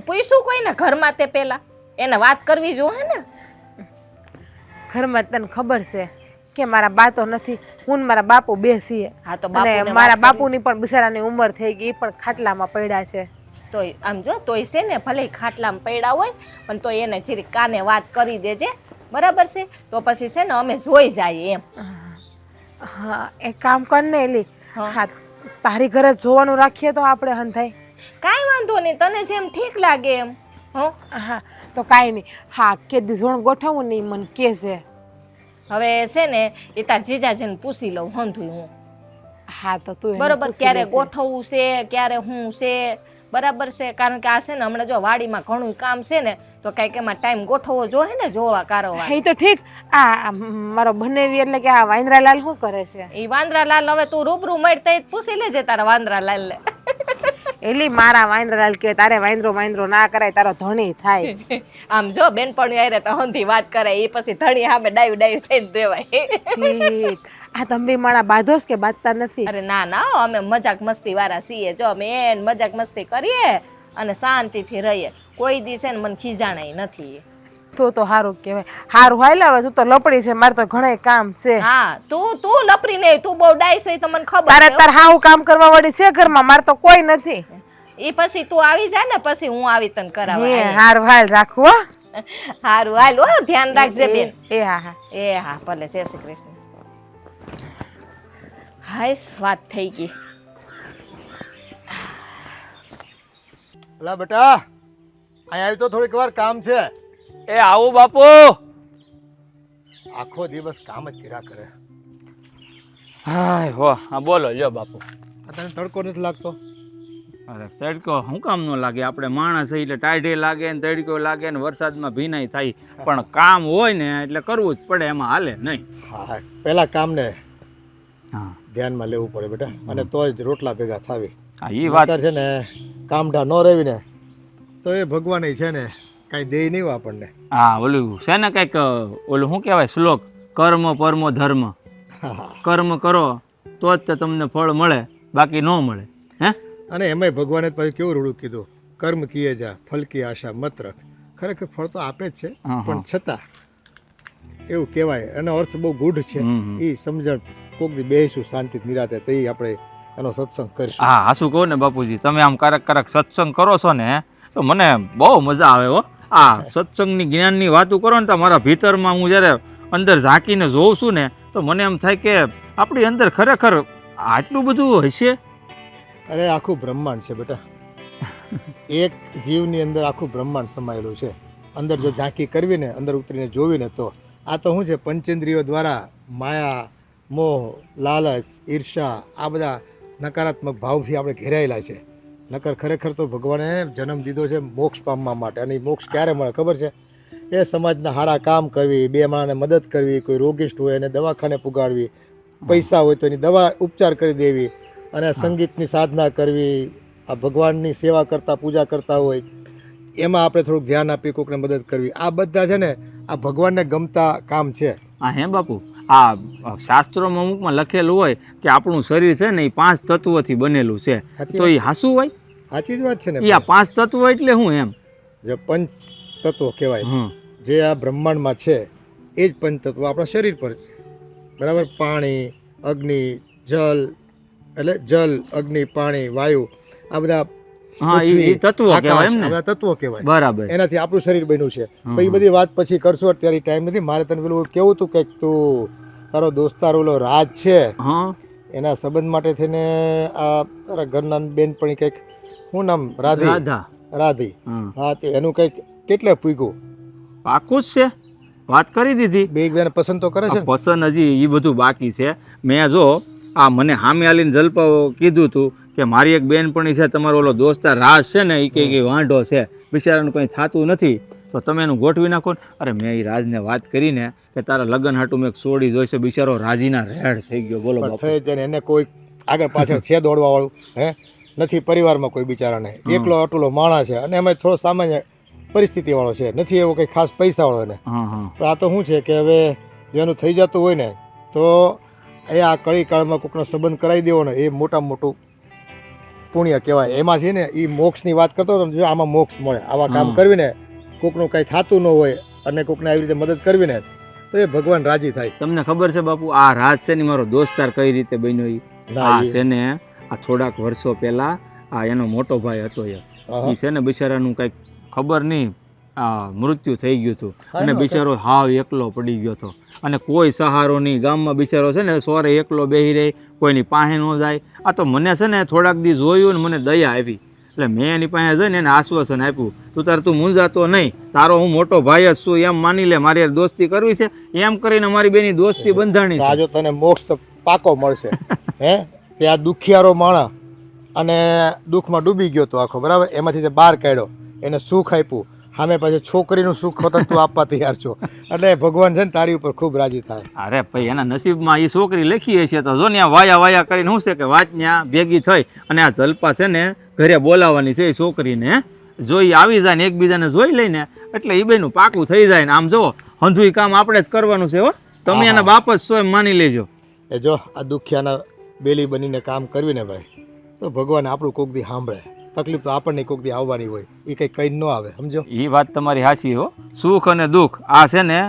પૂછ્યું કોઈને ઘરમાં? તે પેલા એને વાત કરવી જોઈએ ને. ઘરમાં તને ખબર છે કે મારા બા તો નથી, હું ને મારા બાપુ બે છીએ. હા તો મારા બાપુની પણ બિચારાની ઉંમર થઈ ગઈ, પણ ખાટલામાં પડ્યા છે. તોય આમ જો તોય છે ને ભલે ખાટલામાં પડ્યા હોય પણ તોય એને જરીક કાને વાત કરી દેજે, બરાબર છે? તો પછી છે ને અમે જોઈ જાય એમ. હા એક કામ કર ને એલી, હા તારી ઘરે જોવાનું રાખીએ તો આપણે હંધાઈ. કાંઈ વાંધો નહીં, તને જેમ ઠીક લાગે એમ. હા તો કાંઈ નહીં. હા કે જોણ ગોઠવવું નહીં મને કે છે. હવે છે ને એ તાર જીજાજીને પૂછી લઉં હંધું હું. હા તો તું બરોબર ક્યારે ગોઠવવું છે ક્યારે હું છે, બરાબર છે? કારણ કે આ છે ને હમણાં જો વાડીમાં ઘણું કામ છે ને તો કંઈક એમાં ટાઈમ ગોઠવવો જોઈએ ને જોવા કારવા. એ તો ઠીક. આ મારો બનેવી એટલે કે આ વાંદરાલાલ શું કરે છે? એ વાંદરાલાલ હવે તું રૂબરૂ મળતા પૂછી લેજે તારા વાંદરાલાલ ને. એટલે મારા વાંદરાલાલ કે તારે વાંદરો ના કરાય, તારો ધણી થાય. આમ જો બેનપણી આરે તો હંધી વાત કરાય, એ પછી ધણી સામે ડાયું થઈને રહેવાય. આ તમે મારા બાધોસ કે બાંધતા નથી? અરે ના અમે મજાક મસ્તી વાળા છીએ. જો અમે એન મજાક મસ્તી કરીએ અને શાંતિથી રહીએ, કોઈ દિવસે મને ખીજાણાય નથી. તો સારું કહેવાય. સારું હાલ હવે તું તો લપડી છે, મારે તો ઘણા કામ છે. હા તું લપડી નહીં, તું બહુ ડાઈસ હોય તો મને ખબર. તારે હાવું કામ કરવા વાળી છે ઘરમાં, મારે તો કોઈ નથી. એ પછી તું આવી જાય ને પછી હું આવી તને કરાવવા. હારું હાલ રાખવો. હારું હાલ હો, ધ્યાન રાખજે બેન. એ હા ભલે. જય શ્રી કૃષ્ણ. હાઈસ વાત થઈ ગઈ. અલા બેટા અહીંયા આવી તો થોડીક વાર કામ છે. એ આવું બાપુ. આખો દિવસ કામ જ કર્યા કરે. હાય હો હા બોલો લ્યો બાપુ. આ તને તડકો નથી લાગતો? અરે તડકો શું કામ ન લાગે? આપણે માણસ છે એટલે ટાઢે લાગે ને તડકો લાગે ને વરસાદમાં ભીનાઈ થાય, પણ કામ હોય ને એટલે કરવું જ પડે, એમાં હાલે નહીં. હા પેલા કામને હા ધ્યાનમાં લેવું પડે બેટા, અને તો જ રોટલા ભેગા થાવી. હા એ વાત નકર છે ને કામઢા ન રહેવી ને તો એ ભગવાન છે ને કાંઈ દે નહીં આપણને. હા ઓલું છે ને કંઈક ઓલું શું કહેવાય શ્લોક, કર્મ પરમો ધર્મ. કર્મ કરો તો જ તે તમને ફળ મળે, બાકી ન મળે. હે અને એમાંય ભગવાને પાછું કેવું રૂડું કીધું, કર્મ કીએ જા ફલ કી આશા મત રખ. ખરેખર ફળ તો આપે જ છે, પણ છતાં એવું કહેવાય એનો અર્થ બહુ ગૂઢ છે. એ સમજણ કોક દી બેસીશું શાંતિ નિરાતે તો આપણે એનો સત્સંગ કરીશું. હા હાસું કહું ને બાપુજી, તમે આમ ક્યારેક સત્સંગ કરો છો ને તો મને બહુ મજા આવે હો. આ સત્સંગની જ્ઞાનની વાતો કરો ને તો મારા ભીતરમાં હું જ્યારે અંદર ઝાંકીને જોઉં છું ને તો મને એમ થાય કે આપણી અંદર ખરેખર આટલું બધું હશે. અરે આખું બ્રહ્માંડ છે બેટા, એક જીવની અંદર આખું બ્રહ્માંડ સમાયેલું છે. અંદર જો ઝાંકી કરવી ને, અંદર ઉતરીને જોવીને તો આ તો શું છે, પંચેન્દ્રિયો દ્વારા માયા, મોહ, લાલચ, ઈર્ષા આ બધા નકારાત્મક ભાવથી આપણે ઘેરાયેલા છે. નકર ખરેખર તો ભગવાને જન્મ દીધો છે મોક્ષ પામવા માટે. અને મોક્ષ ક્યારે મળે ખબર છે? એ સમાજના સારા કામ કરવી, બે માણસને મદદ કરવી, કોઈ રોગિષ્ઠ હોય એને દવાખાને પુગાડવી, પૈસા હોય તો એની દવા ઉપચાર કરી દેવી, અને સંગીતની સાધના કરવી, આ ભગવાનની સેવા કરતા પૂજા કરતા હોય એમાં આપણે થોડુંક ધ્યાન આપી કોઈકને મદદ કરવી. આ બધા છે ને આ ભગવાનને ગમતા કામ છે. હા હે બાપુ, આ શાસ્ત્રોમાં અમુકમાં લખેલું હોય કે આપણું શરીર છે ને એ 5 તત્વોથી બનેલું છે. તો એ હાસું હોય? સાચી જ વાત છે ને. એ આ 5 તત્વો એટલે શું એમ? જે પંચ તત્વો કહેવાય, જે આ બ્રહ્માંડમાં છે એ જ પંચ તત્વો આપણા શરીર પર છે. બરાબર? પાણી, અગ્નિ, જલ, એટલે જલ, અગ્નિ, પાણી, વાયુ, આ બધા હા એ તત્વો કહેવાય એમ ને? આ તત્વો કહેવાય. બરાબર. એનાથી આપણું શરીર બન્યું છે. પછી બધી વાત પછી કરશો, અત્યારે ટાઈમ નથી. મારે તને પેલું કેવું હતું કે તું તારો દોસ્તાર ઓલો રાજ છે હા એના સંબંધ માટે થઈને આ તારા ઘરના બેનપણી કંઈક શું નામ, રાધી, રાધી, હા તે એનું કંઈક કેટલે પૂગ્યું? પાકું જ છે, વાત કરી દીધી. બે એકબીજાને પસંદ તો કરે છે ને? પસંદ હજી એ બધું બાકી છે. મેં જો આ મને હામે આલીને જલપાઓ કીધું હતું કે મારી એક બેનપણી છે, તમારો ઓલો દોસ્તાર રાજ છે ને એ કે વાંઢો છે, બિચારાનું કંઈ થતું નથી, તો તમે એનું ગોઠવી નાખો. અરે મેં એ રાજને વાત કરીને કે તારા લગ્ન હાટું મેં એક સોડી જોઈશે, બિચારો રાજીના રેડ થઈ ગયો. બોલો થઈ જાય ને, એને કોઈ આગળ પાછળ છે દોડવા વાળું હે નથી પરિવારમાં કોઈ બિચારાને, એકલો અટલો માણસ છે, અને એમાં થોડો સામાન્ય પરિસ્થિતિ વાળો છે, નથી એવો કંઈ ખાસ પૈસા વાળો એને. પણ આ તો શું છે કે હવે જેનું થઈ જતું હોય ને તો એ આ કળી કાળમાં કોઈકનો સંબંધ કરાવી દેવો ને એ મોટામાં મોટું પુણ્ય કહેવાય. એમાં છે ને એ મોક્ષની વાત કરતો હતો, જો આમાં મોક્ષ મળે. આવા કામ કરવીને કોકનું કંઈ થતું ન હોય અને કોકને આવી રીતે મદદ કરવીને તો એ ભગવાન રાજી થાય. તમને ખબર છે બાપુ, આ રાજ છે ને મારો દોસ્તાર કઈ રીતે બન્યો? આ છે ને આ થોડાક વર્ષો પહેલા આ એનો મોટો ભાઈ હતો એ છે ને બિચારાનું કંઈક ખબર નહીં આ મૃત્યુ થઈ ગયું હતું, અને બિચારો હાવ એકલો પડી ગયો હતો, અને કોઈ સહારો નહીં. ગામમાં બિચારો છે ને સોરે એકલો બેહી રહી, કોઈની પાસે ન જાય. આ તો મને છે ને થોડાક દી જોયું ને મને દયા આવી, એટલે મેં એની પાસે જઈને એને આશ્વાસન આપ્યું, તું મૂંઝાતો નહીં, તારો હું મોટો ભાઈ જ છું એમ માની લે, મારી દોસ્તી કરવી છે એમ કરીને મારી બેની દોસ્તી બંધાણી છે. જો તને મોક્ષ તો પાકો મળશે હે. તે આ દુખિયારો માણસ અને દુઃખમાં ડૂબી ગયો તો આખો, બરાબર, એમાંથી તે બહાર કાઢ્યો, એને સુખ આપ્યું, સામે પાછી છોકરીનું સુખ હોતા તું આપવા તૈયાર છો, એટલે ભગવાન છે ને તારી ઉપર ખૂબ રાજી થાય. અરે ભાઈ એના નસીબમાં એ છોકરી લખી છે, તો જો ને આ વાયા કરીને શું છે કે વાત ત્યાં ભેગી થઈ, અને આ જલપા છે ને ઘરે બોલાવવાની છે એ છોકરીને, જોઈ આવી જાય ને એકબીજાને જોઈ લઈને એટલે એ બેનું પાકું થઈ જાય ને. આમ જો હંધુય કામ આપણે જ કરવાનું છે હો, તમે એના બાપ જ છો એમ માની લેજો. એ જો આ દુખિયાના બેલી બનીને કામ કરવી ને ભાઈ, તો ભગવાન આપણું કોક દી સાંભળે. તકલીફ તો આપણને કોક દી આવવાની હોય, એ કંઈ કઈ ન આવે, સમજો. એ વાત તમારી સાચી હો. સુખ અને દુઃખ આ છે ને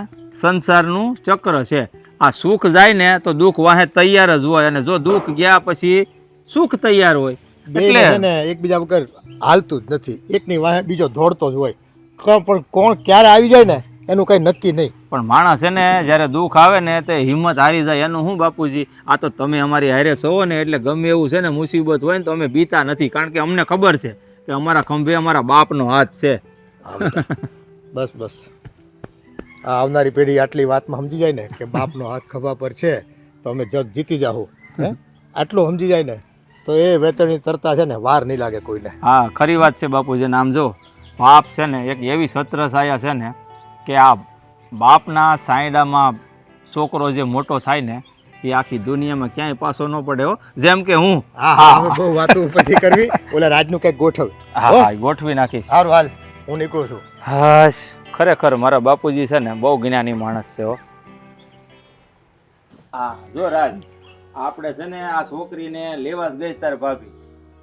સંસારનું ચક્ર છે. આ સુખ જાય ને તો દુઃખ વાહે તૈયાર જ હોય, અને જો દુઃખ ગયા પછી સુખ તૈયાર હોય. એટલે ને એકબીજા વગર હાલતું જ નથી, એકની વાહે બીજો દોડતો જ હોય, પણ કોણ ક્યારે આવી જાય ને એનું કંઈ નક્કી નહીં. પણ માણસ છે ને જ્યારે દુઃખ આવે ને તે હિંમત હારી જાય. એનું શું બાપુજી, આ તો તમે અમારી હારે છો ને એટલે ગમે એવું છે ને મુસીબત હોય ને તો અમે બીતા નથી, કારણ કે અમને ખબર છે કે અમારા ખંભે અમારા બાપનો હાથ છે. બસ બસ આ આવનારી પેઢી આટલી વાતમાં સમજી જાય ને કે બાપનો હાથ ખભા પર છે તો અમે જગ જીતી જાહું. આટલું સમજી જાય ને તો એ વેતરણી તરતા છે ને વાર નહીં લાગે કોઈને. હા ખરી વાત છે બાપુજી. નામ જો બાપ છે ને એક એવી છત્રછાયા છે ને કે આ બાપના સાયડામાં છોકરો જે મોટો થાય ને એ આખી દુનિયામાં ક્યાંય પાછો ન પડે હો. જેમ કે હું. હા હા હવે બહુ વાતો પછી કરવી. ઓલા રાજનું કંઈક ગોઠવ. હા ગોઠવી નાખીશ. સારું હાલ હું નીકળું છું. હાશ ખરેખર મારા બાપુજી છે ને બહુ જ્ઞાની માણસ છે હો. હા જો રાજ આપણે છે ને આ છોકરીને લેવા જ ગઈ તાર ભાભી.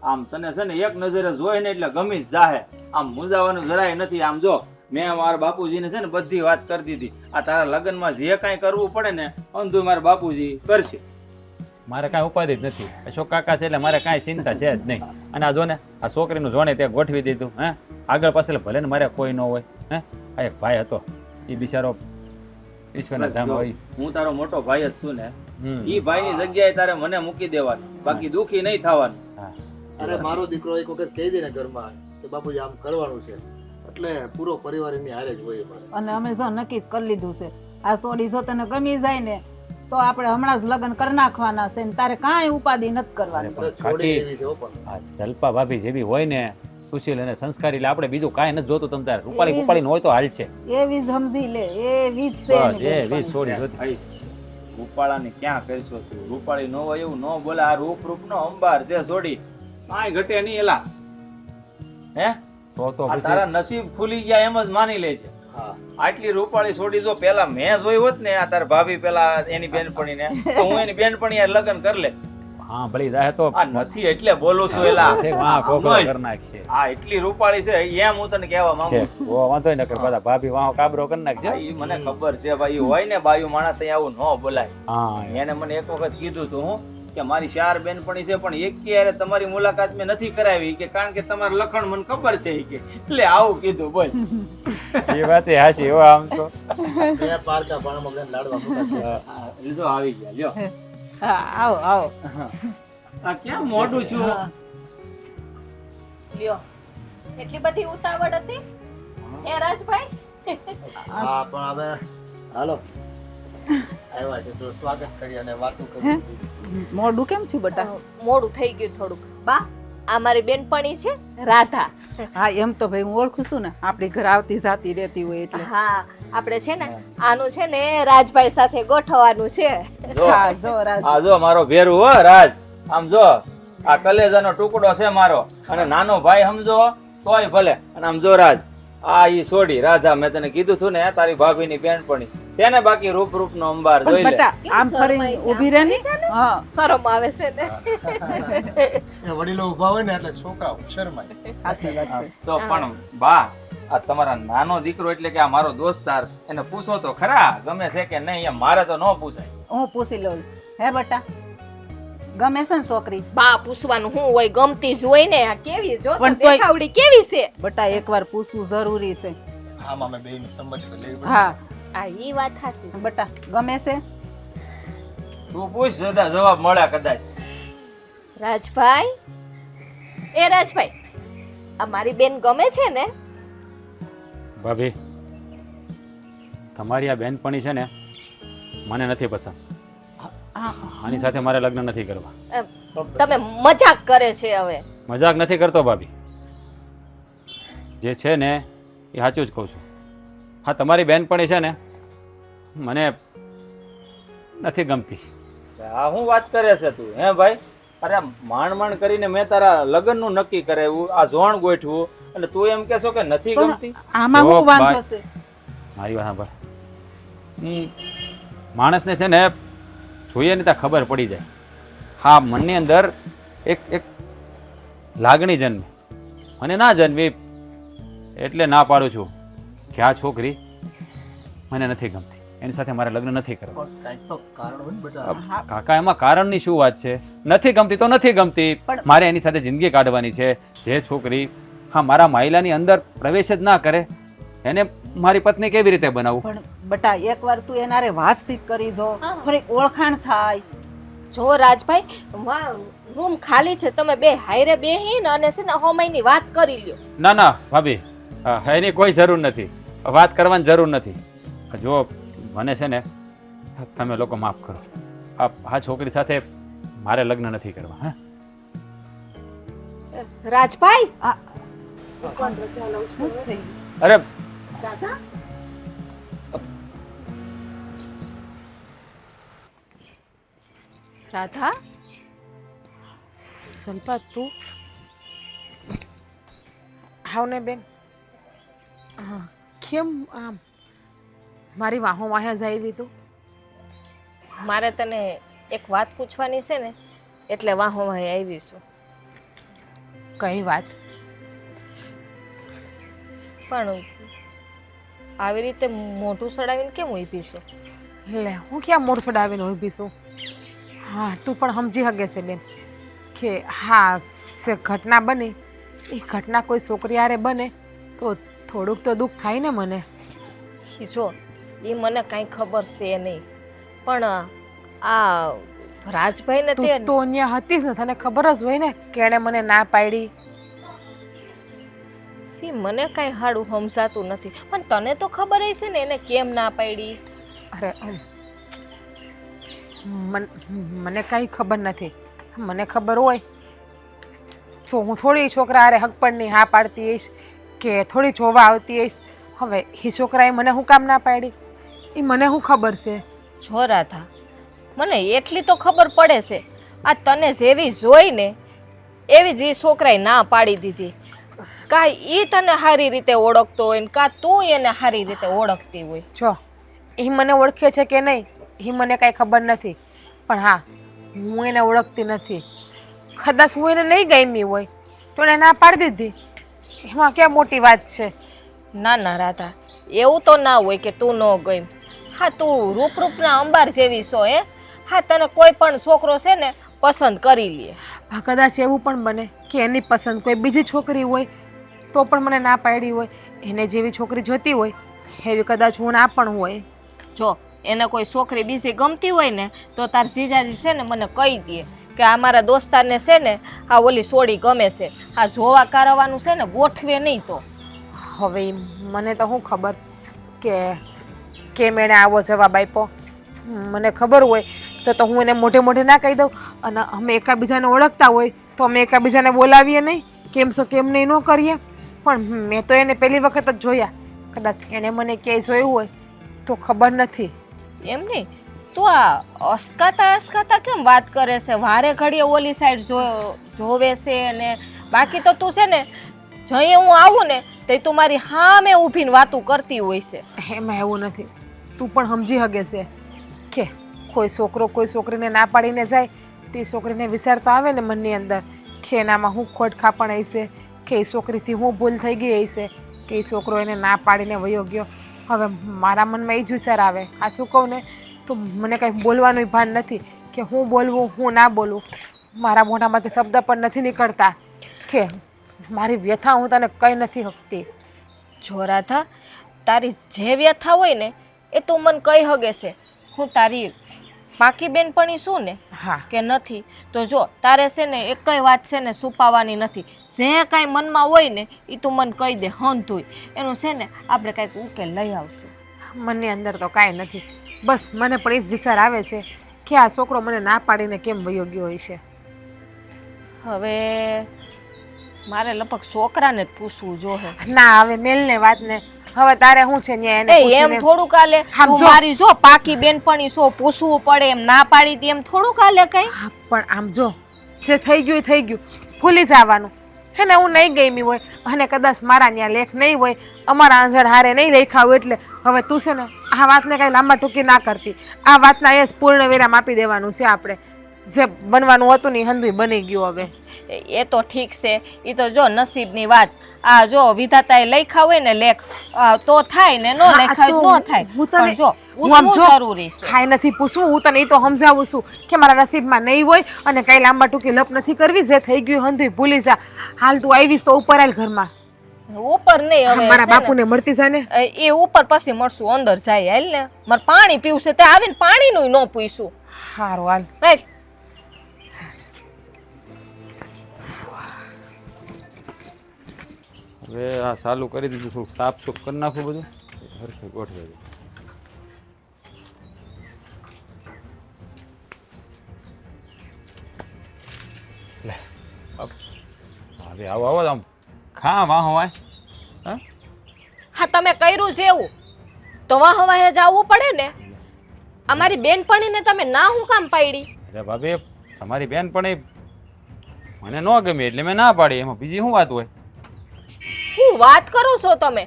આમ તને છે ને એક નજરે જોઈ ને એટલે ગમી જ જાહે. આમ મૂંઝાવાનું જરાય નથી. આમ જો મેં મારા બાપુજીને છે ને બધી વાત કરી દીધી. આ તારા લગ્નમાં જે કાંઈ કરવું પડે ને અંધું મારા બાપુજી કરશે. મારે કાંઈ ઉપાધિ જ નથી. અશોક કાકા છે એટલે મારે કાંઈ ચિંતા છે જ નહીં. અને આ જો ને આ છોકરીનું જોણે ત્યાં ગોઠવી દીધું. હે આગળ પાછળ ભલે ને મારે કોઈ ન હોય. હે આ એક ભાઈ હતો એ બિચારો ઈશ્વરના ધામ હોય. હું તારો મોટો ભાઈ જ છું ને. ઈ ભાઈની જગ્યાએ તારે મને મૂકી દેવાનું. બાકી દુખી નહીં થવાનું. અરે મારો દીકરો એક વખત કહી દે ને ઘરમાં કે બાપુજી આમ કરવાનું છે એટલે પૂરો પરિવાર એની હારે જ હોય મારે. અને અમે જો નક્કી જ કરી લીધું છે આ સોડી જો તને ગમી જાય ને તો આપણે હમણાં જ લગ્ન કરી નાખવાના છે ને તારે કાંઈ ઉપાધિ નથી કરવાની. છોડી એવી છે હો પણ. આ જલ્પા ભાભી જેવી હોય ને સુશીલ અને સંસ્કારી એટલે આપણે બીજું કાંઈ નથી જોતું. તમ તારે રૂપાળી હોય તો હાલ છે. એવી જ સમજી લે એવી જ છે બસ એની એ બેનપણી. વીજ છોડી જોતી. ભાઈ રૂપાળાની ક્યાં કરશો તું? રૂપાળી ન હોય એવું ન બોલે. આ રૂપનો અંબાર છે છોડી. કાંઈ ઘટે નહીં એલા. હે તો આ તારા નસીબ ખુલી ગયા એમ જ માની લેજે. હા આટલી રૂપાળી છોડી જો પેલા મેં જોઈ હોત ને આ તાર ભાભી પેલા એની બેનપણીને તો હું એની બેનપણી યાર લગ્ન કરી લે. હા ભલી જાય તો આ નથી એટલે બોલું છું એલા. વાહ કોકરો કરી નાખશે. આ એટલી રૂપાળી છે એમ હું તને કહેવા માંગુ છું. ઓ વાંધો ન કર બધા ભાભી વાહ કાબરો કરી નાખશે. હા, ઈ મને ખબર છે ભાઈ. હોય ને બાયું માણસ ત્યાં આવું ન બોલાય. હા એને મને એક વખત કીધું તું હું કે મારી 4 બેનપણી છે પણ એક યારે તમારી મુલાકાત મેં નથી કરાવી કે કારણ કે તમારા લખણ મને ખબર છે કે એટલે આવું કીધું. બોલ એ વાત એ હાચી હો. આમ તો બે પારકા પાણામાં બેન લાડવા મૂકા. લીધો આવી ગયા લ્યો. હા આવો આવો. આ ક્યાં મોઢું છું? લ્યો એટલી બધી ઉતાવળ હતી એ રાજભાઈ? હા પણ હવે હાલો આવ્યા છે તો સ્વાગત કરી અને વાતો કરી. મોઢું કેમ છું બટા? મોડું થઈ ગયું થોડુંક. બા આ મારી બેનપણી છે રાધા. હા એમ તો ભાઈ હું ઓળખું છું ને આપણી ઘર આવતી જાતી રહેતી હોય એટલે. હા આપણે છે ને આનું છે ને રાજભાઈ સાથે ગોઠવવાનું છે. જો હા જો રાજ આ જો મારો ભેરું હો રાજ. આમ જો આ કલેજાનો ટુકડો છે મારો અને નાનો ભાઈ સમજો તોય ભલે. અને આમ જો રાજ આ ઈ છોડી રાધા મેં તને કીધું હતું ને તારી ભાભીની બેનપણી છે ને. બાકી રૂપ નો અંબાર જોઈ પણ લે. બટા આમ ફરી ઊભી રહે ને. હા શરમ આવે છે ને. એ વડીલો ઊભા હોય ને એટલે છોકરાઓ શરમાય. સાચી વાત છે. તો પણ બા આ તમારા નાનો દીકરો એટલે કે આ મારો દોસ્તાર એને પૂછો તો ખરા ગમે છે કે નહીં. એમ મારે તો ન પૂછાય. હું પૂછી લઉં. હે બટા ગમે છે ને છોકરી? બા પૂછવાનું શું હોય ગમતી જ હોય ને. આ કેવી જો તો પણ તોય- દેખાવડી કેવી છે. બટા એકવાર પૂછવું જરૂરી છે. આમાં અમે બેયની સંમતિ તો લેવી પડે. હા આ ઈ વાત હાસી છે. બટા ગમે છે? તું પૂછ જતા જવાબ મળે કદાચ. રાજભાઈ એ રાજભાઈ આ મારી બેન ગમે છે ને? ભાભી તમારી આ બેનપણી છે ને મને નથી પસંદ. હા આની સાથે મારે લગ્ન નથી કરવા. એમ, તમે મજાક કરે છે હવે. મજાક નથી કરતો ભાભી. જે છે ને એ સાચું જ કહું છું. હા તમારી બેનપણી છે ને મને નથી ગમતી. આ હું વાત કરે છે તું? હે ભાઈ અરે માંડ કરીને મેં તારા લગ્નનું નક્કી કરાવ્યું. આ ઝોણ ગોઠવું અને તું એમ કહેશો કે નથી પણ ગમતી? આમાં જો હું વાંધો ભાઈ- છે? મારી વાત સાંભળ. માણસને છે ને જોઈએ ને ત્યાં ખબર પડી જાય. હા મનની અંદર એક એક લાગણી જન્મે. મને ના જન્મી એટલે ના પાડું છું કે આ છોકરી મને નથી ગમતી. એની સાથે મારે લગ્ન નથી કરવા. પણ કાંઈક તો કારણ હોય ને બેટા. કાકા એમાં કારણની શું વાત છે? નથી ગમતી તો નથી ગમતી. પણ- મારે એની સાથે જિંદગી કાઢવાની છે. જે છોકરી હા મારા માયલાની અંદર પ્રવેશ જ ના કરે એને મારી પત્ની કેવી રીતે બનાવું? પણ બટા એકવાર તું એનારે વાતચીત કરી જો હા. થોડીક ઓળખાણ થાય. જો રાજભાઈ રૂમ ખાલી છે, તમે બે હાયરે બેહીને અને છે ને હોમાઈની વાત કરી લ્યો. ના ના ભાભી, એની કોઈ જરૂર નથી, વાત કરવાની જરૂર નથી. જો મને છે ને તમે લોકો માફ કરો, આ છોકરી સાથે મારે લગ્ન નથી કરવા. હા રાજભાઈ અરે રાધા, શિલ્પા તું આવ ને બેન. કેમ આમ મારી વાહો વાહ્યા જાય તું? મારે તને એક વાત પૂછવાની છે ને એટલે વાહોમાં આવી છું. કઈ વાત? પણ આવી રીતે મોઢું સડાવીને કેમ ઊભી છું? લે હું ક્યાં મોઢ છોડાવીને ઊભી છું? હા તું પણ સમજી શકે છે બેન કે હા જે ઘટના બની એ ઘટના કોઈ છોકરી હારે બને તો થોડુંક તો દુઃખ થાય ને મને. જો એ મને કાંઈ ખબર છે નહીં, પણ આ રાજભાઈને તે તું તો અહીંયા હતી જ ને, તને ખબર જ હોય ને કે એણે મને ના પાડી. એ મને કાંઈ હાડું સમજાતું નથી, પણ તને તો ખબર હશે ને એને કેમ ના પાડી. અરે મને કાંઈ ખબર નથી. મને ખબર હોય તો હું થોડી છોકરા હારે હકપણની હા પાડતી હઈશ કે થોડી જોવા આવતી હઈશ. હવે એ છોકરાએ મને હું કામ ના પાડી એ મને શું ખબર છે? જો રાધા, મને એટલી તો ખબર પડે છે, આ તને જેવી જોઈને એવી જ એ છોકરાએ ના પાડી દીધી. કાંઈ એ તને સારી રીતે ઓળખતો હોય ને કાં તું એને સારી રીતે ઓળખતી હોય. જો એ મને ઓળખે છે કે નહીં એ મને કાંઈ ખબર નથી, પણ હા હું એને ઓળખતી નથી. કદાચ હું એને નહીં ગમી હોય તો એને ના પાડી દીધી, એમાં ક્યાં મોટી વાત છે? ના ના રાધા, એવું તો ના હોય કે તું ન ગઈ. હા તું રૂપરૂપના અંબાર જેવી છો હે. હા તને કોઈ પણ છોકરો છે ને પસંદ કરી લે. કદાચ એવું પણ બને કે એની પસંદ કોઈ બીજી છોકરી હોય તો પણ મને ના પાડી હોય. એને જેવી છોકરી જોતી હોય એવી કદાચ હું ના પણ હોય. જો એને કોઈ છોકરી બીજી ગમતી હોય ને તો તાર જીજાજી છે ને મને કહી દે કે આ મારા દોસ્તારને છે ને આ ઓલી સોડી ગમે છે, આ જોવા કારવાનું છે ને ગોઠવે નહીં. તો હવે મને તો શું ખબર કે કેમ એણે આવો જવાબ આપ્યો? મને ખબર હોય તો હું એને મોઢે મોઢે ના કહી દઉં. અને અમે એકાબીજાને ઓળખતા હોય તો અમે એકાબીજાને બોલાવીએ નહીં, કેમ છો કેમ નહીં ન કરીએ. પણ મેં તો એને પહેલી વખત જ જોયા, કદાચ એણે મને ક્યાંય જોયું હોય તો ખબર નથી. એમ નહીં, તું આ અસકાતા કેમ વાત કરે છે? વારે ઘડીએ ઓલી સાઈડ જોવે છે ને બાકી તો તું છે ને જઈએ હું આવું ને તો તું મારી સામે ઊભીને વાતું કરતી હોય છે. એમાં એવું નથી, તું પણ સમજી શકે છે કે કોઈ છોકરો કોઈ છોકરીને ના પાડીને જાય તે છોકરીને વિચાર તો આવે ને મનની અંદર કે એનામાં હું ખોટ ખાપણ હશે, કે એ છોકરીથી હું ભૂલ થઈ ગઈ હશે, કે એ છોકરો એને ના પાડીને વયો ગયો. હવે મારા મનમાં એ જ વિચાર આવે. આ શું કહું ને તો મને કંઈ બોલવાનું ભાન નથી કે હું બોલવું હું ના બોલવું. મારા મોઢામાંથી શબ્દ પણ નથી નીકળતા કે મારી વ્યથા હું તને કંઈ નથી શકતી. જો રાધા, તારી જે વ્યથા હોય ને એ તું મને કહી હગે છે. હું તારી પાકી બેનપણી શું ને હા કે નથી? તો જો તારે છે ને એક કઈ વાત છે ને છુપાવવાની નથી. જે કાંઈ મનમાં હોય ને એ તું મને કહી દે, હંધુય એનું છે ને આપણે કાંઈક ઉકેલ લઈ આવશું. મનની અંદર તો કાંઈ નથી, બસ મને પણ એ જ વિચાર આવે છે કે આ છોકરો મને ના પાડીને કેમ વયો ગયો હશે. હવે મારે લગભગ છોકરાને જ પૂછવું જોહે. ના હવે મેલને વાતને, હવે તારે શું છે ન્યા એને એમ પૂછીને- થોડું કાલે તું મારી જો પાકી બેનપણી છો, પૂછવું પડે એમ ના પાડી દી એમ થોડું કાલે કઈ. હા, પણ આમ જો જે થઈ ગયું એ થઈ ગયું, ભૂલી જવાનું. હે ને હું નહીં ગમી હોય અને કદાચ મારા ત્યાં લેખ નહીં હોય, અમારા આંજણ હારે નહીં લખ્યા હોય, એટલે હવે તું છે ને આ વાતને કાંઈ લાંબા ટૂંકી ના કરતી. આ વાતના એ જ પૂર્ણ વિરામ આપી દેવાનું છે. આપણે જે બનવાનું હતું ને એ હંધુય બની ગયું. હવે એ તો ઠીક છે, એ તો જો નસીબની વાત. આ જો વિધાતાએ લખ્યા હોય ને લેખ તો થાય ને નો લખાય તો ન થાય. પણ જો પૂછવું જરૂરી છે. કાંઈ નથી પૂછવું, હું તને એ તો સમજાવું છું કે મારા નસીબમાં નહીં હોય અને કાંઈ લાંબા ટૂંકી લપ નથી કરવી. જે થઈ ગયું હંધુય ભૂલી જા. હાલ તું આવીશ તો ઉપર હાલ ઘરમાં. ઉપર નહીં, હવે મારા બાપુને મળતી જા ને. એ ઉપર પછી મળશું, અંદર જાય. હાલ ને મારે પાણી પીવું છે, તે આવીને પાણીનું ન પૂછ્યું. સારું હાલ. રાઈટ. હવે આ ચાલુ કરી દીધું, થોડુંક સાફ સૂફ કરી નાખું બધું, હરખે ગોઠવી દઉં. લે હવે આવો આવો આમ ખા વાહ હોય. હા હા તમે કર્યું છે એવું તો વાહ વાહે જવું પડે ને. અમારી બેનપણીને તમે ના હું કામ પાડી? અરે ભાભી તમારી બેન પણ મને ન ગમે એટલે મેં ના પાડી, એમાં બીજી શું વાત હોય? હું વાત કરો છો તમે?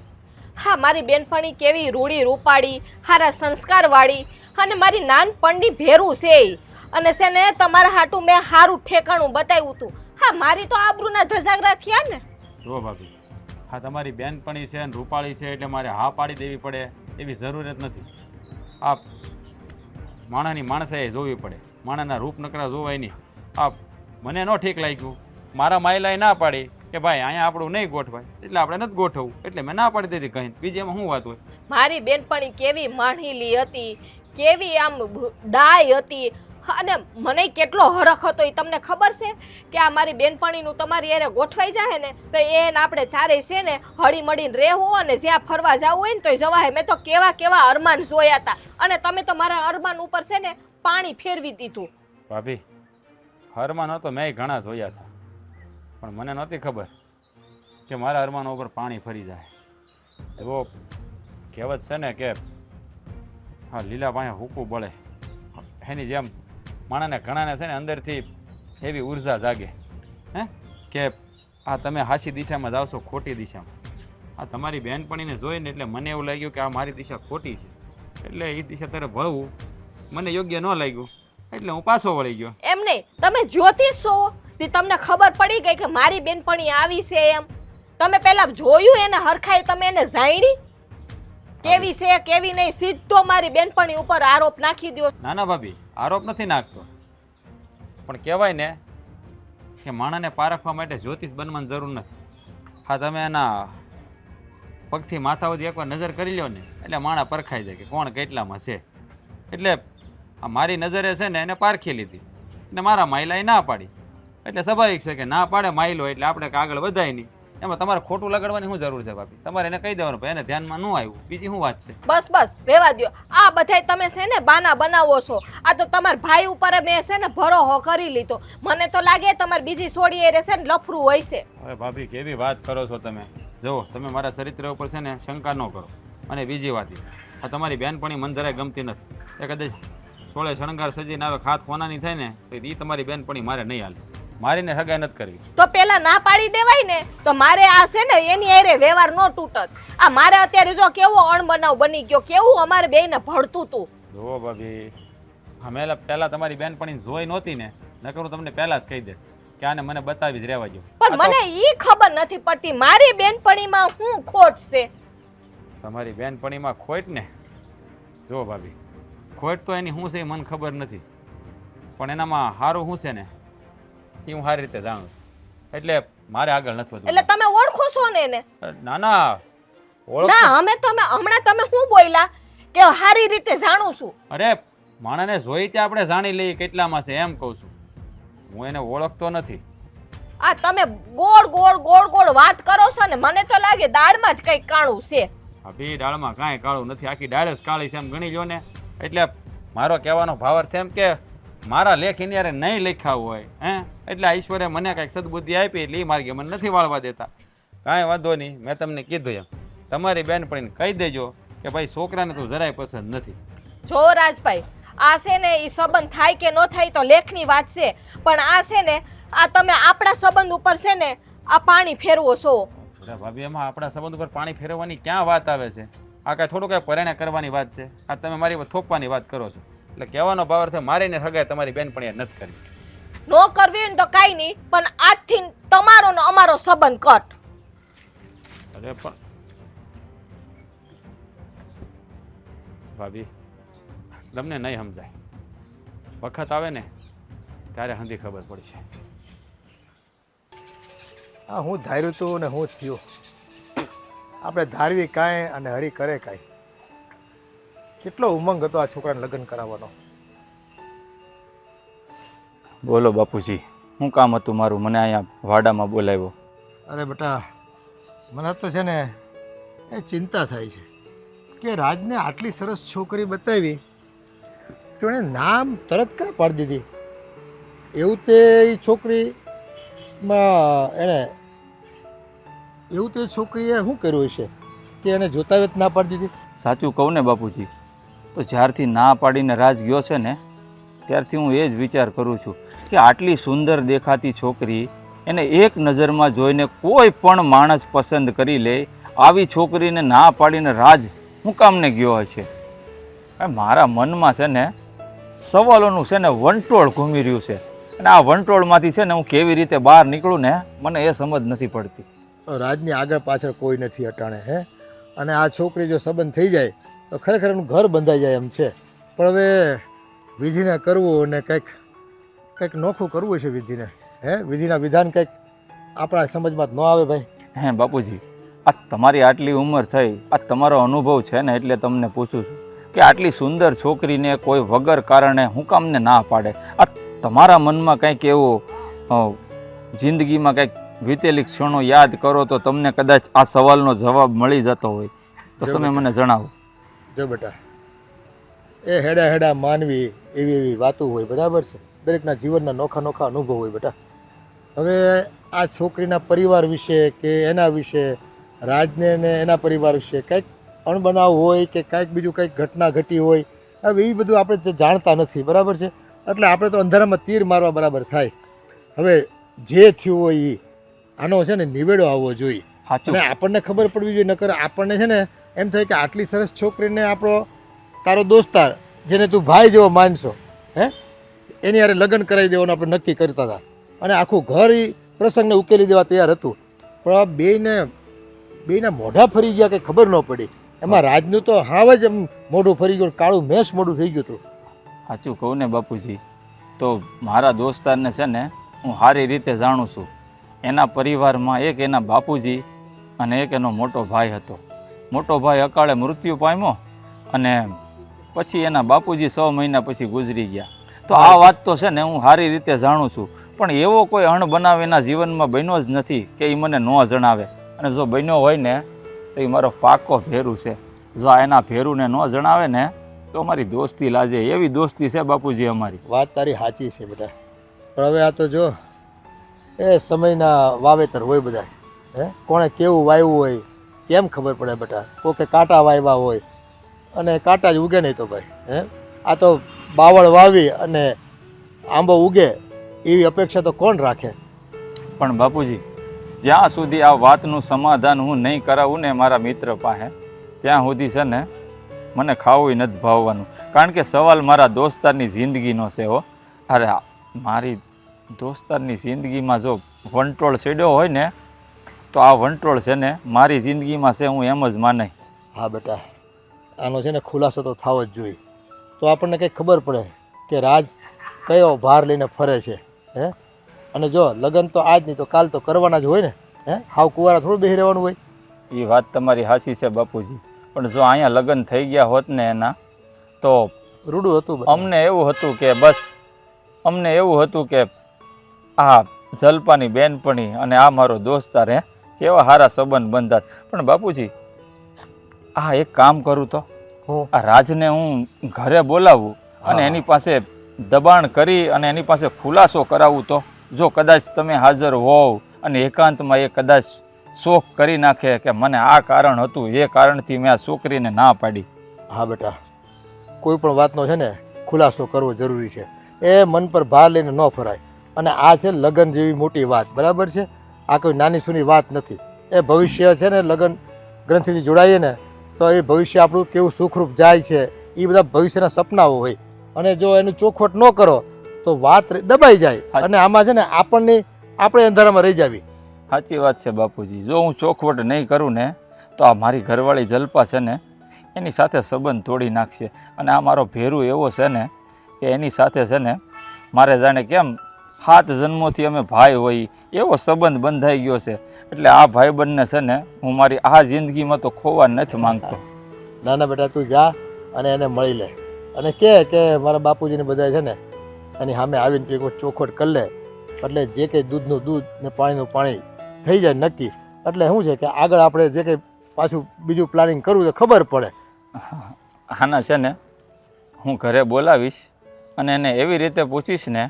હા, મારી બેનપણી કેવી રૂડી રૂપાળી, હારા સંસ્કારવાળી અને મારી નાનપણની ભેરું છે ઈ. અને છે ને તમારા હાટું મેં હારું ઠેકાણું બતાવ્યું હતું. હા, મારી તો આબરૂના ધજાગરા થયા ને. જો ભાભી, હા તમારી બેનપણી છે ને રૂપાળી છે એટલે મારે હા પાડી દેવી પડે એવી જરૂરત નથી. આ માણસની માણસાએ જોવી પડે, માણસના રૂપ નકરા જોવાય નહીં. આ મને ન ઠીક લાગ્યું, મારા માયલાએ ના પાડી કે ભાઈ અહીંયા આપણું નહીં ગોઠવાય એટલે આપણે નથી ગોઠવવું, એટલે મેં ના પાડી દીધી. કહીને બીજી એમાં શું વાત હોય? મારી બેનપણી કેવી માણેલી હતી, કેવી આમ ડાય હતી અને મને કેટલો હરખ હતો એ તમને ખબર છે કે આ મારી બેનપણીનું તમારી યારે ગોઠવાઈ જાય ને તો એને આપણે ચારે છે ને હળી મળીને રહેવું અને જ્યાં ફરવા જવું હોય ને તો જવાય. મેં તો કેવા કેવા અરમાન જોયા હતા અને તમે તો મારા અરમાન ઉપર છે ને પાણી ફેરવી દીધું. ભાભી હરમાન તો મેં ઘણા જોયા હતા પણ મને નહોતી ખબર કે મારા અરમાનો ઉપર પાણી ફરી જાય. એવો કહેવત છે ને કે હા લીલા પાણી હૂકું બળે, એની જેમ માણસને ઘણાને છે ને અંદરથી એવી ઉર્જા જાગે હે કે આ તમે હાસી દિશામાં જાઓ છો ખોટી દિશામાં. આ તમારી બહેનપણીને જોઈને એટલે મને એવું લાગ્યું કે આ મારી દિશા ખોટી છે એટલે એ દિશા તરફ વળવું મને યોગ્ય ન લાગ્યું એટલે હું પાછો વળી ગયો. એમ નહીં, તમે જ્યોતિષ છો તે તમને ખબર પડી ગઈ કે મારી બેનપણી આવી છે એમ? તમે પહેલા જોયું એને હરખાઈ, તમે એને જાણી કેવી છે કેવી નહીં? સીધો મારી બેનપણી ઉપર આરોપ નાખી દો. ના ના ભાભી આરોપ નથી નાખતો પણ કહેવાય ને કે માણસને પારખવા માટે જ્યોતિષ બનવાની જરૂર નથી. હા તમે એના પગથી માથા સુધી એકવાર નજર કરી લો ને એટલે માણસ પરખાઈ જાય કે કોણ કેટલામાં છે. એટલે આ મારી નજરે છે ને એને પારખી લીધી અને મારા માયલાએ ના પાડી એટલે સ્વાભાવિક છે કે ના પાડે માયલો એટલે આપણે આગળ વધાય નહીં. એમાં તમારે ખોટું લગાડવાની શું જરૂર છે ભાભી? તમારે એને કહી દેવાનું ભાઈ એને ધ્યાનમાં ન આવ્યું, બીજી શું વાત છે? બસ બસ રહેવા દ્યો. આ બધાય તમે છે ને બાના બનાવો છો. આ તો તમારા ભાઈ ઉપર મેં છે ને ભરોહો કરી લીધો. મને તો લાગે તમારી બીજી છોડી એ રહેશે ને લફરું હોય છે. હવે ભાભી કેવી વાત કરો છો તમે? જુઓ તમે મારા ચરિત્ર ઉપર છે ને શંકા ન કરો. અને બીજી વાત આ તમારી બેનપણી મને જરાય ગમતી નથી. એ કદાચ સોળે શણગાર સજીને આવે ખાત ખોનાની થાય ને તો એ તમારી બેનપણી મારે નહીં હાલે. મારીને હગાઈ નથી કરવી. તો પેલા ના પાડી દેવાય ને તો મારે આ છે ને એની હારે વ્યવહાર ન તૂટત. આ મારે અત્યારે જો કેવો અણબનાવ બની ગયો, કેવું અમારે બેયને ભળતું તું. જુઓ ભાભી અમે પહેલા તમારી બેનપણી જોઈ નહોતી ને નકરું તમને પહેલા જ કહી દે કે આને મને બતાવી જ રહેવા જો. પણ મને ઈ ખબર નથી પડતી મારી બેનપણીમાં શું ખોટ છે. તમારી બેનપણીમાં ખોટ ને જુઓ ભાભી ખોટ તો એની શું છે એ મને ખબર નથી પણ એનામાં સારું શું છે ને એ હું સારી રીતે જાણું છું એટલે મારે આગળ નથી વધવું. એટલે તમે ઓળખો છો ને એને? ના ના ઓળખ ના અમે તમે હમણાં તમે શું બોલ્યા કે સારી રીતે જાણું છું? અરે માણસને જોઈ ત્યાં આપણે જાણી લઈએ કેટલામાં છે એમ કહું છું. હું એને ઓળખતો નથી. આ તમે ગોળ ગોળ ગોળ ગોળ વાત કરો છો ને મને તો લાગે દાળમાં જ કંઈક કાળું છે. ભાભી દાળમાં કાંઈ કાળું નથી, આખી દાળ જ કાળી છે એમ ગણી લો ને. એટલે મારો કહેવાનો ભાવાર્થ એમ કે મારા લેખ એની યારે નહીં લખ્યા હોય હે એટલે ઈશ્વરે મને કાંઈક સદબુદ્ધિ આપી એટલે એ માર્ગે મને નથી વાળવા દેતા. કાંઈ વાંધો નહીં, મેં તમને કીધું એમ તમારી બેનપણીને કહી દેજો કે ભાઈ છોકરાને તો જરાય પસંદ નથી. જો રાજભાઈ આ છે ને એ સંબંધ થાય કે ન થાય તો લેખની વાત છે પણ આ છે ને આ તમે આપણા સંબંધ ઉપર છે ને આ પાણી ફેરવો છો. અરે ભાભી એમાં આપણા સંબંધ ઉપર પાણી ફેરવવાની ક્યાં વાત આવે છે? આ કાંઈ થોડું કાંઈ પરણે કરવાની વાત છે? આ તમે મારી થોપવાની વાત કરો છો. એટલે કહેવાનો ભાવ અર્થ મારીને હગાય તમારી બેનપણીએ નથી કરવી. નો કરવી હોય ને તો કાંઈ નહીં પણ આજથી તમારો ને અમારો સંબંધ કટ. અરે પણ ભાભી તમને નહીં સમજાય, વખત આવે ને ત્યારે હંધી ખબર પડશે. હા હું ધાર્યું હતું ને હું થયું. આપણે ધારવી કાંઈ અને હરી કરે કાંઈ. કેટલો ઉમંગ હતો આ છોકરાને લગ્ન કરાવવાનો. બોલો બાપુજી, શું કામ હતું મારું? મને અહીંયા વાડામાં બોલાવ્યો. અરે બેટા મને તો છે ને એ ચિંતા થાય છે કે રાજને આટલી સરસ છોકરી બતાવી તો એણે નામ તરત કાં પાડી દીધી? એવું તે એ છોકરીમાં એણે એવું તે છોકરીએ શું કર્યું હશે કે એને જોતા જ ના પાડી દીધી? સાચું કહું ને બાપુજી, તો જ્યારથી ના પાડીને રાજ ગયો છે ને ત્યારથી હું એ જ વિચાર કરું છું કે આટલી સુંદર દેખાતી છોકરી એને એક નજરમાં જોઈને કોઈ પણ માણસ પસંદ કરી લે, આવી છોકરીને ના પાડીને રાજ હું કામને ગયો હશે? મારા મનમાં છે ને સવાલોનું છે ને વંટોળ ઘૂમી રહ્યું છે, અને આ વંટોળમાંથી છે ને હું કેવી રીતે બહાર નીકળું ને મને એ સમજ નથી પડતી. રાજની આગળ પાછળ કોઈ નથી અટાણે, હે? અને આ છોકરી જો સંબંધ થઈ જાય તો ખરેખર એનું ઘર બંધાઈ જાય એમ છે. પણ હવે વિધિને કરવું અને કંઈક નોખું કરવું છે વિધિને, હે? વિધિના વિધાન કંઈક આપણા સમજમાં ન આવે ભાઈ. હે બાપુજી, આ તમારી આટલી ઉંમર થઈ, આ તમારો અનુભવ છે ને એટલે તમને પૂછું છું કે આટલી સુંદર છોકરીને કોઈ વગર કારણે હું કામને ના પાડે? આ તમારા મનમાં કંઈક એવું જિંદગીમાં કંઈક વીતેલી ક્ષણો યાદ કરો તો તમને કદાચ આ સવાલનો જવાબ મળી જતો હોય તો તમે મને જણાવો. જો બેટા, એ હેડા માનવી એવી વાતો હોય, બરાબર છે? દરેકના જીવનના નોખા અનુભવ હોય બેટા. હવે આ છોકરીના પરિવાર વિશે કે એના વિશે, રાજને ને એના પરિવાર વિશે કંઈક અણબનાવ હોય કે કાંઈક બીજું કંઈક ઘટના ઘટી હોય, હવે એ બધું આપણે જાણતા નથી, બરાબર છે? એટલે આપણે તો અંધારામાં તીર મારવા બરાબર થાય. હવે જે થયું હોય એ આનો છે ને નિવેડો આવવો જોઈએ, અને આપણને ખબર પડવી જોઈએ. નકર આપણને છે ને એમ થાય કે આટલી સરસ છોકરીને આપણો તારો દોસ્તાર જેને તું ભાઈ જેવો માનશો, હે, એની યારે લગ્ન કરાવી દેવાનું આપણે નક્કી કરતા હતા, અને આખું ઘર એ પ્રસંગને ઉકેલી દેવા તૈયાર હતું. પણ આ બેયના મોઢા ફરી ગયા કંઈ ખબર ન પડી. એમાં રાજનું તો હાવ જ એમ મોઢું ફરી ગયું, કાળું મેષ મોઢું થઈ ગયું હતું. સાચું કહું ને બાપુજી, તો મારા દોસ્તારને છે ને હું સારી રીતે જાણું છું. એના પરિવારમાં એક એના બાપુજી અને એક એનો મોટો ભાઈ હતો. મોટો ભાઈ અકાળે મૃત્યુ પામ્યો અને પછી એના બાપુજી 6 મહિના પછી ગુજરી ગયા. તો આ વાત તો છે ને હું સારી રીતે જાણું છું, પણ એવો કોઈ અણબનાવ એના જીવનમાં બન્યો જ નથી કે એ મને ન જણાવે. અને જો બન્યો હોય ને તો એ મારો પાકો ભેરું છે. જો આ એના ભેરુને ન જણાવે ને તો અમારી દોસ્તી લાજે એવી દોસ્તી છે બાપુજી અમારી. વાત તારી સાચી છે બેટા, પણ હવે આ તો જો એ સમયના વાવેતર હોય બધા, હે? કોણે કેવું વાવ્યું હોય કેમ ખબર પડે બેટા? કોકે કાંટા વાવ્યા હોય અને કાંટા જ ઉગે નહીં તો ભાઈ, હે? આ તો બાવળ વાવી અને આંબો ઉગે એવી અપેક્ષા તો કોણ રાખે? પણ બાપુજી, જ્યાં સુધી આ વાતનું સમાધાન હું નહીં કરાવું ને મારા મિત્ર પાસે, ત્યાં સુધી છે ને મને ખાવું નથી ભાવવાનું. કારણ કે સવાલ મારા દોસ્તારની જિંદગીનો છે. હો, અરે મારી દોસ્તારની જિંદગીમાં જો વંટોળ છેડ્યો હોય ને તો આ વંટોળ છે ને મારી જિંદગીમાં છે, હું એમ જ માનાય. હા બેટા, આનો છે ને ખુલાસો તો થવો જ જોઈએ, તો આપણને કંઈક ખબર પડે કે રાજ કયો ભાર લઈને ફરે છે, હે? અને જો લગ્ન તો આજ નહીં તો કાલ તો કરવાના જ હોય ને, હે? હાવ કુંવારા થોડું બેસી રહેવાનું હોય. એ વાત તમારી સાચી છે બાપુજી, પણ જો અહીંયા લગ્ન થઈ ગયા હોત ને એના તો રૂડું હતું. અમને એવું હતું કે આ જલપાની બેનપણી અને આ મારો દોસ્તાર, હે, કેવા સારા સંબંધ બંધાત. પણ બાપુજી, આ એક કામ કરું તો આ રાજને હું ઘરે બોલાવું અને એની પાસે દબાણ કરી અને એની પાસે ખુલાસો કરાવું તો જો કદાચ તમે હાજર હોવ અને એકાંતમાં એ કદાચ શોખ કરી નાખે કે મને આ કારણ હતું, એ કારણથી મેં આ છોકરીને ના પાડી. હા બેટા, કોઈ પણ વાતનો છે ને ખુલાસો કરવો જરૂરી છે. એ મન પર ભાર લઈને ન ફરાય. અને આ છે લગ્ન જેવી મોટી વાત, બરાબર છે? આ કોઈ નાની સૂની વાત નથી. એ ભવિષ્ય છે ને લગ્ન ગ્રંથિથી જોડાઈએ ને તો એ ભવિષ્ય આપણું કેવું સુખરૂપ જાય છે એ બધા ભવિષ્યના સપનાઓ હોય. અને જો એનું ચોખવટ ન કરો તો વાત દબાઈ જાય અને આમાં છે ને આપણે અંધારામાં રહી જાવી. સાચી વાત છે બાપુજી, જો હું ચોખવટ નહીં કરું ને તો આ મારી ઘરવાળી જલપા છે ને એની સાથે સંબંધ તોડી નાખશે. અને આ મારો ભેરું એવો છે ને કે એની સાથે છે ને મારે જાણે કેમ 7 જન્મોથી અમે ભાઈ હોય એવો સંબંધ બંધાઈ ગયો છે. એટલે આ ભાઈબંધને છે ને હું મારી આ જિંદગીમાં તો ખોવા નથી માંગતો. ના ના બેટા, તું જા અને એને મળી લે અને કે મારા બાપુજીને બધા છે ને એની સામે આવીને ચોખવટ કરી લે, એટલે જે કંઈ દૂધનું દૂધ ને પાણીનું પાણી થઈ જાય નક્કી. એટલે શું છે કે આગળ આપણે જે કંઈ પાછું બીજું પ્લાનિંગ કરવું તો ખબર પડે. આના છે ને હું ઘરે બોલાવીશ અને એને એવી રીતે પૂછીશ ને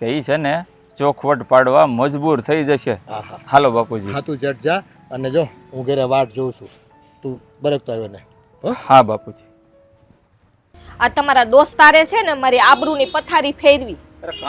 કે એ છે ને ચોખવટ પાડવા મજબૂર થઈ જશે. હા હા હાલો બાપુજી. હા તું જટ જા અને જો હું ઘરે વાટ જોઉં છું, તું બરકતો આવ્યો ને. હા બાપુજી. આ તમારા દોસ્તારે છે ને મારી આબરૂની પથારી ફેરવી.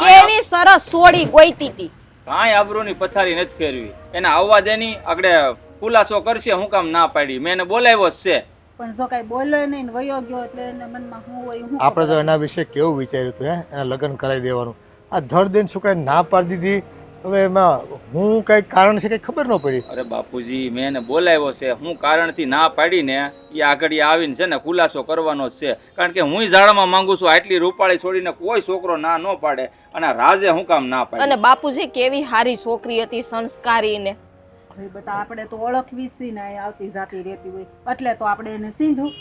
કેવી સરસ સોડી ગોઈતી હતી. કાંઈ આબરૂની પથારી નથી ફેરવી. એને આવવા દેની આગળ ખુલાસો કરશે હું કામ ના પાડી. મેં એને બોલાવ્યો જ છે. પણ જો કાંઈ બોલ્યો નહીં ને વયો ગયો એટલે એના મનમાં શું હોય શું આપણે તો એના વિશે કેવું વિચાર્યું હતું એના લગ્ન કરાવી દેવાનું. આ ધડ દઈને શું કાંઈ ના પાડી દીધી. હવે એમાં હું કંઈક કારણ છે કંઈ ખબર ન પડી. અરે બાપુજી મેં એને બોલાવ્યો છે. હું કારણથી ના પાડીને એ આગળ આવીને છે ને ખુલાસો કરવાનો જ છે. કારણ કે હું જાણવા માંગુ છું આટલી રૂપાળી છોડીને કોઈ છોકરો ના ન પાડે અને રાજે હું કામ ના પાડે. અને બાપુજી કેવી હારી છોકરી હતી, સંસ્કારી ને. ભાઈ બેટા આપણે તો ઓળખવી જ છે ને અહીં આવતી જાતી રહેતી હોય એટલે તો આપણે એને સીધું.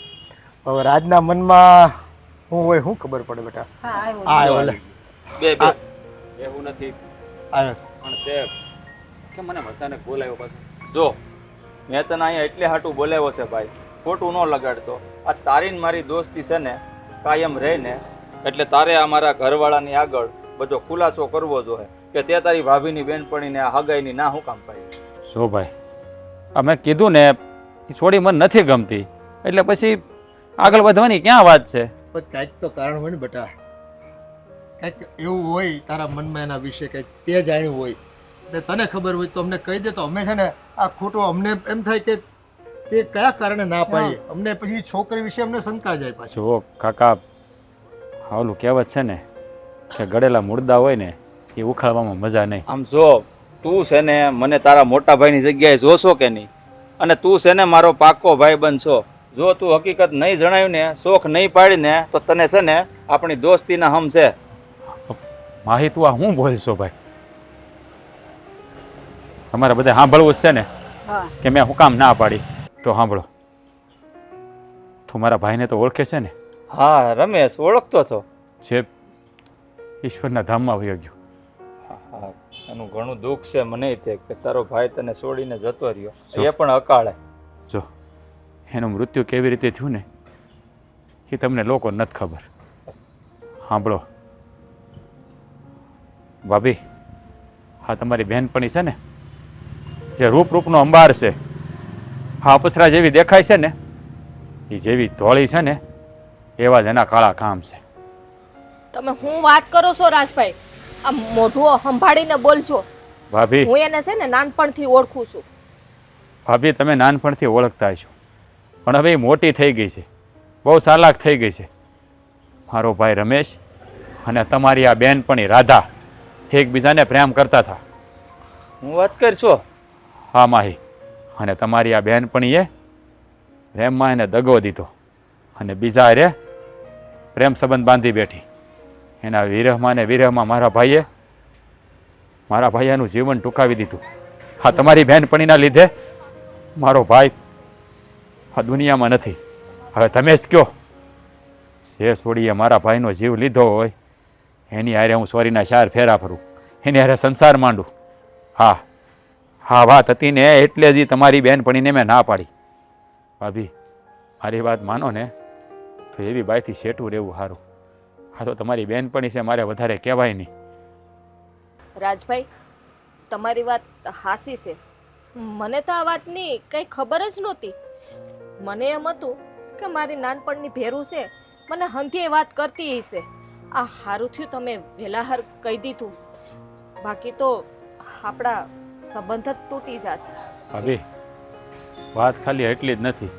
હવે રાજના મનમાં શું હોય શું ખબર પડે બેટા. હા આવ્યો આ આવ્યો લે. બે એવું નથી આવ્યો. પણ તે કે મને મસાને બોલાવ્યો પાછો. જો મેં તને અહીંયા એટલે હાટું બોલાવ્યો છે ભાઈ, ખોટું ન લગાડતો. આ તારી ને મારી દોસ્તી છે ને કાયમ રહે ને એટલે તારે આ મારા ઘરવાળાની આગળ બધો ખુલાસો કરવો જોઈએ કે તે તારી ભાભીની બેનપણીને આ હગાઈની ના હું કામ પાડી. જો ભાઈ અમે કીધું ને એ છોડી મને નથી ગમતી એટલે પછી આગળ વધવાની ક્યાં વાત છે. પણ કાંઈક તો કારણ હોય ને બેટા. કંઈક એવું હોય તારા મનમાં એના વિશે કંઈક તે જાણ્યું હોય ને તને ખબર હોય તો અમને કહી દે તો અમે છે ને આ ખોટું અમને એમ થાય કે તે કયા કારણે ના પાડી. અમને પછી છોકરી વિશે અમને શંકા જાય પાછી. જો કાકા ઓલું કહેવત છે ને કે ગળેલા મુર્દા હોય ને એ ઉખાડવામાં મજા નહીં. આમ જો તું છે ને મને તારા મોટા ભાઈની જગ્યાએ જોશો કે નહીં, અને તું છે ને મારો પાક્કો ભાઈ બનશો. જો તું હકીકત નહીં જણાવ્યું ને શોખ નહીં પાડીને તો તને છે ને આપણી દોસ્તીના હમ છે. માહી તું આ હું બોલશો ભાઈ? તમારે બધા સાંભળવું જ છે ને હા કે મેં હું કામ ના પાડી? તો સાંભળો, તું મારા ભાઈને તો ઓળખે છે ને? હા રમેશ ઓળખતો હતો. જે ઈશ્વરના ધામમાં વયો ગયો. હા એનું ઘણું દુઃખ છે મને તે કે તારો ભાઈ તને છોડીને જતો રહ્યો, એ પણ અકાળે. જો એનું મૃત્યુ કેવી રીતે થયું ને એ તમને લોકો નથી ખબર. સાંભળો ભાભી, હા તમારી બહેનપણી છે ને જે રૂપનો અંબાર છે, હા અપસરા જેવી દેખાય છે ને એ જેવી ધોળી છે ને એવા જ એના કાળા કામ છે. તમે હું વાત કરો છો રાજભાઈ? આ મોઢું સંભાળીને બોલજો. ભાભી હું એને છે ને નાનપણથી ઓળખું છું. ભાભી તમે નાનપણથી ઓળખતા હશો પણ હવે એ મોટી થઈ ગઈ છે, બહુ ચાલાક થઈ ગઈ છે. મારો ભાઈ રમેશ અને તમારી આ બેનપણી રાધા એકબીજાને પ્રેમ કરતા હતા. હું વાત કરશો? હા માહી, અને તમારી આ બેનપણીએ પ્રેમમાં એને દગો દીધો અને બીજા હારે પ્રેમ સંબંધ બાંધી બેઠી. એના વિરહમાં ને વિરહમાં મારા ભાઈએ એનું જીવન ટૂંકાવી દીધું. હા તમારી બહેનપણીના લીધે મારો ભાઈ આ દુનિયામાં નથી. હવે તમે જ કહો, જે છોડીએ મારા ભાઈનો જીવ લીધો હોય એની હારે હું સોરીના 4 ફેરા ફરું, એની હારે સંસાર માંડું? હા હા વાત હતી ને એટલે જ તમારી બહેનપણીને મેં ના પાડી. ભાભી મારી વાત માનો ને તો એવી બાઈથી શેઠું રહેવું સારું. હા તો તમારી બહેનપણી છે, મારે વધારે કહેવાય નહીં. રાજભાઈ તમારી વાત હાસી છે. મને તો આ વાતની કંઈ ખબર જ નહોતી. મને એમ હતું કે મારી નાનપણની ભેરું છે, મને હંધીએ વાત કરતી હશે. આ સારું થયું તમે વહેલાહર કહી દીધું, બાકી તો આપણા સંબંધ જ તૂટી જાત. ભાભી વાત ખાલી એટલી જ નથી,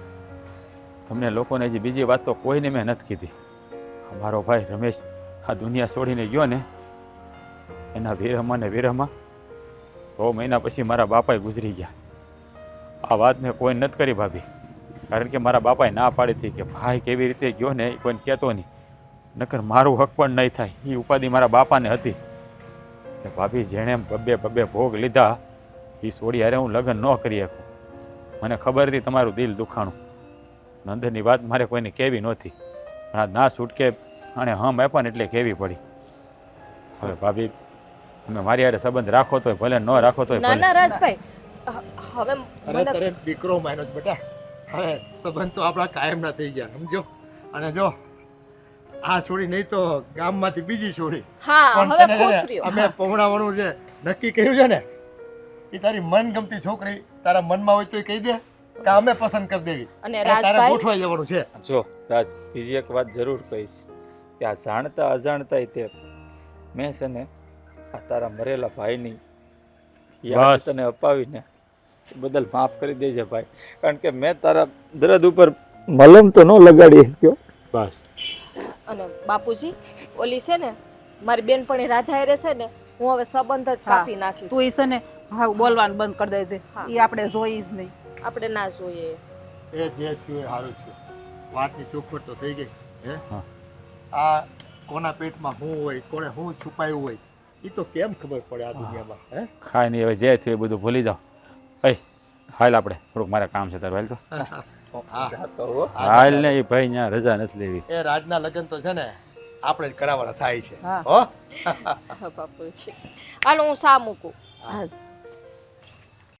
તમને લોકોને હજી બીજી વાત તો કોઈને મેં નથી કીધી. અમારો ભાઈ રમેશ આ દુનિયા છોડીને ગયો ને એના વિરહમાં ને વિરહમાં 100 મહિના પછી મારા બાપાએ ગુજરી ગયા. આ વાત મેં કોઈ નથી કરી ભાભી, કારણ કે મારા બાપાએ ના પાડી હતી કે ભાઈ કેવી રીતે ગયો ને એ કોઈને કહેતો નહીં, નકર મારું હક પણ નહીં થાય. એ ઉપાધિ મારા બાપાને હતી. ભાભી જેણે બબ્બે ભોગ લીધા એ છોડી હારે હું લગ્ન ન કરી શકું. મને ખબર હતી તમારું દિલ દુખાણું. નંદની વાત મારે કોઈને કહેવી નહોતી, પણ આ ના છૂટકે અને હમ આપ્યા ને એટલે કહેવી પડી. હવે ભાભી તમે મારી હારે સંબંધ રાખો તોય ભલે, ન રાખો તોય ના ભલે. ના રાજભાઈ હવે અરે મને તારે દીકરો માયનો જ બેટા. હવે સંબંધ તો આપણા કાયમના થઈ ગયા સમજો. અને જો આ છોડી નહીં તો ગામમાંથી બીજી છોડી. હા પણ હવે તને છે ખુશ ને રહ્યો અમે પહોંચાડવાનું જે નક્કી કર્યું છે ને એ તારી મનગમતી છોકરી તારા મનમાં હોય તો કહી દે કે અમે પસંદ કરી દેવી. અને અને તારે રાજભાઈ ગોઠવાઈ જવાનું છે. જો રાજ બીજી એક વાત જરૂર કહીશ કે આ જાણતા અજાણતા તે મેં છે ને આ તારા મરેલા ભાઈની યાદ બસ. તને અપાવીને એ બદલ માફ કરી દેજે ભાઈ, કારણ કે મેં તારા દર્દ ઉપર મલમ તો ન લગાડી શક્યો. બસ અને બાપુજી ઓલી છે ને મારી બેનપણી રાધા એ છે ને હું હવે સંબંધ જ કાપી નાખીશ. તું ઈ છે ને હા બોલવાનું બંધ કરી દેજે. હા. ઈ આપણે જોઈ જ નહીં. આપણે ના જોઈએ. એ જે થયું એ સારું થયું. વાતની ચોખવટ તો થઈ ગઈ. હે હા. આ કોના પેટમાં શું હોય કોને શું છુપાયું હોય એ તો કેમ ખબર પડે આ દુનિયામાં. હે ખાઈ નહીં હવે જે થયું એ બધું ભૂલી જાઓ. એ હાલ આપણે થોડુંક મારે કામ છે તારું હાલ તો હા હાલ ને એ ભાઈ ત્યાં રજા નથી લેવી. એ રાજના લગ્ન તો છે ને આપણે જ કરાવવાના થાય છે. હા. હો બાપુજી હાલો હું સા મૂકું. હા.